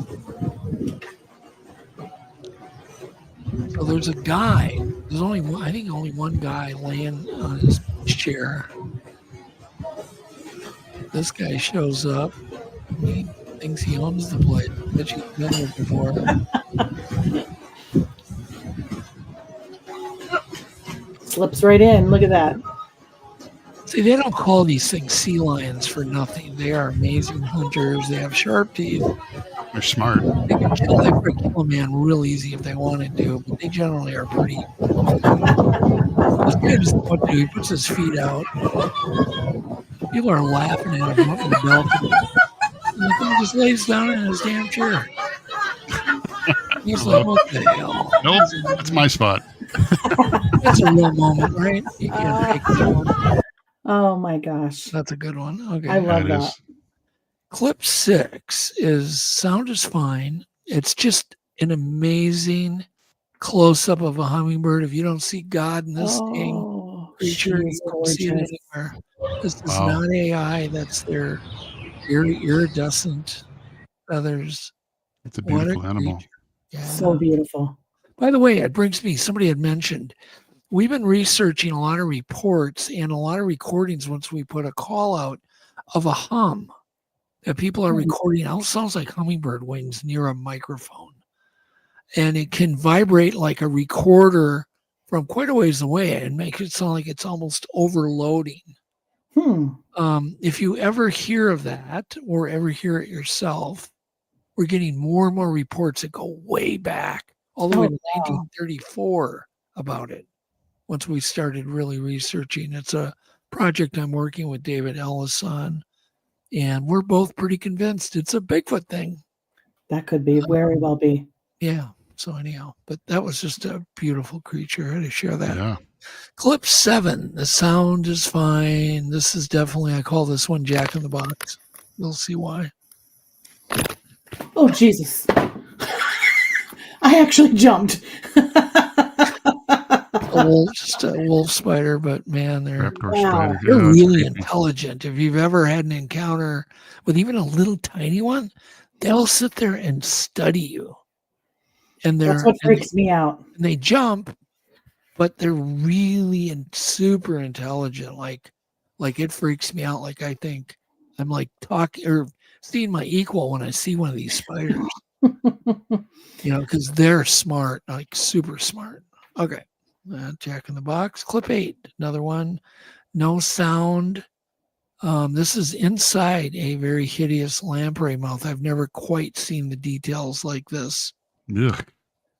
So there's a guy. There's only one guy laying on his chair. This guy shows up. He thinks he owns the place. Bet you've been there before. Slips right in. Look at that. See, they don't call these things sea lions for nothing. They are amazing hunters. They have sharp teeth. They're smart. They can kill a man real easy if they wanted to, but they generally are pretty. This guy doesn't know what to do. He puts his feet out. People are laughing at him up in the balcony. And the thing just lays down in his damn chair. He's like, what the hell? Nope, that's my spot. That's a real moment, right? You can't take that one. Oh my gosh. That's a good one. Okay. I love that. Clip 6 is sound is fine. It's just an amazing close-up of a hummingbird. If you don't see God in this thing, creature, you don't see it anywhere. This is not AI. That's their iridescent feathers. It's a beautiful animal. Yeah. So beautiful. By the way, it brings me, somebody had mentioned, we've been researching a lot of reports and a lot of recordings once we put a call out of a hum that people are recording. It sounds like hummingbird wings near a microphone. And it can vibrate like a recorder from quite a ways away and make it sound like it's almost overloading. If you ever hear of that or ever hear it yourself, we're getting more and more reports that go way back, all the way to 1934 about it. Once we started really researching, it's a project I'm working with David Ellis on, and we're both pretty convinced it's a Bigfoot thing. That could be very well be. Yeah. So anyhow, but that was just a beautiful creature. I had to share that. Yeah. Clip 7. The sound is fine. This is definitely, I call this one Jack in the Box. You'll see why. Oh, Jesus. I actually jumped. just a wolf spider, but man, Raptor Wow. spider. they're Yeah, it's really creepy. intelligent. If you've ever had an encounter with even a little tiny one, they'll sit there and study you. And That's what freaks me out. they jump, but they're really super intelligent. Like it freaks me out. Like I think I'm like talking or seeing my equal when I see one of these spiders. Because they're smart, like super smart. Okay. Jack in the Box. Clip 8. Another one. No sound. This is inside a very hideous lamprey mouth. I've never quite seen the details like this. Ugh.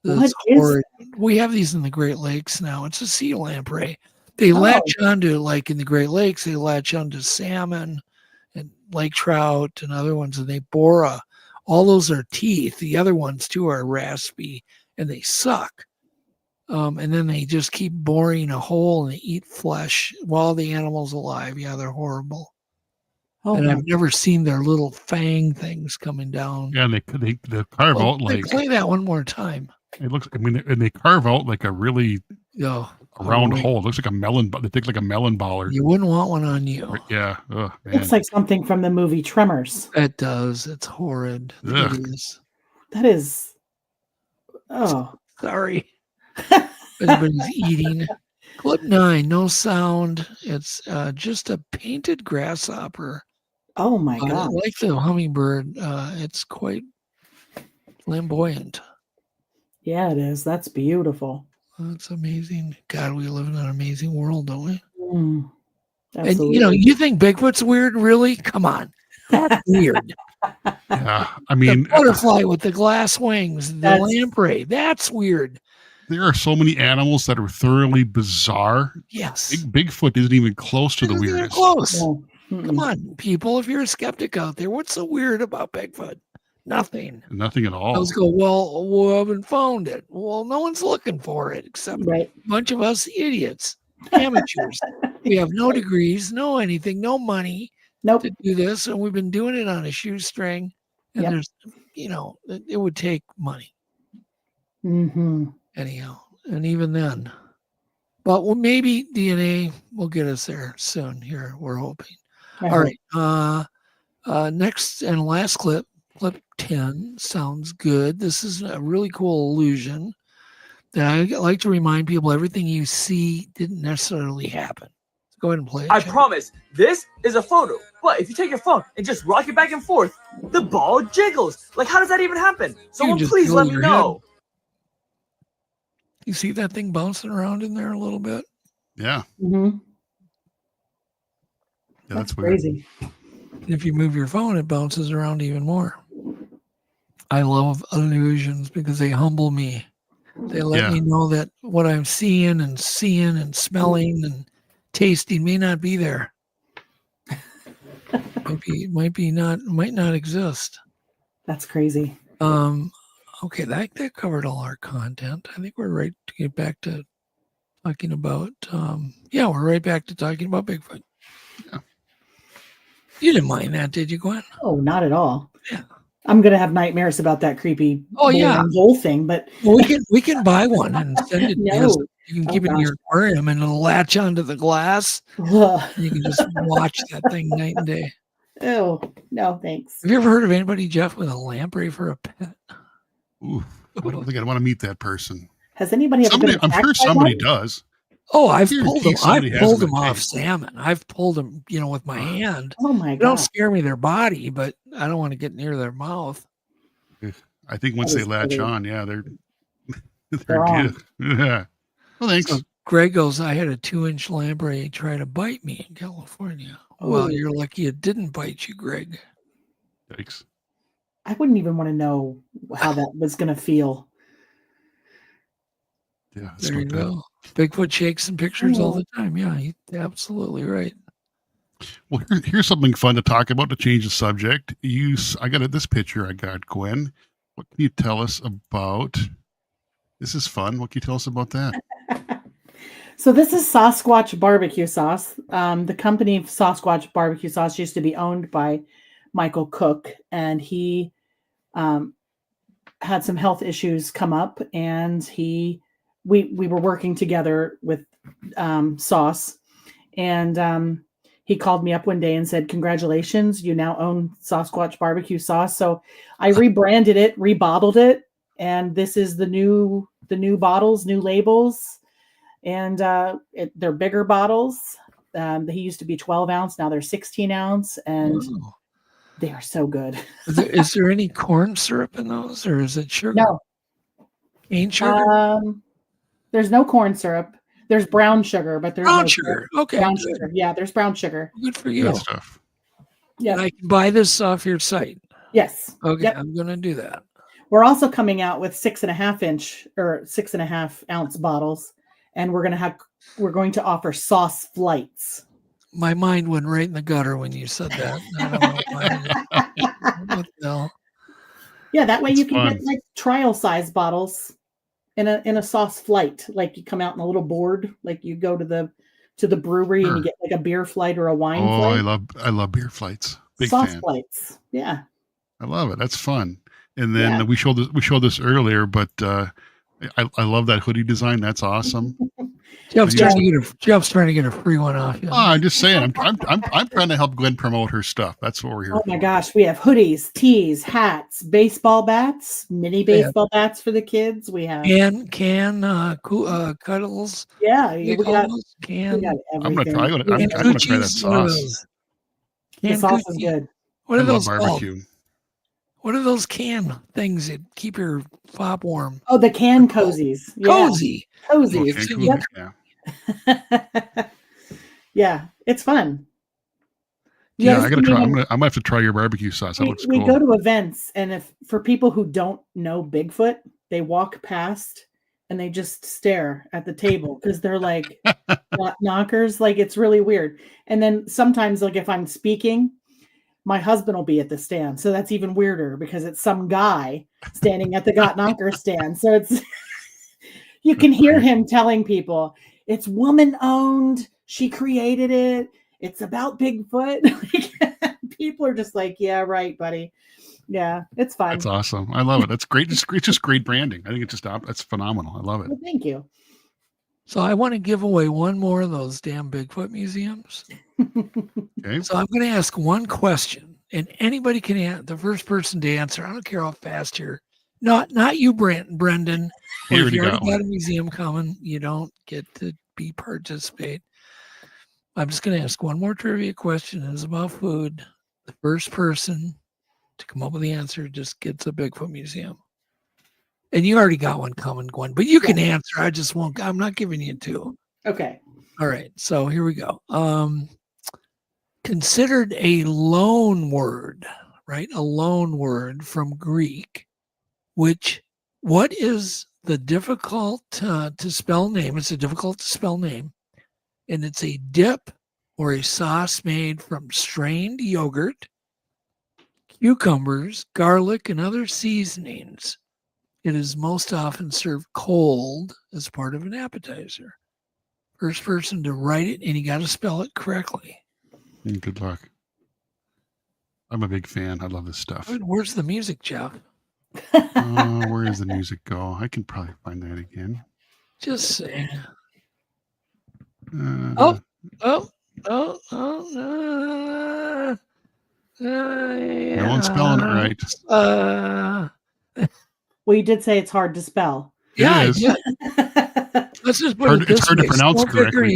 That's horrid. We have these in the Great Lakes now. It's a sea lamprey. They latch onto, like in the Great Lakes, they latch onto salmon and lake trout and other ones, and they bore all those are teeth. The other ones too are raspy and they suck. And then they just keep boring a hole and they eat flesh while the animal's alive. Yeah, they're horrible. And I've never seen their little fang things coming down. Yeah, and they carve out like. Play that one more time. It looks. I mean, and they carve out like a really round hole. It looks like a melon. They take like a melon baller. You wouldn't want one on you. Yeah. Oh, man. Looks like something from the movie Tremors. It does. It's horrid. It is. That is. Oh, sorry. Everybody's eating. Clip 9. No sound. It's just a painted grasshopper. Oh my God! Like the hummingbird, it's quite flamboyant. Yeah, it is. That's beautiful. That's amazing. God, we live in an amazing world, don't we? Absolutely. And you think Bigfoot's weird? Really? Come on, that's weird. Yeah, I mean, the butterfly with the glass wings, the lamprey. That's weird. There are so many animals that are thoroughly bizarre. Yes, Bigfoot isn't even close to the weirdest. Close. No. Come on, people. If you're a skeptic out there, what's so weird about Bigfoot? Nothing. Nothing at all. Let's go, well, we haven't found it. Well, no one's looking for it except a bunch of us idiots, amateurs. We have no degrees, no anything, no money to do this. And we've been doing it on a shoestring. And there's, it would take money. Anyhow, and even then. But maybe DNA will get us there soon here, we're hoping. All right. Next and last clip 10 sounds good. This is a really cool illusion that I like to remind people everything you see didn't necessarily happen. So go ahead and play it. I promise, this is a photo. But if you take your phone and just rock it back and forth, the ball jiggles. Like, how does that even happen? Someone please let me know. You see that thing bouncing around in there a little bit? Yeah. Yeah, that's crazy. If you move your phone, it bounces around even more. I love illusions because they humble me. They let me know that what I'm seeing and smelling and tasting may not be there. Might not exist. That's crazy. Okay, that covered all our content. I think we're right to get back to talking about we're right back to talking about Bigfoot. Yeah. You didn't mind that, did you, Gwen? Oh, not at all. Yeah. I'm gonna have nightmares about that creepy whole thing, but we can buy one and send it. You can keep it in your aquarium and it'll latch onto the glass. You can just watch that thing night and day. Oh, no, thanks. Have you ever heard of anybody, Jeff, with a lamprey for a pet? Ooh, I don't think I'd want to meet that person. Has anybody ever been I'm sure somebody does. Oh, I've pulled them off salmon. I've pulled them, with my hand. Oh my God. They don't scare me their body, but I don't want to get near their mouth. I think once they latch on, they're on. Yeah. Well, thanks. So Greg goes, I had a 2-inch lamprey try to bite me in California. Well, you're lucky it didn't bite you, Greg. Thanks. I wouldn't even want to know how that was going to feel. Yeah, there you go. Bigfoot shakes and pictures all the time. Yeah, you're absolutely right. Well, here's something fun to talk about to change the subject. I got this picture I got, Gwen. What can you tell us about? This is fun. What can you tell us about that? So this is Sasquatch barbecue sauce. The company of Sasquatch barbecue sauce used to be owned by Michael Cook, and he had some health issues come up, and he we were working together with Sauce, and he called me up one day and said, "Congratulations, you now own Sasquatch Barbecue Sauce." So I rebranded it, rebottled it, and this is the new bottles, new labels, and they're bigger bottles. They used to be 12 ounce, now they're 16 ounce, and they are so good. Is there any corn syrup in those, or is it sugar? No. Cane sugar? There's no corn syrup. There's brown sugar, but there's brown no sugar. Okay. Brown Good. sugar. Yeah, there's brown sugar. Good for you. Good stuff. Yeah. And I can buy this off your site. Yes. Okay, Yep. I'm going to do that. We're also coming out with 6.5 inch or 6.5 ounce bottles, and we're going to offer sauce flights. My mind went right in the gutter when you said that. I don't know why. What the hell? Yeah, that way It's you can fun. get like trial size bottles in a sauce flight. Like you come out in a little board, like you go to the brewery and you get like a beer flight or a wine flight. I love beer flights. Big sauce fan. flights. Yeah. I love it. That's fun. And then Yeah. we showed this earlier, but I love that hoodie design. That's awesome. Jeff's trying to get a free one off you. Oh, I'm just saying. I'm trying to help Gwen promote her stuff. That's what we're here Oh for. my gosh, we have hoodies, tees, hats, baseball bats, mini baseball bats for the kids. We have cuddles. yeah, They we call got, those we can. got I'm everything. gonna try that sauce. The sauce is good. What I are love those called? barbecue. What are those can things that keep your fob warm? Oh, the can cozies. Yeah. Cozy. Cozies. Okay, Yep. yeah. Yeah, it's fun. Yeah, Yes, I gotta try. we I'm gonna have to try your barbecue sauce. That looks we cool. go to events, and if for people who don't know Bigfoot, they walk past and they just stare at the table because they're like knockers. Like it's really weird. And then sometimes, like if I'm speaking, my husband will be at the stand, so that's even weirder because it's some guy standing at the got knocker stand. So it's you can hear him telling people it's woman owned. She created it. It's about Bigfoot. People are just like, yeah, right, buddy. Yeah, it's fun. That's awesome. I love it. That's great. It's just great branding. I think it's that's phenomenal. I love it. Well, thank you. So I want to give away one more of those damn Bigfoot museums. Okay. So I'm going to ask one question, and anybody can answer. The first person to answer. I don't care how fast you're. Not you, Brendan. He If already you already got one. got a museum coming, you don't get to participate. I'm just going to ask one more trivia question. It's about food. The first person to come up with the answer just gets a Bigfoot museum. And you already got one coming, Gwen, but you can answer. I just won't. I'm not giving you two. Okay. All right. So here we go. Considered a loan word, right? A loan word from Greek, what is the difficult to spell name? It's a difficult to spell name. And it's a dip or a sauce made from strained yogurt, cucumbers, garlic, and other seasonings. It is most often served cold as part of an appetizer. First person to write it, and you got to spell it correctly. Good luck. I'm a big fan. I love this stuff. Where's the music, Jeff? Where does the music go? I can probably find that again. Just saying. No one's spelling it right. Well, you did say it's hard to spell. Yeah, It is. yeah. Let's just put it this It's hard to way. pronounce Stone Picker, correctly,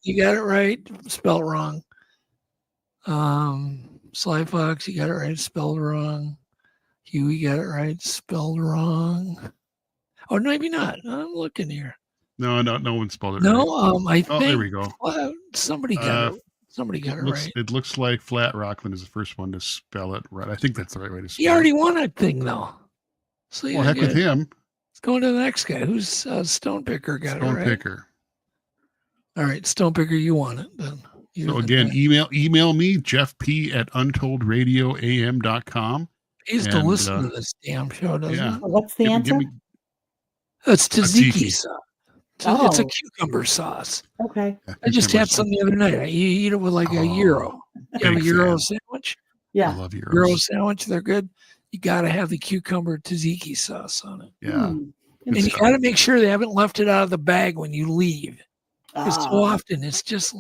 you got it right. Spelled wrong. Sly Fox, you got it right. Spelled wrong. Huey got it right. Spelled wrong. Oh, maybe not. I'm looking here. No one spelled it No, right. I think there we go. somebody got it. Somebody got it right. It looks like Flat Rockland is the first one to spell it right. I think that's the right way to spell He already won that thing, though. So it. Well, heck with him. Let's go to the next guy. Who's Stone Picker got it right? Stone Picker. All right, Stone Picker, you won it then. So again, email me, Jeff.P. at untoldradioam.com. He used to listen to this damn show, doesn't he? What's the answer? It's tzatziki Tzatziki. sauce. It's a cucumber sauce. Okay. I just had some the other night. You eat it with like a gyro. You have a big gyro fan. sandwich? I Yeah. love yours. Gyro sandwich, they're good. You got to have the cucumber tzatziki sauce on it. Yeah. And you got to make sure they haven't left it out of the bag when you leave. Because so often it's just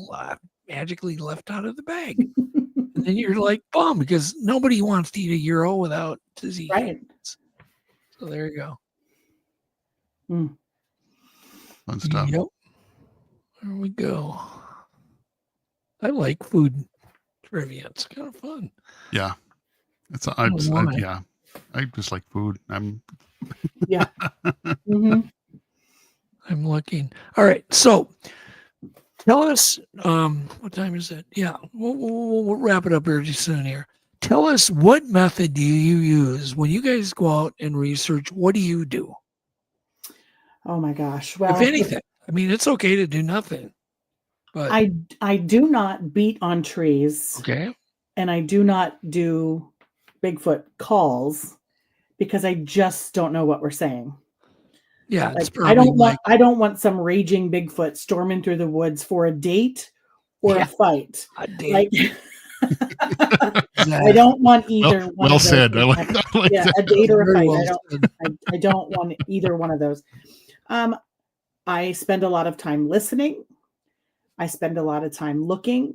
magically left out of the bag. And then you're like, bummed because nobody wants to eat a euro without dizzy. Right. So there you go. Fun stuff. Yep. There we go. I like food trivia. It's kind of fun. Yeah. I just like food. Yeah. Mm-hmm. I'm looking. All right. So tell us, what time is it? Yeah. We'll wrap it up pretty soon here. Tell us, what method do you use when you guys go out and research? What do you do? Oh my gosh. Well, if anything, I mean, it's okay to do nothing. But I do not beat on trees. Okay. And I do not do Bigfoot calls because I just don't know what we're saying. Yeah, like, I don't want some raging Bigfoot storming through the woods for a date or a fight. A date. I don't want either one. Well said. I like that. A date or a fight. I don't want either one of those. I spend a lot of time listening. I spend a lot of time looking.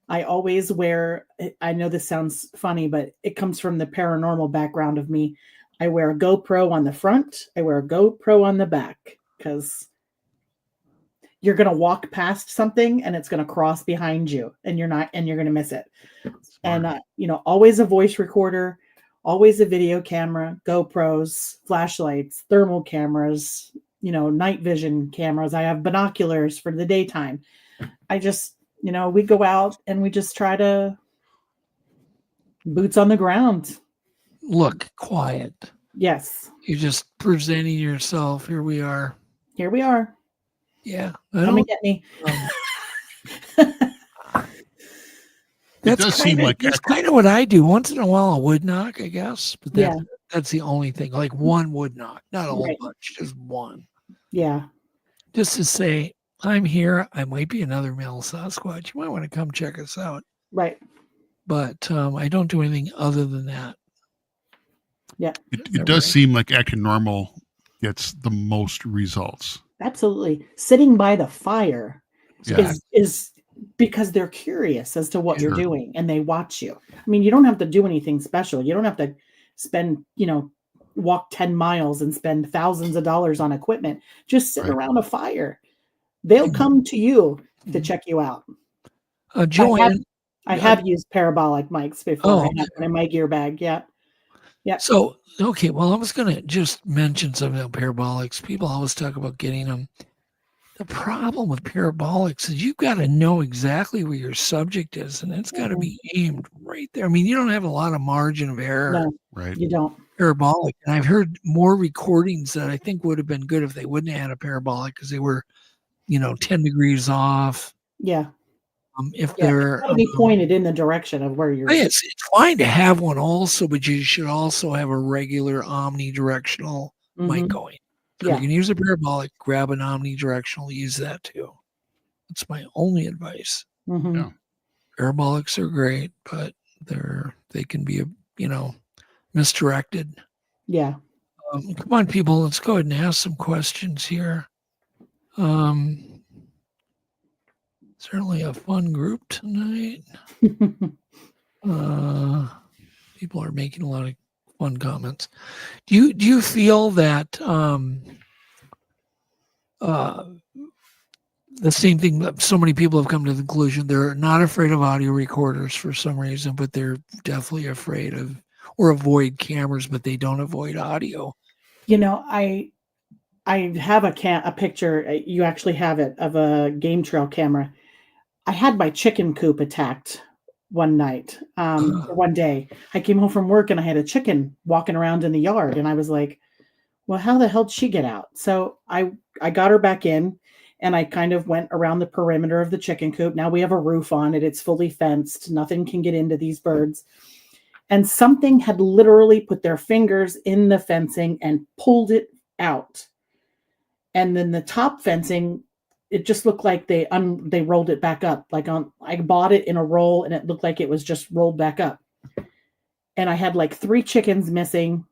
I always wear, I know this sounds funny, but it comes from the paranormal background of me. I wear a GoPro on the front. I wear a GoPro on the back because you're going to walk past something and it's going to cross behind you and you're going to miss it. And, always a voice recorder, always a video camera, GoPros, flashlights, thermal cameras, night vision cameras. I have binoculars for the daytime. I just, we go out and we just try to boots on the ground. Look quiet. Yes. You're just presenting yourself. Here we are. Yeah. Come and get me. That's kind of what I do. Once in a while, a wood knock, I guess. But that's the only thing. Like one wood knock, not a whole bunch, just one. Yeah. Just to say, I'm here. I might be another male Sasquatch. You might want to come check us out. Right. But I don't do anything other than that. Yeah. It does seem like acting normal gets the most results. Absolutely. Sitting by the fire is because they're curious as to what you're doing and they watch you. I mean, you don't have to do anything special. You don't have to spend, walk 10 miles and spend thousands of dollars on equipment. Just sit around a fire. They'll come to you to check you out. Joanne, I have used parabolic mics before. I have one in my gear bag. Yeah. Yeah. So, okay. Well, I was going to just mention something about parabolics. People always talk about getting them. The problem with parabolics is you've got to know exactly where your subject is, and it's got to be aimed right there. I mean, you don't have a lot of margin of error. No, right. You don't. Parabolic. And I've heard more recordings that I think would have been good if they wouldn't have had a parabolic because they were, 10 degrees off. Yeah. If they're be pointed in the direction of where you're. It's fine to have one also, but you should also have a regular omnidirectional mic going. So you can use a parabolic, grab an omnidirectional, use that too. That's my only advice. Mm-hmm. Yeah. Parabolics are great, but they can be misdirected. Yeah. Come on, people, let's go ahead and ask some questions here. Certainly a fun group tonight. People are making a lot of fun comments. Do you feel that the same thing that so many people have come to the conclusion they're not afraid of audio recorders for some reason, but they're definitely afraid of or avoid cameras, but they don't avoid audio? I have a picture. You actually have it of a game trail camera. I had my chicken coop attacked one night, one day. I came home from work and I had a chicken walking around in the yard. And I was like, well, how the hell did she get out? So I got her back in and I kind of went around the perimeter of the chicken coop. Now we have a roof on it. It's fully fenced. Nothing can get into these birds. And something had literally put their fingers in the fencing and pulled it out. And then the top fencing, it just looked like they rolled it back up. I bought it in a roll and it looked like it was just rolled back up. And I had like 3 chickens missing.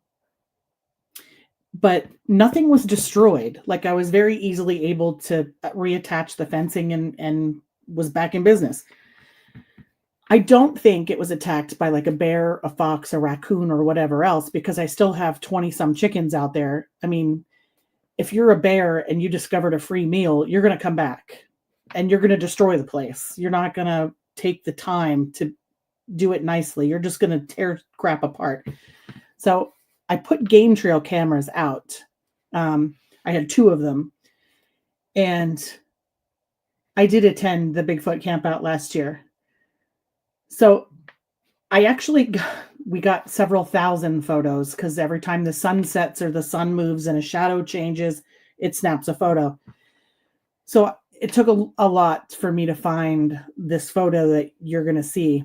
but nothing was destroyed. Like I was very easily able to reattach the fencing and was back in business. I don't think it was attacked by like a bear, a fox, a raccoon, or whatever else, because I still have 20 some chickens out there. I mean, if you're a bear and you discovered a free meal, you're going to come back and you're going to destroy the place. You're not going to take the time to do it nicely. You're just going to tear crap apart. So I put game trail cameras out. I had 2 of them, and I did attend the Bigfoot camp out last year. So we got several thousand photos, because every time the sun sets or the sun moves and a shadow changes, it snaps a photo. So it took a lot for me to find this photo that you're going to see.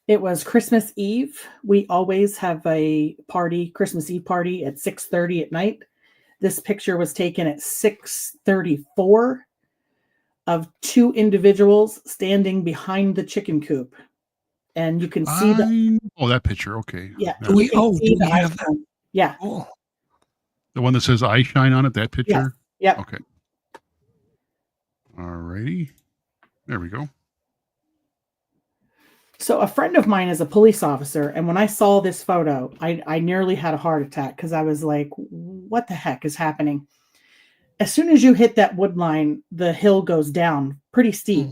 It was Christmas Eve. We always have a party, Christmas Eve party at 6:30 at night. This picture was taken at 6:34 of 2 individuals standing behind the chicken coop. And you can see that picture. Okay. Yeah. Yeah. Do we have that? Yeah. Cool. The one that says "I shine" on it. That picture. Yep. Okay. All righty. There we go. So a friend of mine is a police officer, and when I saw this photo, I nearly had a heart attack, because I was like, what the heck is happening? As soon as you hit that wood line, the hill goes down pretty steep.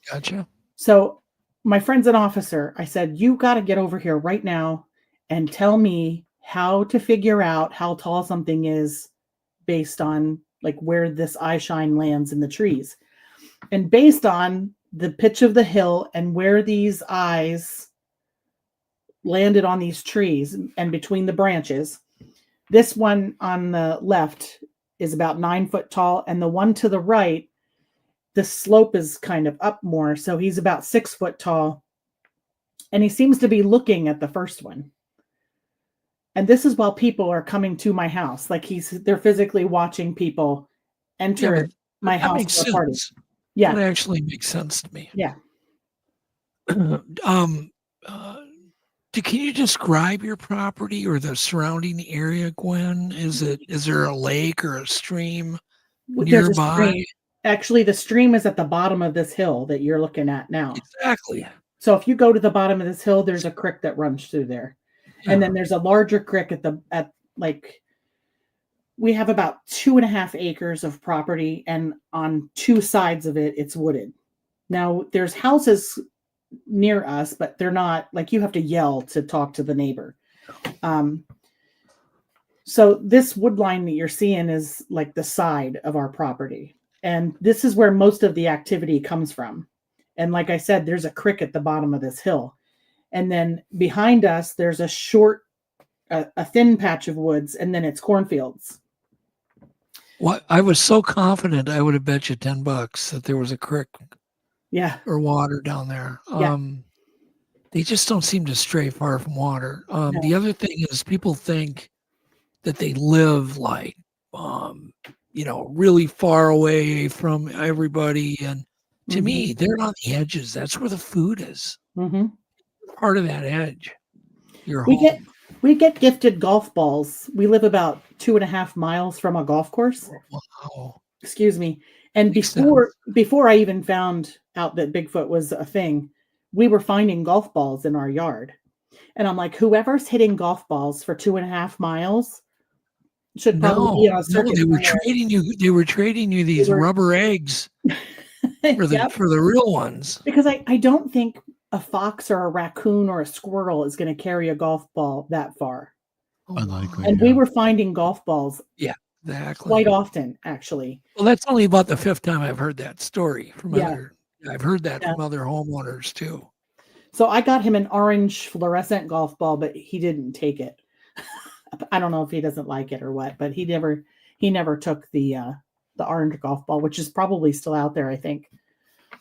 Gotcha. So my friend's an officer. I said, you got to get over here right now and tell me how to figure out how tall something is based on like where this eye shine lands in the trees. And based on the pitch of the hill and where these eyes landed on these trees and between the branches, this one on the left is about 9 foot tall, and the one to the right, the slope is kind of up more, so he's about 6 foot tall, and he seems to be looking at the first one. And this is while people are coming to my house, like they're physically watching people enter my house. Makes for a party. sense. Yeah, That actually makes sense to me. yeah. Can you describe your property or the surrounding area, Gwen? Is there a lake or a stream There's a nearby? stream. Actually, the stream is at the bottom of this hill that you're looking at now. Exactly. So if you go to the bottom of this hill, there's a creek that runs through there. Yeah. And then there's a larger creek we have about 2.5 acres of property, and on 2 sides of it, it's wooded. Now there's houses near us, but they're not, like, you have to yell to talk to the neighbor. So this wood line that you're seeing is like the side of our property. And this is where most of the activity comes from. And like I said, there's a creek at the bottom of this hill. And then behind us, there's a thin patch of woods, and then it's cornfields. What? I was so confident I would have bet you $10 that there was a creek Yeah. or water down there. Yeah. They just don't seem to stray far from water. No. The other thing is people think that they live like, really far away from everybody. And to me, they're on the edges. That's where the food is. Mm-hmm. Part of that edge. We get gifted golf balls. We live about 2.5 miles from a golf course. Wow. Excuse me. And before I even found out that Bigfoot was a thing, we were finding golf balls in our yard. And I'm like, whoever's hitting golf balls for 2.5 miles should probably be on a circuit. They were trading you these rubber eggs for the real ones. Because I don't think a fox or a raccoon or a squirrel is going to carry a golf ball that far. Unlikely. And we were finding golf balls exactly quite often, actually. Well, that's only about the 5th time I've heard that story from I've heard that from other homeowners too. So I got him an orange fluorescent golf ball, but he didn't take it. I don't know if he doesn't like it or what, but he never took the orange golf ball, which is probably still out there, I think.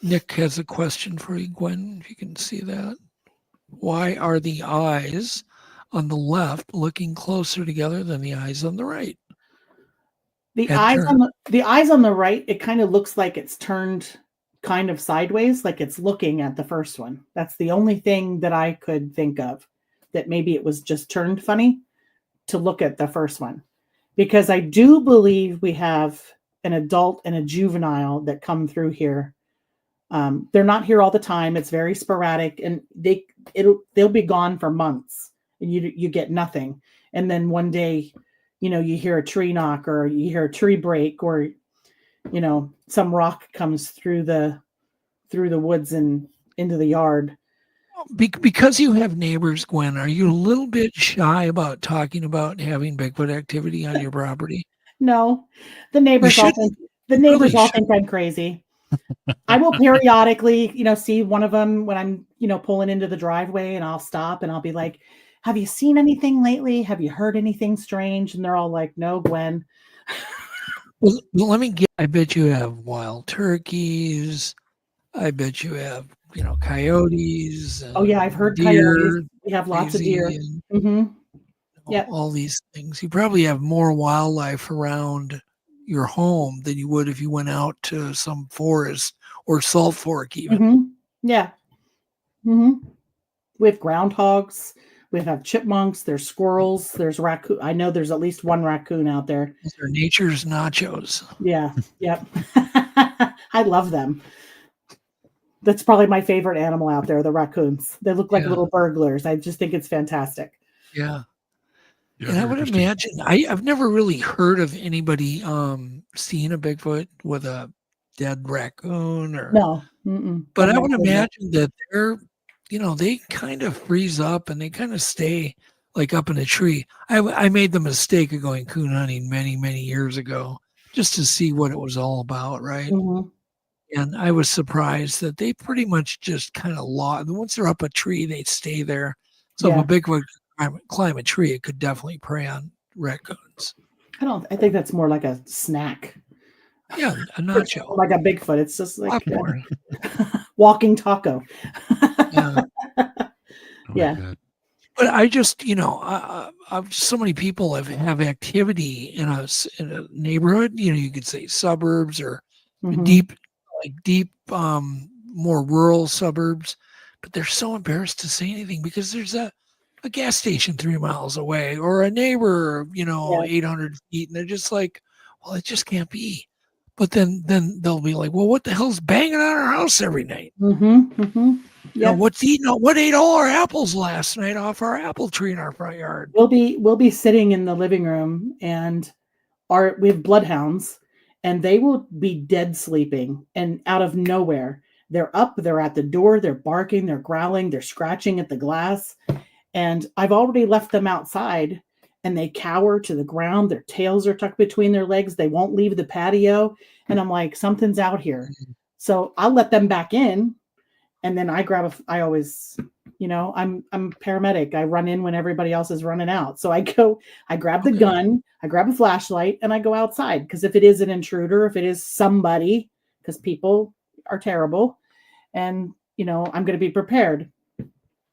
Nick has a question for you, Gwen, if you can see that. Why are the eyes on the left looking closer together than the eyes on the right? The eyes on the right, it kind of looks like it's turned kind of sideways, like it's looking at the first one. That's the only thing that I could think of, that maybe it was just turned funny. to look at the first one, because I do believe we have an adult and a juvenile that come through here. They're not here all the time. It's very sporadic, and they'll be gone for months, and you get nothing. And then one day, you hear a tree knock, or you hear a tree break, or some rock comes through the woods and into the yard. Because you have neighbors, Gwen, are you a little bit shy about talking about having Bigfoot activity on your property? No, the neighbors all think I'm crazy. I will periodically, see one of them when I'm, pulling into the driveway, and I'll stop and I'll be like, "Have you seen anything lately? Have you heard anything strange?" And they're all like, "No, Gwen." Well, let me get. I bet you have wild turkeys. I bet you have, coyotes. Oh yeah, I've heard deer, coyotes. We have lots of deer. Mm-hmm. Yeah, all these things. You probably have more wildlife around your home than you would if you went out to some forest or salt fork even. Mm-hmm. Yeah. Mm-hmm. We have groundhogs. We have chipmunks. There's squirrels. There's raccoon. I know there's at least one raccoon out there. Those are nature's nachos. Yeah. Yep. I love them. That's probably my favorite animal out there, the raccoons. They look like little burglars. I just think it's fantastic. Yeah. And I would imagine, I've never really heard of anybody seeing a Bigfoot with a dead raccoon or no. But I would imagine that they're, they kind of freeze up and they kind of stay like up in a tree. I made the mistake of going coon hunting many, many years ago just to see what it was all about, right? Mm-hmm. And I was surprised that they pretty much just kind of once they're up a tree, they stay there. So if a Bigfoot climb a tree, it could definitely prey on raccoons. I think that's more like a snack. Yeah, a nacho. Like a Bigfoot. It's just like walking taco. Yeah. But I just, so many people have activity in a neighborhood. You could say suburbs or deep, more rural suburbs. But they're so embarrassed to say anything because there's a gas station 3 miles away or a neighbor, 800 feet. And they're just like, well, it just can't be. But then they'll be like, well, what the hell's banging on our house every night? Yeah. What ate all our apples last night off our apple tree in our front yard? We'll be sitting in the living room, and we have bloodhounds, and they will be dead sleeping, and out of nowhere they're up, they're at the door, they're barking, they're growling, they're scratching at the glass, and I've already left them outside, and they cower to the ground. Their tails are tucked between their legs. They won't leave the patio, and I'm like, something's out here. So I'll let them back in. And then I always, I'm a paramedic. I run in when everybody else is running out. So I grab the gun, I grab a flashlight, and I go outside. Because if it is an intruder, if it is somebody, because people are terrible, and, I'm going to be prepared.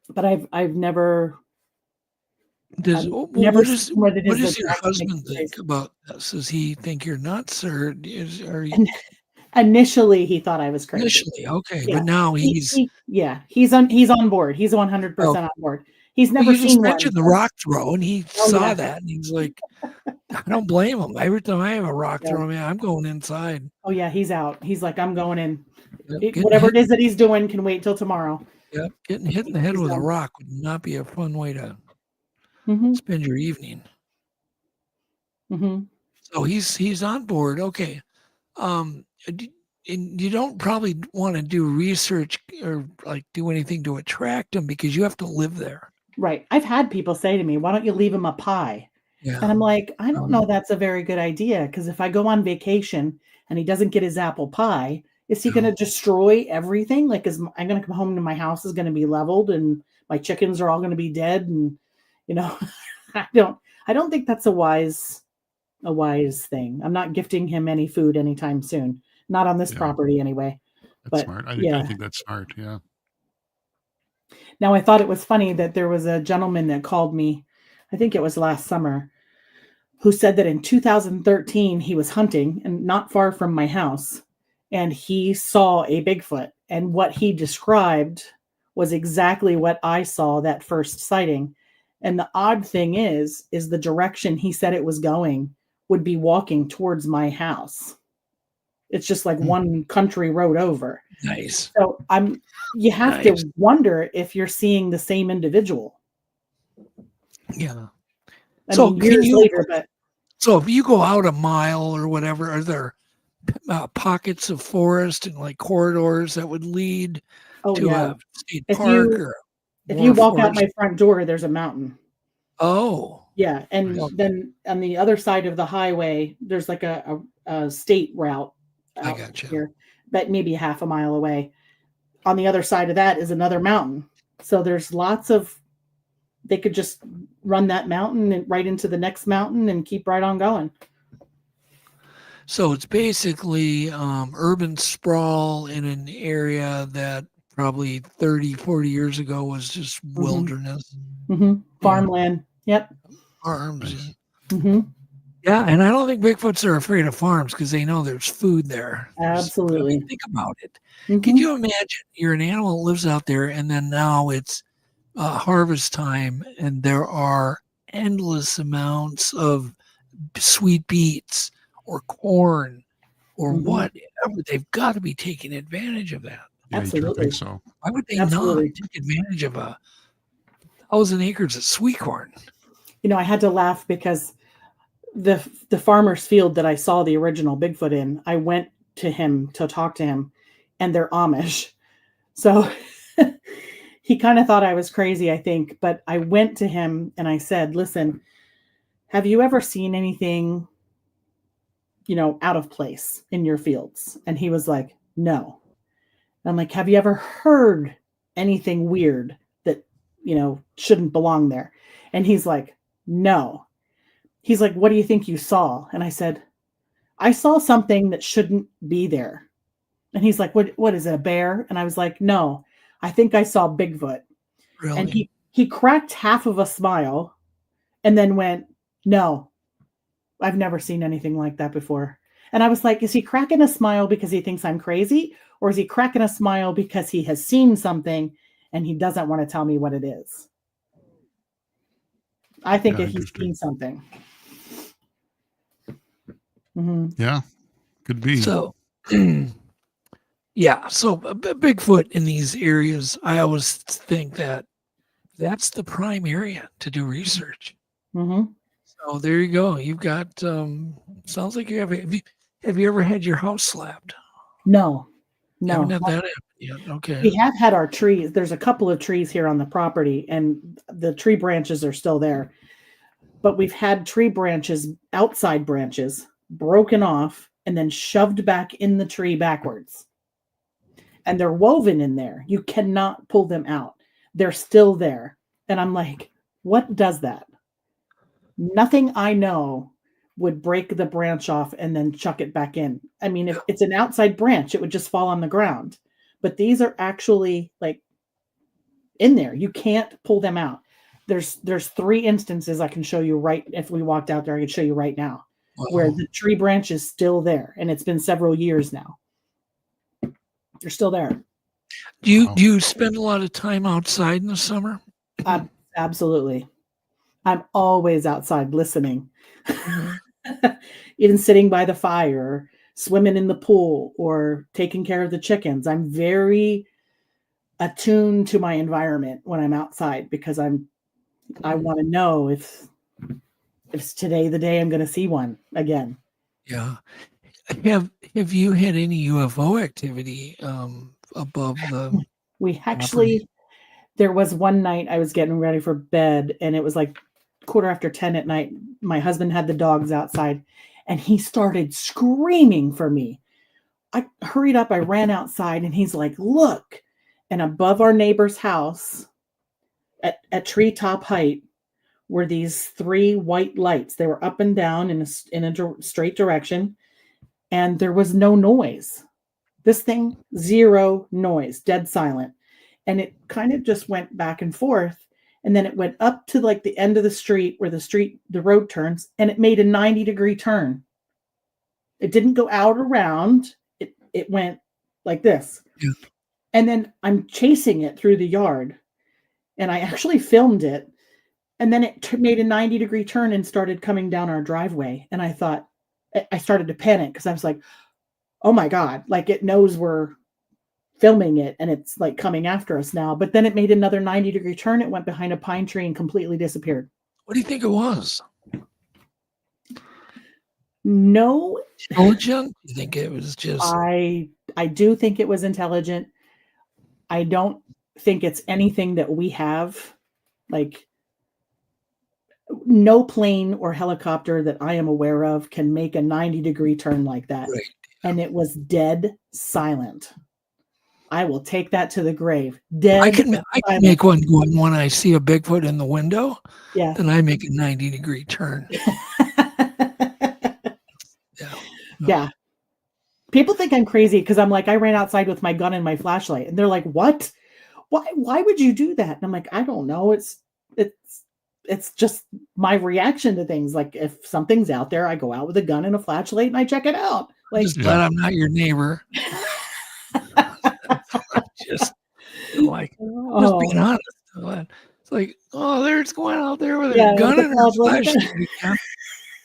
But I've never. What does your husband think about this? Does he think you're nuts, or are you? Initially, he thought I was crazy. Initially, okay, yeah. But now he's on board. He's 100% on board. He's never seen mentioned the rock throw, and he saw that, and he's like, I don't blame him. Every time I have a rock throw, I'm going inside. Oh yeah, he's out. He's like, I'm going in. Whatever it is that he's doing can wait till tomorrow. Yep, getting hit in the head with a rock would not be a fun way to spend your evening. So he's on board. Okay. And you don't probably want to do research or like do anything to attract them because you have to live there. Right. I've had people say to me, why don't you leave him a pie? Yeah. And I'm like, I don't know. That's a very good idea. Because if I go on vacation and he doesn't get his apple pie, is he going to destroy everything? Like, I'm going to come home and my house is going to be leveled and my chickens are all going to be dead. And, I don't think that's a wise thing. I'm not gifting him any food anytime soon. Not on this property anyway. That's smart. I think that's smart. Yeah. Now, I thought it was funny that there was a gentleman that called me, I think it was last summer, who said that in 2013 he was hunting and not far from my house, and he saw a Bigfoot. And what he described was exactly what I saw that first sighting. And the odd thing is the direction he said it was going would be walking towards my house. It's just like one country road over. Nice. So you have to wonder if you're seeing the same individual. Yeah. So if you go out a mile or whatever, are there pockets of forest and like corridors that would lead to a state park? If you walk out my front door, there's a mountain. Oh. Yeah. And then on the other side of the highway, there's like a state route I got you. here, but maybe half a mile away. On the other side of that is another mountain. So there's lots of, they could just run that mountain and right into the next mountain and keep right on going. So it's basically urban sprawl in an area that probably 30, 40 years ago was just wilderness. Mm-hmm. Farmland. Yep. Farms. Mm-hmm. Yeah, and I don't think Bigfoots are afraid of farms because they know there's food there. Absolutely. Think about it. Can you imagine you're an animal that lives out there and then now it's harvest time and there are endless amounts of sweet beets or corn or whatever. They've got to be taking advantage of that. Yeah, Absolutely. think so. Why would they not take advantage of 1,000 acres of sweet corn? You know, I had to laugh because the farmer's field that I saw the original Bigfoot in, I went to him to talk to him, and they're Amish. So he kind of thought I was crazy, I think. But I went to him and I said, listen, have you ever seen anything, out of place in your fields? And he was like, no. I'm like, have you ever heard anything weird that, shouldn't belong there? And he's like, no. He's like, what do you think you saw? And I said, I saw something that shouldn't be there. And he's like, what is it, a bear? And I was like, no, I think I saw Bigfoot. Really? And he cracked half of a smile and then went, no, I've never seen anything like that before. And I was like, is he cracking a smile because he thinks I'm crazy? Or is he cracking a smile because he has seen something and he doesn't want to tell me what it is? I think if he's seen something. Mm-hmm. Yeah, could be. So, yeah. So Bigfoot in these areas, I always think that that's the prime area to do research. Mm-hmm. So there you go. You've got, sounds like you have you ever had your house slapped? No. Haven't had that happen yet. Okay. We have had our trees. There's a couple of trees here on the property and the tree branches are still there. But we've had tree branches, outside branches, broken off and then shoved back in the tree backwards. And they're woven in there. You cannot pull them out. They're still there. And I'm like, what does that? Nothing I know would break the branch off and then chuck it back in. I mean, if it's an outside branch, it would just fall on the ground. But these are actually like in there. You can't pull them out. There's 3 instances I can show you right. If we walked out there, I could show you right now where the tree branch is still there. And it's been several years now. They're still there. Do you spend a lot of time outside in the summer? Absolutely. I'm always outside listening. Even sitting by the fire, swimming in the pool, or taking care of the chickens. I'm very attuned to my environment when I'm outside because I want to know if it's today the day I'm going to see one again. Yeah. Have you had any UFO activity above the? We actually, there was one night I was getting ready for bed, and it was like 10:15 at night. My husband had the dogs outside and he started screaming for me. I hurried up. I ran outside and he's like, look. And above our neighbor's house at treetop height were these 3 white lights. They were up and down in a straight direction. And there was no noise. This thing, 0 noise, dead silent. And it kind of just went back and forth. And then it went up to like the end of the street where the road turns, and it made a 90-degree turn. It didn't go out around. It went like this. Yeah. And then I'm chasing it through the yard, and I actually filmed it. And then it made a 90-degree turn and started coming down our driveway. And I thought, I started to panic because I was like, oh my God, like it knows we're filming it and it's like coming after us now. But then it made another 90-degree turn. It went behind a pine tree and completely disappeared. What do you think it was? No. Intelligent? You think it was just... I do think it was intelligent. I don't think it's anything that we have. Like, no plane or helicopter that I am aware of can make a 90-degree turn like that. Right. And it was dead silent. I will take that to the grave. Dead. I can make one when I see a Bigfoot in the window. Yeah. Then I make a 90-degree turn. Yeah. People think I'm crazy because I'm like, I ran outside with my gun and my flashlight, and they're like, "What? Why would you do that?" And I'm like, I don't know. It's just my reaction to things. Like if something's out there, I go out with a gun and a flashlight and I check it out. Like, just glad I'm not your neighbor. just being honest. It's like, oh, there's going out there with a gun and a flashlight.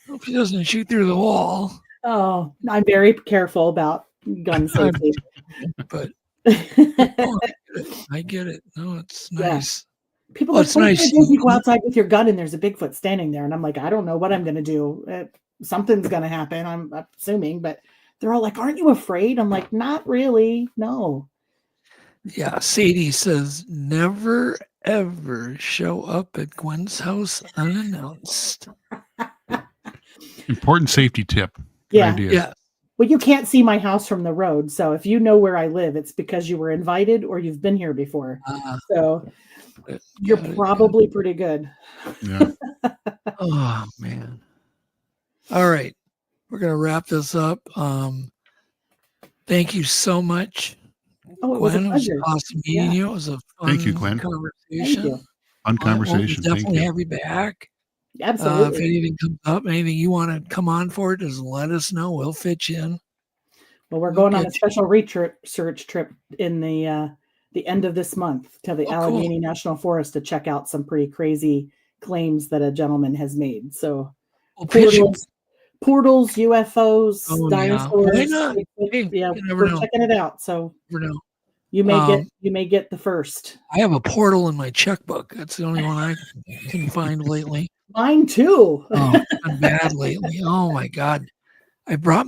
Hope she doesn't shoot through the wall. Oh, I'm very careful about gun safety. But I get it. No, it's nice. People are nice. You go outside with your gun and there's a Bigfoot standing there, and I'm like, I don't know what I'm going to do. Something's going to happen. I'm assuming, but they're all like, "Aren't you afraid?" I'm like, "Not really. No." Yeah, Sadie says, "Never ever show up at Gwen's house unannounced." Important safety tip. Yeah. Idea. Yeah. Well, you can't see my house from the road, so if you know where I live, it's because you were invited or you've been here before. So you're probably pretty good. Yeah. Oh man. All right. We're gonna wrap this up. Thank you so much. Oh, it was Gwen, a pleasure. it was awesome meeting you. It was a fun Thank you, Gwen. conversation. Thank you. Fun conversation. We'll definitely Thank you. have you back. Absolutely. If anything comes up, anything you want to come on for, just let us know. We'll fit you in. Well, we're going on a special research trip in the end of this month to the Allegheny National Forest to check out some pretty crazy claims that a gentleman has made. So portals, UFOs, dinosaurs. Why not? Yeah, we're checking it out. So you may get the first. I have a portal in my checkbook. That's the only one I can find lately. Mine too. Oh, I'm bad lately. Oh my God. I brought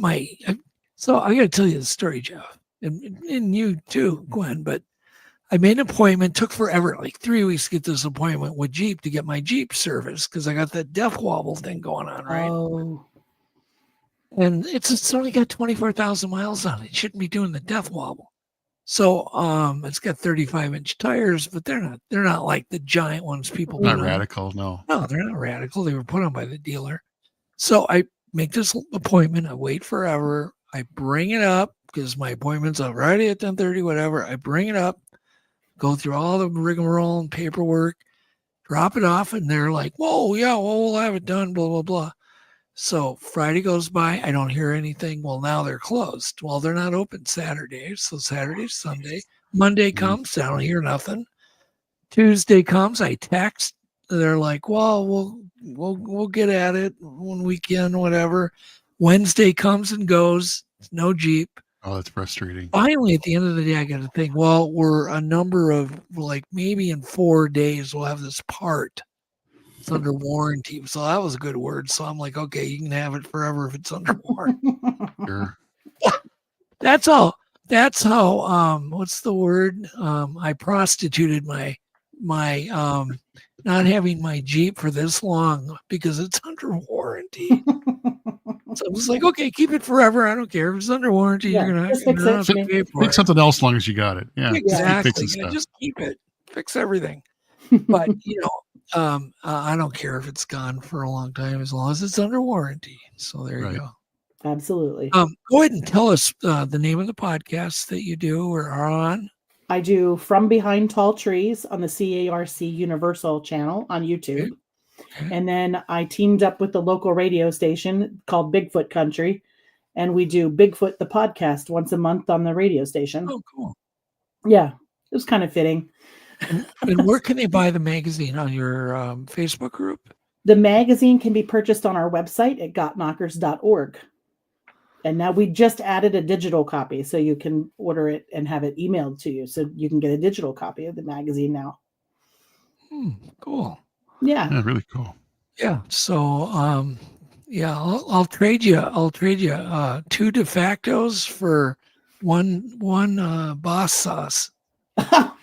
so I got to tell you the story, Jeff, and you too, Gwen, but I made an appointment, took forever, like 3 weeks to get this appointment with Jeep to get my Jeep serviced because I got that death wobble thing going on, right? Oh. And it's only got 24,000 miles on it. It shouldn't be doing the death wobble. So it's got 35-inch tires, but they're not like the giant ones people not radical, no. No, they're not radical. They were put on by the dealer. So I make this appointment, I wait forever, I bring it up because my appointment's on Friday at 10:30, whatever. I bring it up, go through all the rigmarole and paperwork, drop it off, and they're like, "Whoa, yeah, well, we'll have it done, blah, blah, blah." So Friday goes by, I don't hear anything. Well, now they're closed. Well, they're not open Saturday. So Saturday, Sunday, Monday comes, I don't hear nothing. Tuesday comes, I text. They're like, "Well, we'll get at it one weekend, whatever." Wednesday comes and goes, no Jeep. Oh, that's frustrating. Finally, at the end of the day, I got to think, well, we're a number of, like, maybe in 4 days we'll have this part. It's under warranty. So that was a good word. So I'm like, okay, you can have it forever if it's under warranty. Sure. That's all. That's how, what's the word? I prostituted my not having my Jeep for this long because it's under warranty. So I was like, okay, keep it forever. I don't care if it's under warranty. Yeah, you're gonna fix have to pay for Fix it. something else as long as you got it. Yeah, Exactly. Yeah, just keep it. Fix everything. But I don't care if it's gone for a long time as long as it's under warranty. So there you go. Absolutely. Go ahead and tell us the name of the podcast that you do or are on. I do From Behind Tall Trees on the CARC Universal channel on YouTube. Okay. And then I teamed up with the local radio station called Bigfoot Country, and we do Bigfoot the podcast once a month on the radio station. Oh, cool. Yeah, it was kind of fitting. And where can they buy the magazine? On your Facebook group? The magazine can be purchased on our website at gotknockers.org. And now we just added a digital copy, so you can order it and have it emailed to you. So you can get a digital copy of the magazine now. Cool. Yeah. Yeah, really cool. Yeah. So, yeah, I'll trade you. I'll trade you 2 de factos for one boss sauce.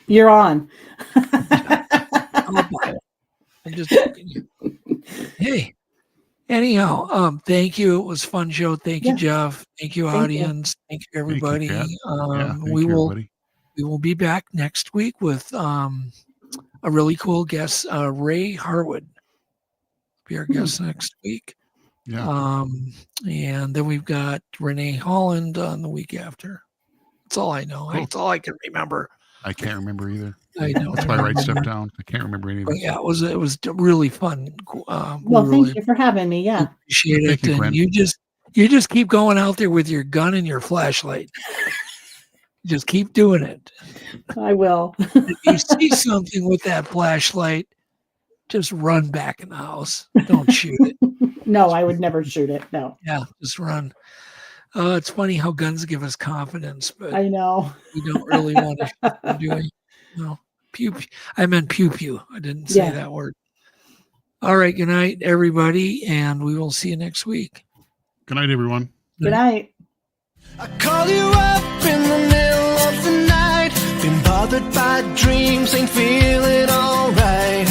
You're on. I'll buy it. I'm just joking you. Hey, anyhow, thank you. It was a fun show. Thank you, Jeff. Thank you, audience. Thank you, everybody. Thank you, Kat. We will be back next week with a really cool guest, Ray Harwood. Be our guest next week. Yeah. And then we've got Renee Holland on the week after. That's all I know. Cool. That's all I can remember. I can't remember either. I know. That's why I write stuff down. I can't remember any of But it. yeah, it was really fun. Well, thank you for having me. Yeah. Appreciate Thank it. you, Gwen. And you just keep going out there with your gun and your flashlight. Just keep doing it. I will. If you see something with that flashlight, just run back in the house. Don't shoot it. No, I would never shoot it. No. Yeah, just run. It's funny how guns give us confidence, but I know. we don't really want to shoot them, do we? No. Pew, pew. I meant pew pew. I didn't say that word. All right. Good night, everybody, and we will see you next week. Good night, everyone. Good night. I call you up in the middle of the night. Been bothered by dreams, ain't feeling alright.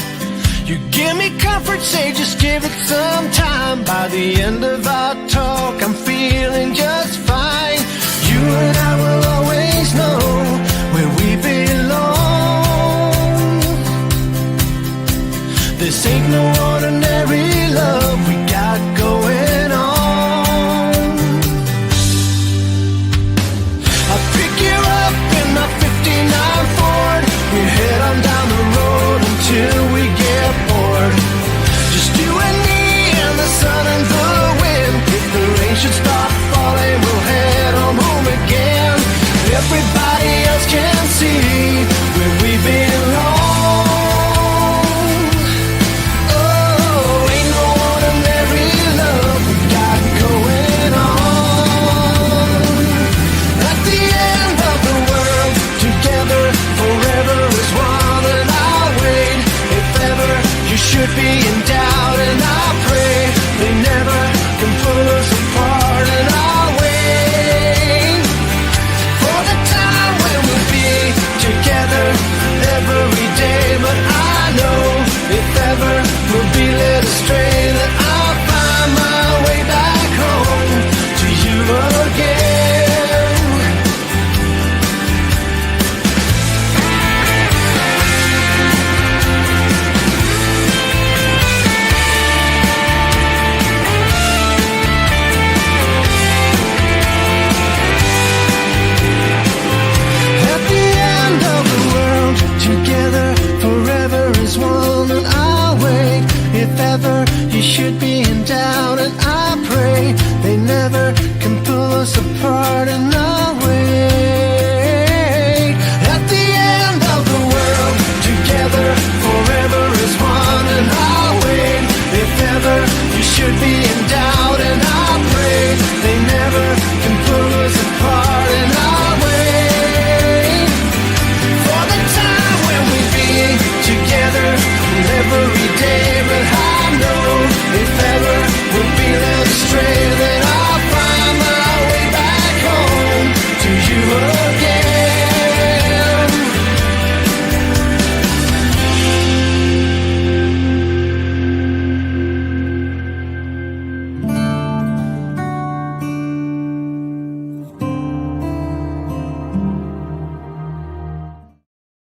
You give me comfort, say just give it some time. By the end of our talk, I'm feeling just fine. You and I will always know where we belong. This ain't no ordinary love we got going on. I'll pick you up in my 59 Ford. We head on down the road until we get bored. Just you and me and the sun and the wind. If the rain should stop falling, we'll head on home again. Everybody else can see where we belong. Oh, ain't no ordinary love we got going on. At the end of the world, together forever is one, and I'll wait. If ever you should be in doubt, and I pray they never can pull us apart, and I'll wait for the time when we'll be together every day. But I know if ever we'll be led astray, that I'll find my way back home to you again. At the end of the world, together forever is one, and I'll wait if ever you should be in doubt, and